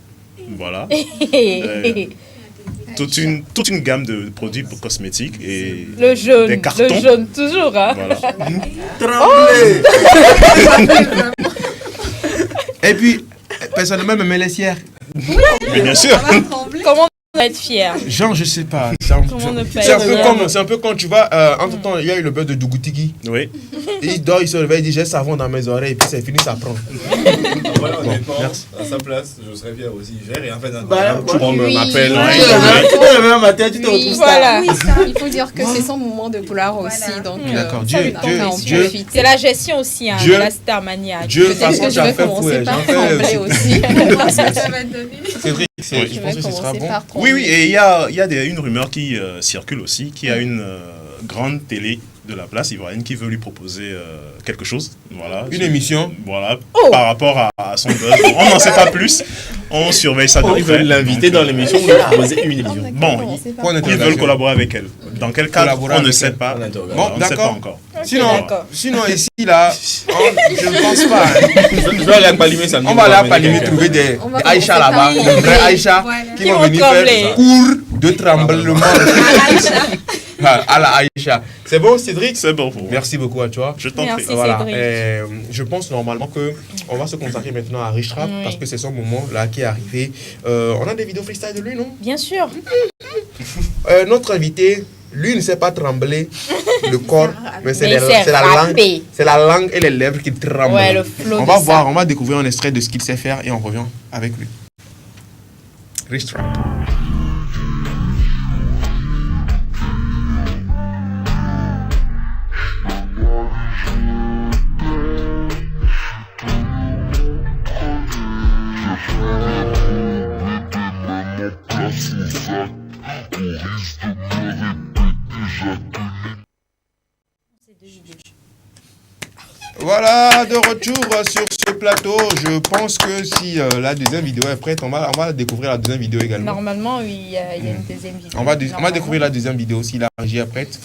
Voilà. Toute une gamme de produits cosmétiques et Le jaune, des cartons. le jaune toujours. Hein. Voilà. Et puis, personnellement, même les sières. Mais bien sûr. Comment on va être fier? Genre, je sais pas. Comment ne pas C'est un être peu fier? comme, c'est un peu quand tu vas, entre temps, il y a eu le beurre de Dougutigi. Oui. Il dort, il se réveille, il dit j'ai savon dans mes oreilles, et puis c'est fini, ça prend. Voilà, honnêtement, merci. à sa place, je serais fier aussi. J'ai rien fait Bah, d'incroyable. Tout le monde oui. m'appelle. Tu te réveilles un matin, tu te retrouves Voilà. Il faut dire que c'est son moment de gloire aussi. Donc, D'accord. ça Dieu, lui tente à en Dieu. profiter. C'est la gestion aussi hein, Dieu- de la Starmania. Dieu, Peut-être façon, que tu je as vais fait commencer fouet, par j'en fais trembler aussi. Cédric, Oui. je pense que ce sera bon. Oui, et il y a une rumeur qui circule aussi, qu'il y a une grande télé de la place ivoirienne qui veut lui proposer quelque chose. Voilà. Une émission. Voilà, par rapport à son buzz. On n'en sait pas plus. On surveille ça de Ils près. veulent l'inviter dans l'émission ou lui proposer une émission. Bon, ils veulent collaborer avec elle. Dans quel cadre, Collaborer on ne avec sait elle. pas. Bon, On ne sait pas d'accord. encore. Sinon ici, là, je ne pense pas. Je vais aller à Palimé samedi. On va aller à Palimé trouver des Aïcha là-bas, des vrais Aïcha qui vont venir faire cours de tremblement. À la Aïcha. C'est bon, Cédric? C'est bon pour vous. Merci beaucoup à toi. Je t'en prie. Voilà. Cédric. Je pense normalement que on va se consacrer maintenant à Rich Rap parce que c'est son moment là qui est arrivé. On a des vidéos freestyle de lui, non? Bien sûr. Notre invité, lui ne sait pas trembler le corps, mais c'est Mais c'est la langue. rappé. C'est la langue et les lèvres qui tremblent. Ouais, le flow on de va ça. voir, on va découvrir un extrait de ce qu'il sait faire et on revient avec lui. Rich Rap. Voilà, de retour sur ce plateau. Je pense que si la deuxième vidéo est prête, on va découvrir la deuxième vidéo également. Normalement, oui, il y a une deuxième vidéo. On va découvrir la deuxième vidéo si la régie est prête.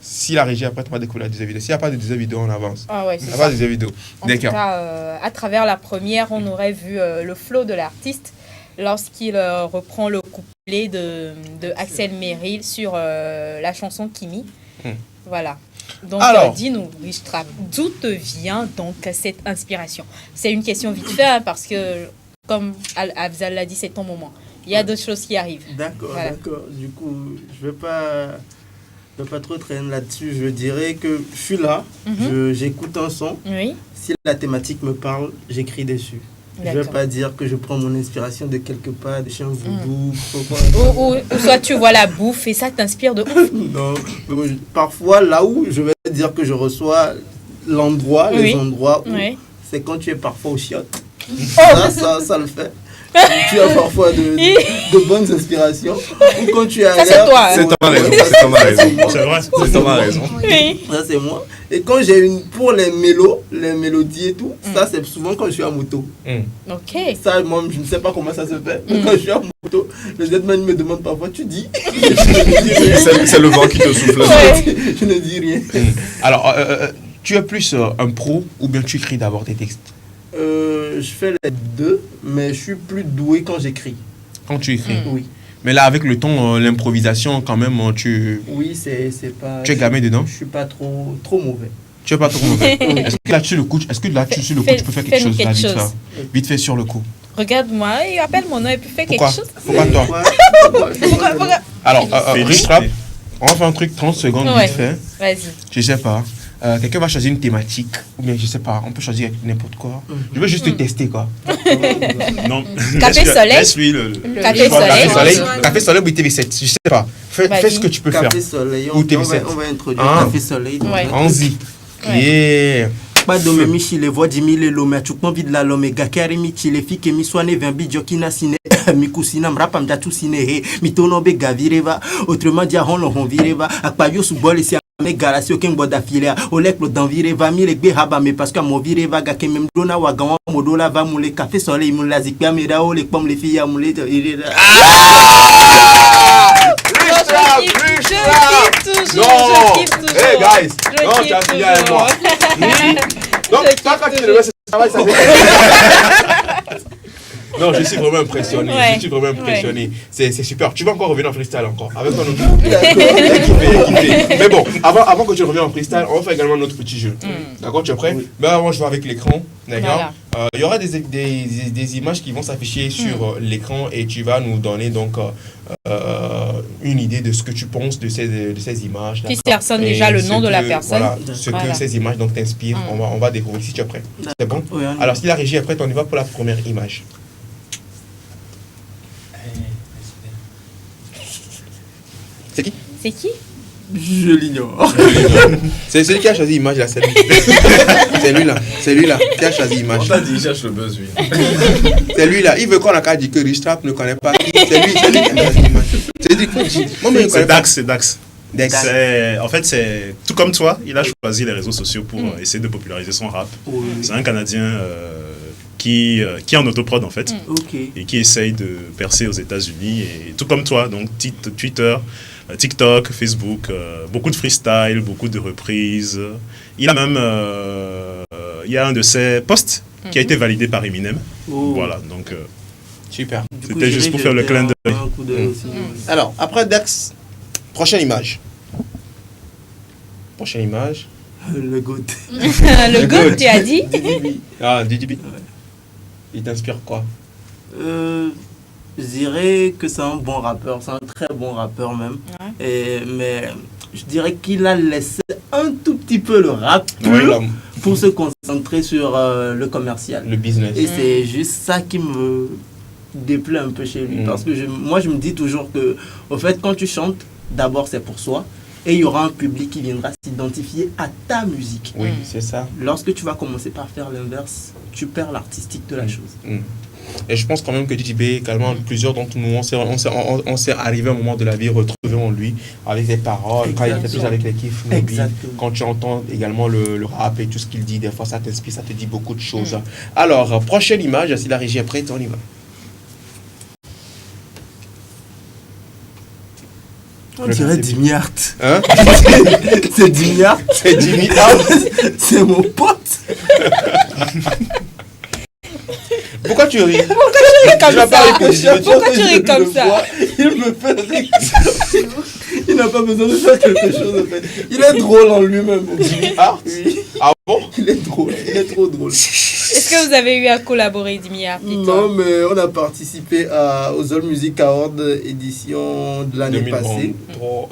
Si la régie est prête, on va découvrir la deuxième vidéo. S'il n'y a pas de deuxième vidéo, on avance. Ah ouais, Il n'y c'est a pas ça. de deuxième vidéo. En tout D'accord. cas, à travers la première, on aurait vu le flow de l'artiste lorsqu'il reprend le couplet de Axel Merrill sur la chanson Kimi. Voilà. Donc, Alors. dis-nous, Richtrap, d'où te vient donc cette inspiration? C'est une question vite fait, hein, parce que, comme Afzal l'a dit, c'est ton moment. Il y a d'autres choses qui arrivent. D'accord, Voilà. d'accord. Du coup, je vais pas trop traîner là-dessus. Je dirais que je suis là, j'écoute un son. Oui. Si la thématique me parle, j'écris dessus. Je ne vais D'accord. pas dire que je prends mon inspiration de quelque part, de chez un voodoo. Ou soit tu vois la bouffe et ça t'inspire de ouf. Non, parfois là où je vais dire que je reçois l'endroit, les endroits où c'est quand tu es parfois au chiottes. Ça le fait. Tu as parfois de bonnes inspirations. Ou quand tu es Ça, c'est toi, hein. C'est Thomas raison. C'est Thomas raison. C'est vrai. C'est Thomas raison. Oui. Ça, c'est moi. Et quand pour les mélodies et tout, ça, c'est souvent quand je suis à moto. Ok. Ça, moi, je ne sais pas comment ça se fait. Mais quand je suis à moto, le jetman me demande parfois, tu dis. C'est le vent qui te souffle. Je ne dis rien. Alors, tu es plus un pro ou bien tu écris d'abord tes textes? Je fais les deux, mais je suis plus doué quand j'écris. Quand tu écris? Oui. Mais là, avec le temps, l'improvisation, quand même, Oui, c'est pas... Tu es gamé dedans? Je suis pas trop mauvais. Tu es pas trop mauvais. Est-ce que là, tu le coup, tu peux faire quelque chose là, vite fait? Vite fait sur le coup. Regarde-moi, il appelle mon nom et puis fait quelque chose. Pourquoi toi? Pourquoi Alors, Richtrap, on va faire un truc 30 secondes vite fait. Vas-y. Je sais pas. Quelqu'un va choisir une thématique, ou bien je sais pas, on peut choisir n'importe quoi. Je veux juste te tester quoi. Non. Café soleil. Laisse-lui le Café soleil. Café soleil ou TV7, je sais pas. Fais ce que tu peux faire. Café soleil, Ou TV7. on va introduire Café soleil. Allons-y. Yeah. Pas de me michile voix dimile lo me chukmo vid la lo me gakari mi chile fi ke mi swane vambi jokina sine mi kusina mrapa mja tu sine he mi tono be gavireva autrement dia hon lo hon vireva akpayo su bol si me garasi oken boda filia olek lo danvireva mi le gbe haba me parce que mo vireva ga ke mem dona wa gawa modola va mule café soleil mu la zikpa me da o le pom le fia mule irera. Je kiffe toujours. Hey guys, non, tu as fini avec moi. Donc, toi, quand tu le veux, c'est travail, ça fait. Non, je suis vraiment impressionné. Ouais. Je suis vraiment impressionné. C'est super. Tu vas encore revenir en freestyle encore avec ton autre. Mais bon, avant que tu reviennes en freestyle, on va faire également notre petit jeu. D'accord, tu es prêt? Mais avant, je vais avec l'écran. D'accord. Il y aura des images qui vont s'afficher sur l'écran et tu vas nous donner donc une idée de ce que tu penses de ces images. Qui personne déjà le nom de la personne. Voilà, ce que ces images donc t'inspirent. On va découvrir si tu es prêt. C'est bon? Alors, si la régie est prête, on y va pour la première image. C'est qui? C'est qui? Je l'ignore. C'est celui qui a choisi l'image là, c'est lui. C'est lui là qui a choisi l'image. On t'a dit, il cherche le buzz, lui. C'est lui là, il veut qu'on a qu'à dire que Richtrap ne connaît pas. C'est lui qui a choisi l'image. C'est Dax. En fait, c'est tout comme toi, il a choisi les réseaux sociaux pour essayer de populariser son rap. C'est un Canadien qui est en autoprod en fait, et qui essaye de percer aux États-Unis, et tout comme toi, donc Twitter, TikTok, Facebook, beaucoup de freestyle, beaucoup de reprises. Il a même il y a un de ses posts qui a été validé par Eminem. Voilà, donc super. C'était juste pour faire le clin d'œil. Alors, après Dax, prochaine image. Le GOAT. Le GOAT, tu as dit? Ah, DDB. Il t'inspire quoi? Je dirais que c'est un bon rappeur, c'est un très bon rappeur même. Mais je dirais qu'il a laissé un tout petit peu le rap pour se concentrer sur le commercial. Le business. Et c'est juste ça qui me déplaît un peu chez lui. Parce que moi, je me dis toujours que, au fait, quand tu chantes, d'abord c'est pour soi. Et il y aura un public qui viendra s'identifier à ta musique. Oui, c'est ça. Lorsque tu vas commencer par faire l'inverse, tu perds l'artistique de la chose. Et je pense quand même que DJB, également, plusieurs d'entre nous, on s'est arrivé à un moment de la vie retrouvé en lui, avec ses paroles, quand il était plus avec les kiffs. Quand tu entends également le rap et tout ce qu'il dit, des fois ça t'inspire, ça te dit beaucoup de choses. Alors, prochaine image, si la régie est prête, on y va. On dirait Dimiart. Hein? C'est Dimiart. C'est Dimiart. C'est mon pote. Pourquoi tu ris? Pourquoi tu ris comme ça? Pourquoi tu ris comme ça? Il me fait rire. Il n'a pas besoin de faire quelque chose en fait. Il est drôle en lui-même. Jimmy Hart? Oui. Ah bon? Il est drôle, il est trop drôle. Est-ce que vous avez eu à collaborer, Jimmy Hart? Non, mais on a participé aux All Music Awards édition de l'année passée.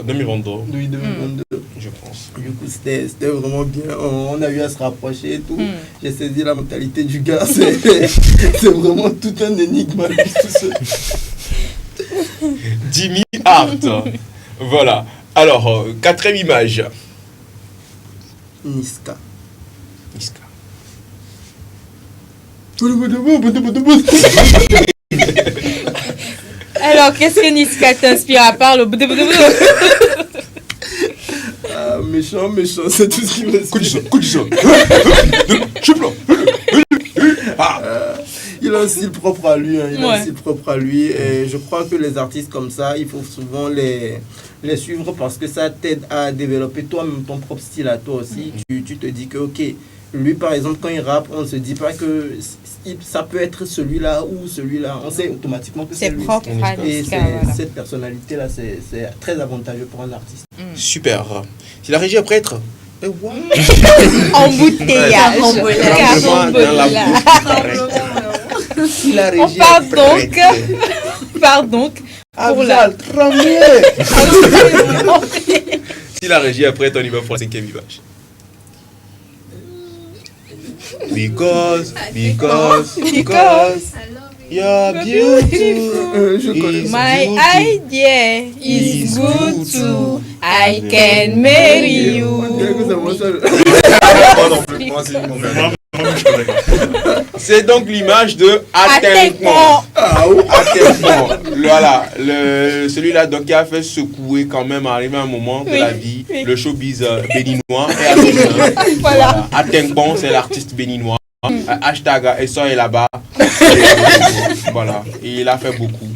2022. Oui, 2022. Je pense. Du coup, c'était vraiment bien. On a eu à se rapprocher et tout. J'ai saisi la mentalité du gars. C'est vraiment tout un énigme. Jimmy Hart. Voilà. Alors, quatrième image. Niska. Niska. Alors, qu'est-ce que Niska t'inspire à part le Méchant, c'est tout ce qui me Il a un style propre à lui, et je crois que les artistes comme ça, il faut souvent les suivre parce que ça t'aide à développer toi-même ton propre style à toi aussi. Tu te dis que ok, lui par exemple quand il rappe, on ne se dit pas que ça peut être celui-là ou celui-là, on sait automatiquement que c'est lui. Propre à et Niska, voilà. cette personnalité-là, c'est très avantageux pour un artiste. Super. Si la régie est prête. Embouteillage. Si la régie On part donc pour la... Si la régie est prête, on y va pour la cinquième image. Because you're beautiful. My idea is good too. I can marry you. C'est donc l'image de Atenkpon. Voilà, celui-là donc qui a fait secouer quand même, arrivé à un moment de la vie, le showbiz béninois. Voilà. Atenkpon, c'est l'artiste béninois. Hashtag Esso est là-bas. Voilà, et il a fait beaucoup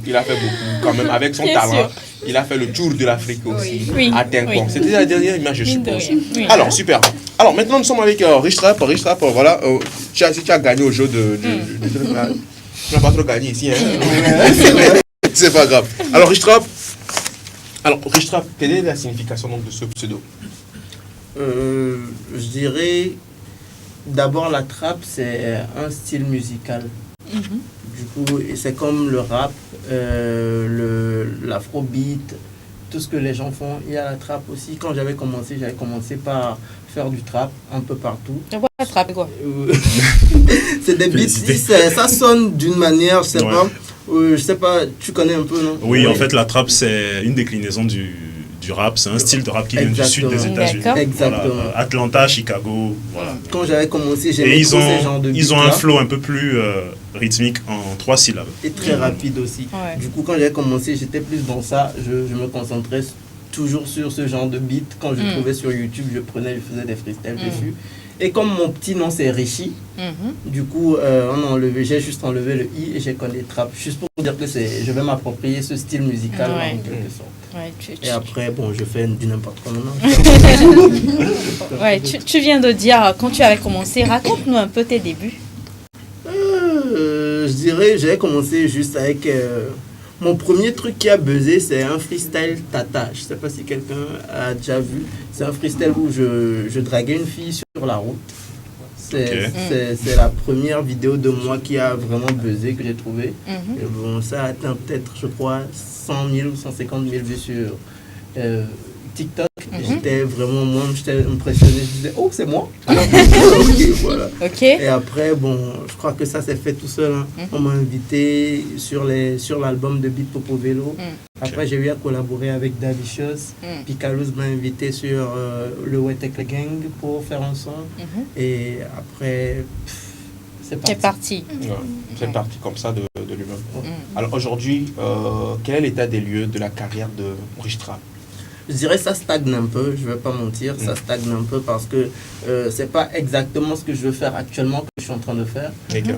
quand même avec son talent. Il a fait le tour de l'Afrique aussi. Atenkpon. C'était la dernière image, je suppose. Alors, super. Alors, maintenant, nous sommes avec Rich Trap, voilà. Tu as gagné au jeu tu n'as pas trop gagné ici, hein. C'est pas grave. Alors, Rich Trap, quelle est la signification donc, de ce pseudo? Je dirais, d'abord, la trap, c'est un style musical. Du coup, c'est comme le rap, l'afrobeat, tout ce que les gens font. Il y a la trap aussi. Quand j'avais commencé par faire du trap un peu partout. Trap quoi? C'est des beats, ça sonne d'une manière, je sais pas, tu connais un peu, non? Oui, en fait, la trap, c'est une déclinaison du rap, c'est un style de rap qui vient du sud des États-Unis. Exactement. Voilà. Atlanta, Chicago, voilà. Quand j'avais commencé, j'ai ils ont un flow un peu plus rythmique en 3 syllabes. Et très rapide aussi. Ouais. Du coup, quand j'avais commencé, j'étais plus dans ça. Je me concentrais toujours sur ce genre de beat. Quand je trouvais sur YouTube, je faisais des freestyles dessus. Et comme mon petit nom c'est Richie, du coup j'ai juste enlevé le i et j'ai collé trap, juste pour dire que je vais m'approprier ce style musical en quelque sorte. Et après je fais du n'importe quoi maintenant. Tu viens de dire quand tu avais commencé, raconte-nous un peu tes débuts. Je dirais j'avais commencé juste avec mon premier truc qui a buzzé, c'est un freestyle Tata. Je sais pas si quelqu'un a déjà vu. C'est un freestyle où je draguais une fille sur la route. C'est la première vidéo de moi qui a vraiment buzzé, que j'ai trouvé. Et bon, ça a atteint peut-être, je crois, 100 000 ou 150 000 vues sur TikTok. J'étais impressionné. Je disais, oh, c'est moi. Voilà. Et après, je crois que ça s'est fait tout seul. On m'a invité sur l'album de Beat Popo Vélo. Après, j'ai eu à collaborer avec Davicious. Picalos m'a invité sur le Wetek Gang pour faire un son. Et après, c'est parti. C'est parti comme ça de lui-même. Alors aujourd'hui, quel est l'état des lieux de la carrière de Rich Trap? Je dirais que ça stagne un peu, je ne vais pas mentir, ça stagne un peu parce que c'est pas exactement ce que je veux faire actuellement que je suis en train de faire.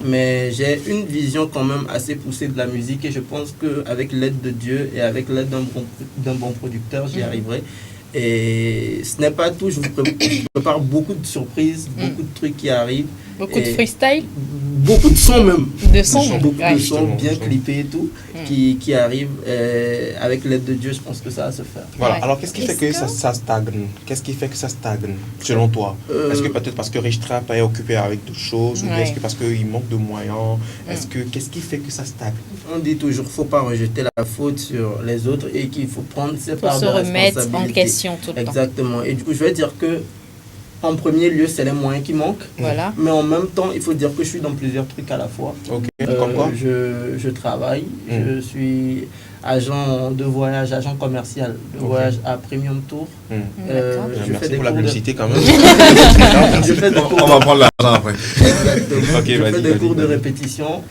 Mais j'ai une vision quand même assez poussée de la musique et je pense qu'avec l'aide de Dieu et avec l'aide d'un bon producteur, j'y arriverai. Et ce n'est pas tout, je vous prépare beaucoup de surprises, beaucoup de trucs qui arrivent. Beaucoup de freestyle. Beaucoup de sons même. Beaucoup ouais. de sons bien clippés et tout, qui arrivent. Avec l'aide de Dieu, je pense que ça va se faire. Voilà. Alors, qu'est-ce qui fait que ça stagne? Qu'est-ce qui fait que ça stagne, selon toi? Est-ce que peut-être parce que Rich Trap est occupé avec d'autres choses, ou est-ce que parce qu'il manque de moyens? Qu'est-ce qui fait que ça stagne? On dit toujours, faut pas rejeter la faute sur les autres et qu'il faut prendre ses parts de responsabilité. Se remettre en responsabilité. question tout le temps. Exactement. Et du coup, je vais dire que en premier lieu, c'est les moyens qui manquent. Voilà. Mais en même temps, il faut dire que je suis dans plusieurs trucs à la fois. Comme quoi? Je travaille, je suis agent de voyage, agent commercial de voyage à Premium Tour. Je fais des pour la publicité quand même. On va prendre l'argent après. Exactement. Je fais des cours de répétition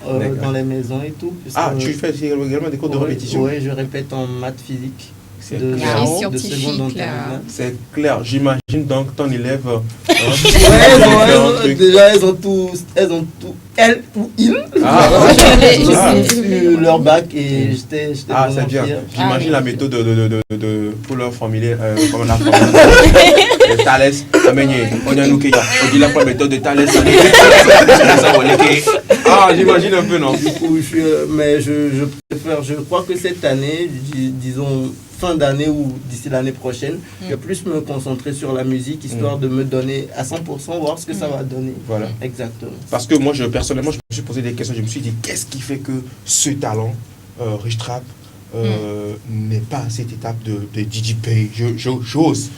dans les maisons et tout. Tu fais également des cours de répétition? Oui, je répète en maths physique. De seconde en terminale. C'est clair, j'imagine donc ton élève. Déjà, elles ont tout, elle ou il. Leur bac et j'étais c'est bien. J'imagine la méthode pour leur formuler comme on a Thales, on dit la méthode de Thales. J'imagine un peu, non? Du coup, mais je préfère, je crois que cette année, disons fin d'année ou d'ici l'année prochaine, je vais plus me concentrer sur la musique, histoire de me donner à 100%, voir ce que ça va donner. Voilà. Exactement. Parce que moi, personnellement, je me suis posé des questions, je me suis dit, qu'est-ce qui fait que ce talent, Rich Trap, n'est pas à cette étape de DJP? J'ose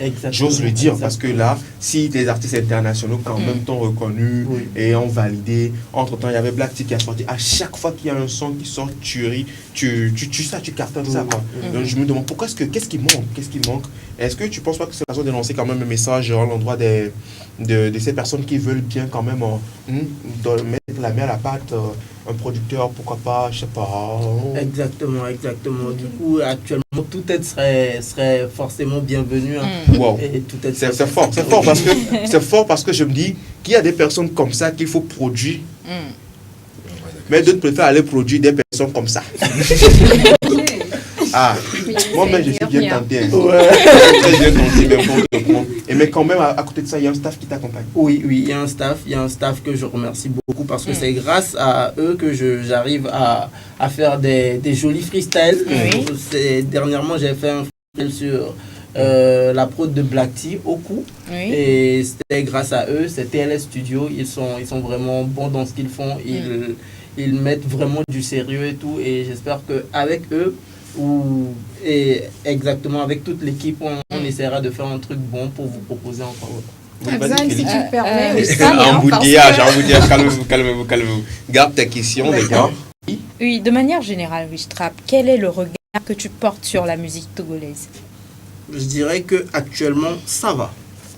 le dire, parce que là, si les artistes internationaux quand même t'ont reconnu et ont validé, entre-temps, il y avait Black T qui a sorti, à chaque fois qu'il y a un son qui sort, tu cartonnes ça, quoi. Donc je me demande, qu'est-ce qui manque? Est-ce que tu penses pas que c'est la zone de lancer quand même un message à l'endroit de ces personnes qui veulent bien quand même mettre la main à la pâte, un producteur, pourquoi pas, je sais pas. Exactement. Du coup, actuellement, tout aide serait forcément bienvenu. Wow. C'est fort parce que je me dis qu'il y a des personnes comme ça qu'il faut produire. Mais d'autres préfèrent aller produire des personnes comme ça. Moi-même, je suis bien tenté. Très bien tenté, même pour te prendre. Mais quand même, à côté de ça, il y a un staff qui t'accompagne. Oui, il y a un staff que je remercie beaucoup parce que c'est grâce à eux que j'arrive à faire des jolis freestyles. Dernièrement, j'ai fait un freestyle sur la prod de Black T au coup. Et c'était grâce à eux, c'est TLS Studio. Ils sont vraiment bons dans ce qu'ils font. Ils mettent vraiment du sérieux et tout. Et j'espère qu'avec eux, et exactement avec toute l'équipe, on essaiera de faire un truc bon pour vous proposer encore. Si tu me permets, calmez-vous. Garde ta question, les gars. Oui, de manière générale, Rich Trap, quel est le regard que tu portes sur la musique togolaise? Je dirais que actuellement ça va.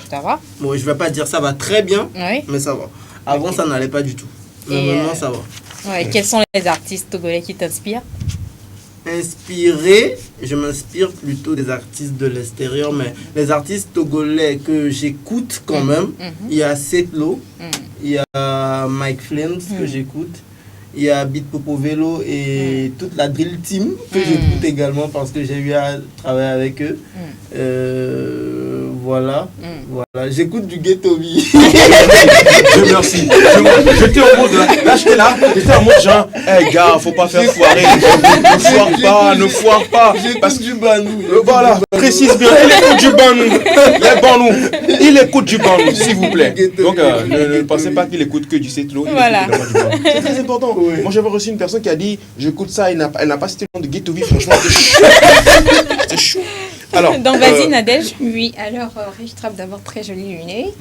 Ça va? Bon, je vais pas dire ça va très bien, mais ça va. Avant, ça n'allait pas du tout. Mais maintenant, ça va. Quels sont les artistes togolais qui t'inspirent? Inspiré, je m'inspire plutôt des artistes de l'extérieur, mais les artistes togolais que j'écoute quand même, il y a Setlo, il y a Mike Flames que j'écoute, il y a Beat Popo Velo et toute la Drill Team que j'écoute également parce que j'ai eu à travailler avec eux. Voilà. J'écoute du Ghetto V. Je merci. J'étais en mode j'étais en mode genre, gars, faut pas faire foirer. Ne foire pas. J'écoute du Banou. Voilà, précise bien, il écoute du Banou. Il écoute du Banou, s'il vous plaît. Donc, ne pensez pas qu'il écoute que du Setlo. Voilà. C'est très important. Moi, j'avais reçu une personne qui a dit, j'écoute ça, elle n'a pas cité le nom de Ghetto V, franchement, c'est chaud. Alors, donc vas-y Nadège. Oui, alors Rich Trap, d'abord très jolie lunette.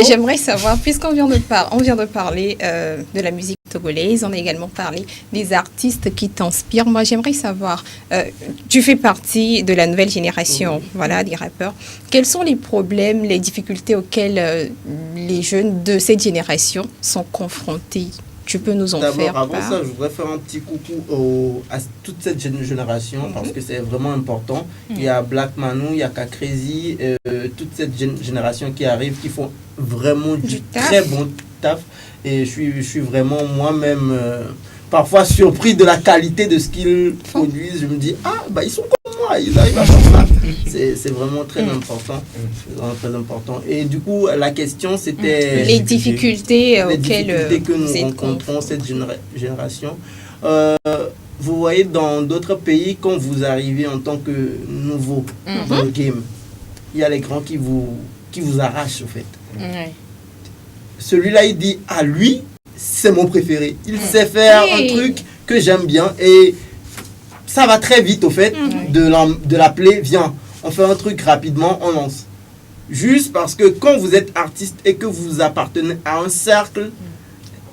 J'aimerais savoir, puisqu'on vient de parler de la musique togolaise, on a également parlé des artistes qui t'inspirent. Moi, j'aimerais savoir, tu fais partie de la nouvelle génération, des rappeurs. Quels sont les problèmes, les difficultés auxquelles les jeunes de cette génération sont confrontés? Tu peux nous en faire part. Avant ça, je voudrais faire un petit coucou à toute cette génération parce que c'est vraiment important. Il y a Black Manu, il y a Kakrezi, toute cette génération qui arrive, qui font vraiment du très bon taf. Et je suis vraiment moi-même parfois surpris de la qualité de ce qu'ils produisent. Je me dis, ils sont comme moi. ils arrivent à faire ça. C'est vraiment très important. C'est vraiment très important. Et du coup, la question, c'était... Les difficultés auxquelles que nous rencontrons cette génération. Vous voyez, dans d'autres pays, quand vous arrivez en tant que nouveau dans le game, il y a les grands qui vous arrachent, en fait. Celui-là, il dit, ah, lui, c'est mon préféré. Il sait faire un truc que j'aime bien et ça va très vite, au fait, de l'appeler, viens, on fait un truc rapidement, on lance. Juste parce que quand vous êtes artiste et que vous appartenez à un cercle,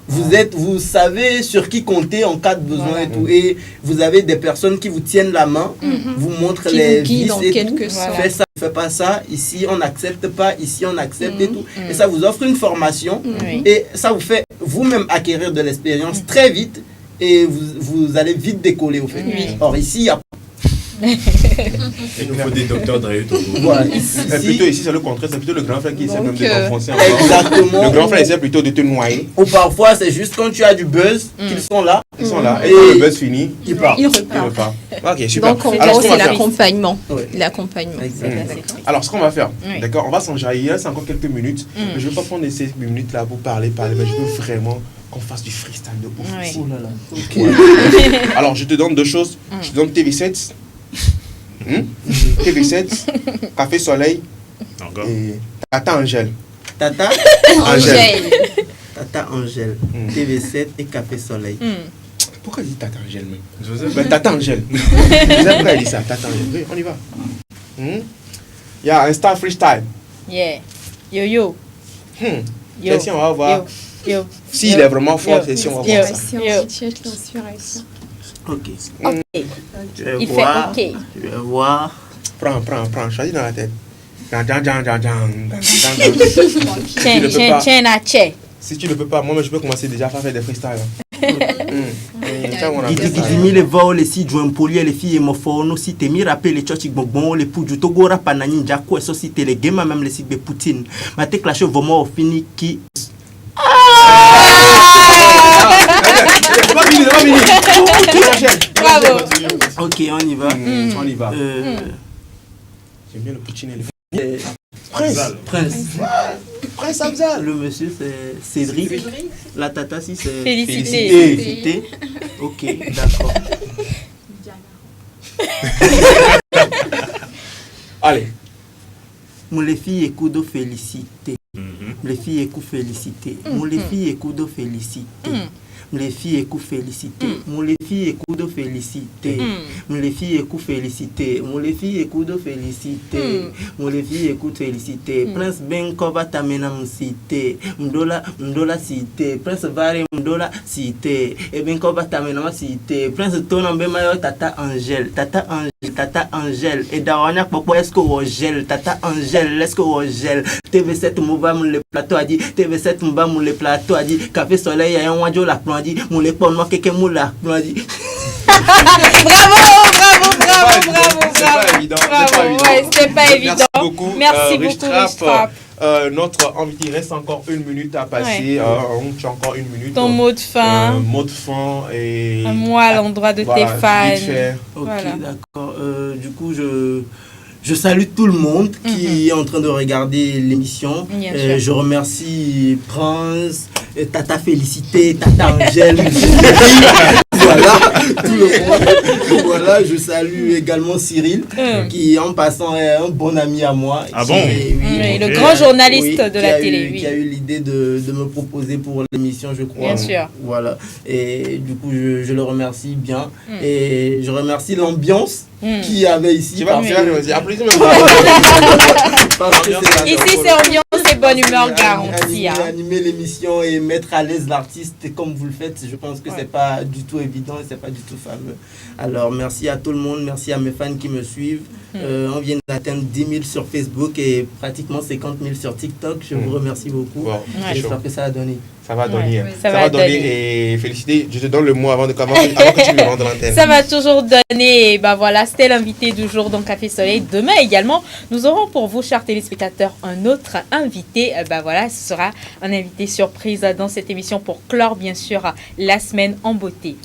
vous savez sur qui compter en cas de besoin et tout. Et vous avez des personnes qui vous tiennent la main, vous montrent les vices et tout. Fais ça, fais pas ça. Ici, on n'accepte pas. Ici, on accepte et tout. Et ça vous offre une formation. Et ça vous fait vous-même acquérir de l'expérience très vite. Et vous allez vite décoller, au fait. Or, ici, il y a... Il nous faut des docteurs de voilà, plutôt ici, c'est le contraire. C'est plutôt le grand frère qui essaie même de t'enfoncer. Exactement. Le grand frère essaie plutôt de te noyer. Ou parfois, c'est juste quand tu as du buzz qu'ils sont là. Ils sont là. Et quand le buzz finit, ils partent. Ils repartent. Ok, super. Donc, en gros, c'est l'accompagnement. L'accompagnement. Alors, ce qu'on va faire, d'accord, on va s'enjailler. Il reste encore quelques minutes. Mais je ne vais pas prendre ces minutes-là pour parler. Mais je veux vraiment qu'on fasse du freestyle de ouf. Oh là là. Okay. Alors, je te donne deux choses. Je te donne TV7. TV7, Café Soleil et Tata Angèle. Tata Angèle. TV7 et Café Soleil. Pourquoi il dit Tata Angèle même? Tata Angèle. Pourquoi il dit ça? Tata Angèle. On y va. Il y a un star freestyle. Yeah. Yo. Si on va voir. S'il est vraiment fort, c'est si on va voir ça. Ok. Il fait ok. Je vais voir. Prends. Choisis dans la tête. Si tu ne peux pas, moi je peux commencer déjà à faire des freestyles. Gidimi le va les si joint poli les filles mofono si te mi rappel les chochi bonbon les pouju to gora panani njako so si te les game même les sigbe Poutine. Ma te clash vraiment au fini qui Bravo. Ok, on y va. On y va. J'aime bien le Poutine et le Prince Abzal. Le monsieur c'est Cédric. La tata si c'est Félicité. Ok, d'accord. Allez. Mon les filles écoute de félicité. Les filles écoute félicité. Mon les filles écoute de félicité. Les filles écoute félicité. Mon les filles écoute de félicité. Mon les filles écoute félicité. Mon les filles écoute de félicité. Mon les filles écoute félicité. Prince Ben Kova Tamena Mcité. Mdola cité. Prince Vare Mdola cité. Et Ben Kova Tamena cité. Prince Tonombe Mayo Tata Angèle. Tata Angèle. Et Dawania Popo est-ce que Rogel. Tata Angèle. Est-ce que Rogel. TV7 Mouva mon le plateau a dit. TV7 Mouva mon le plateau a dit. Café Soleil a un wadjo la plan dit. Mon le pon moi quelqu'un mou la plan dit. Bravo. C'est pas évident. C'était pas évident. Merci beaucoup. Merci beaucoup, Ristrap. Notre invité, il reste encore une minute à passer. Tu as encore une minute. Ton mot de fin. Mot de fin et. Un mot à l'endroit de tes fans. Ok, d'accord. Du coup, je salue tout le monde qui est en train de regarder l'émission. Je remercie Prince, Tata Félicité, Tata Angèle. Voilà, tout le monde. Voilà, je salue également Cyril, qui en passant est un bon ami à moi. Ah bon? Le grand journaliste de la télé. Qui a eu l'idée de me proposer pour l'émission, je crois. Bien sûr. Voilà. Et du coup, je le remercie bien. Et je remercie l'ambiance qu'il y avait ici. Tu vas me faire applaudissements. Ici, c'est ambiance et bonne humeur garantie. Animer l'émission et mettre à l'aise l'artiste comme vous le faites, je pense que c'est pas du tout évident et c'est pas du tout fameux. Alors, merci à tout le monde, merci à mes fans qui me suivent. On vient d'atteindre 10 000 sur Facebook et pratiquement 50 000 sur TikTok. Je vous remercie beaucoup. J'espère que ça a donné. Ça va donner. Ouais, Ça va donner. Et féliciter, je te donne le mot avant que tu me rendes l'antenne. Ça va toujours donner. Et ben voilà, c'était l'invité du jour dans Café Soleil. Demain également, nous aurons pour vous, chers téléspectateurs, un autre invité. Ben voilà, ce sera un invité surprise dans cette émission pour clore, bien sûr, la semaine en beauté.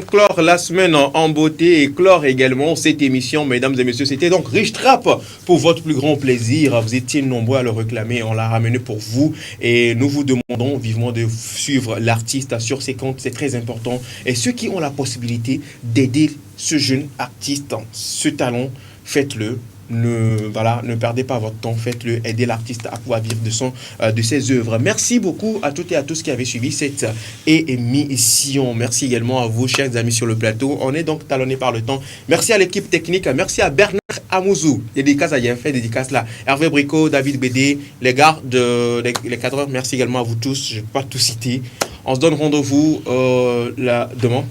Clore la semaine en beauté et clore également cette émission, mesdames et messieurs. C'était donc Rich Trap pour votre plus grand plaisir. Vous étiez nombreux à le réclamer. On l'a ramené pour vous. Et nous vous demandons vivement de suivre l'artiste sur ses comptes, c'est très important. Et ceux qui ont la possibilité d'aider ce jeune artiste, ce talent, faites-le. Ne perdez pas votre temps, faites-le, aidez l'artiste à pouvoir vivre de ses œuvres. Merci beaucoup à toutes et à tous qui avaient suivi cette émission. Merci également à vous, chers amis sur le plateau. On est donc talonnés par le temps. Merci à l'équipe technique, merci à Bernard Amouzou, dédicace à Yenfait, dédicace là, Hervé Bricot, David Bédé, les gars les cadreurs, merci également à vous tous, je ne vais pas tout citer. On se donne rendez-vous demain.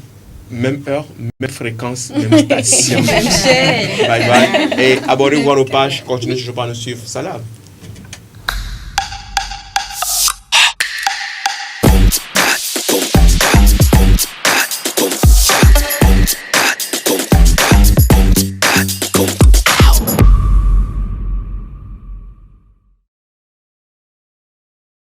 Même heure, même fréquence, même station. Même chaîne. Bye bye. Et abonnez-vous à nos pages. Continuez toujours à nous suivre. Salam.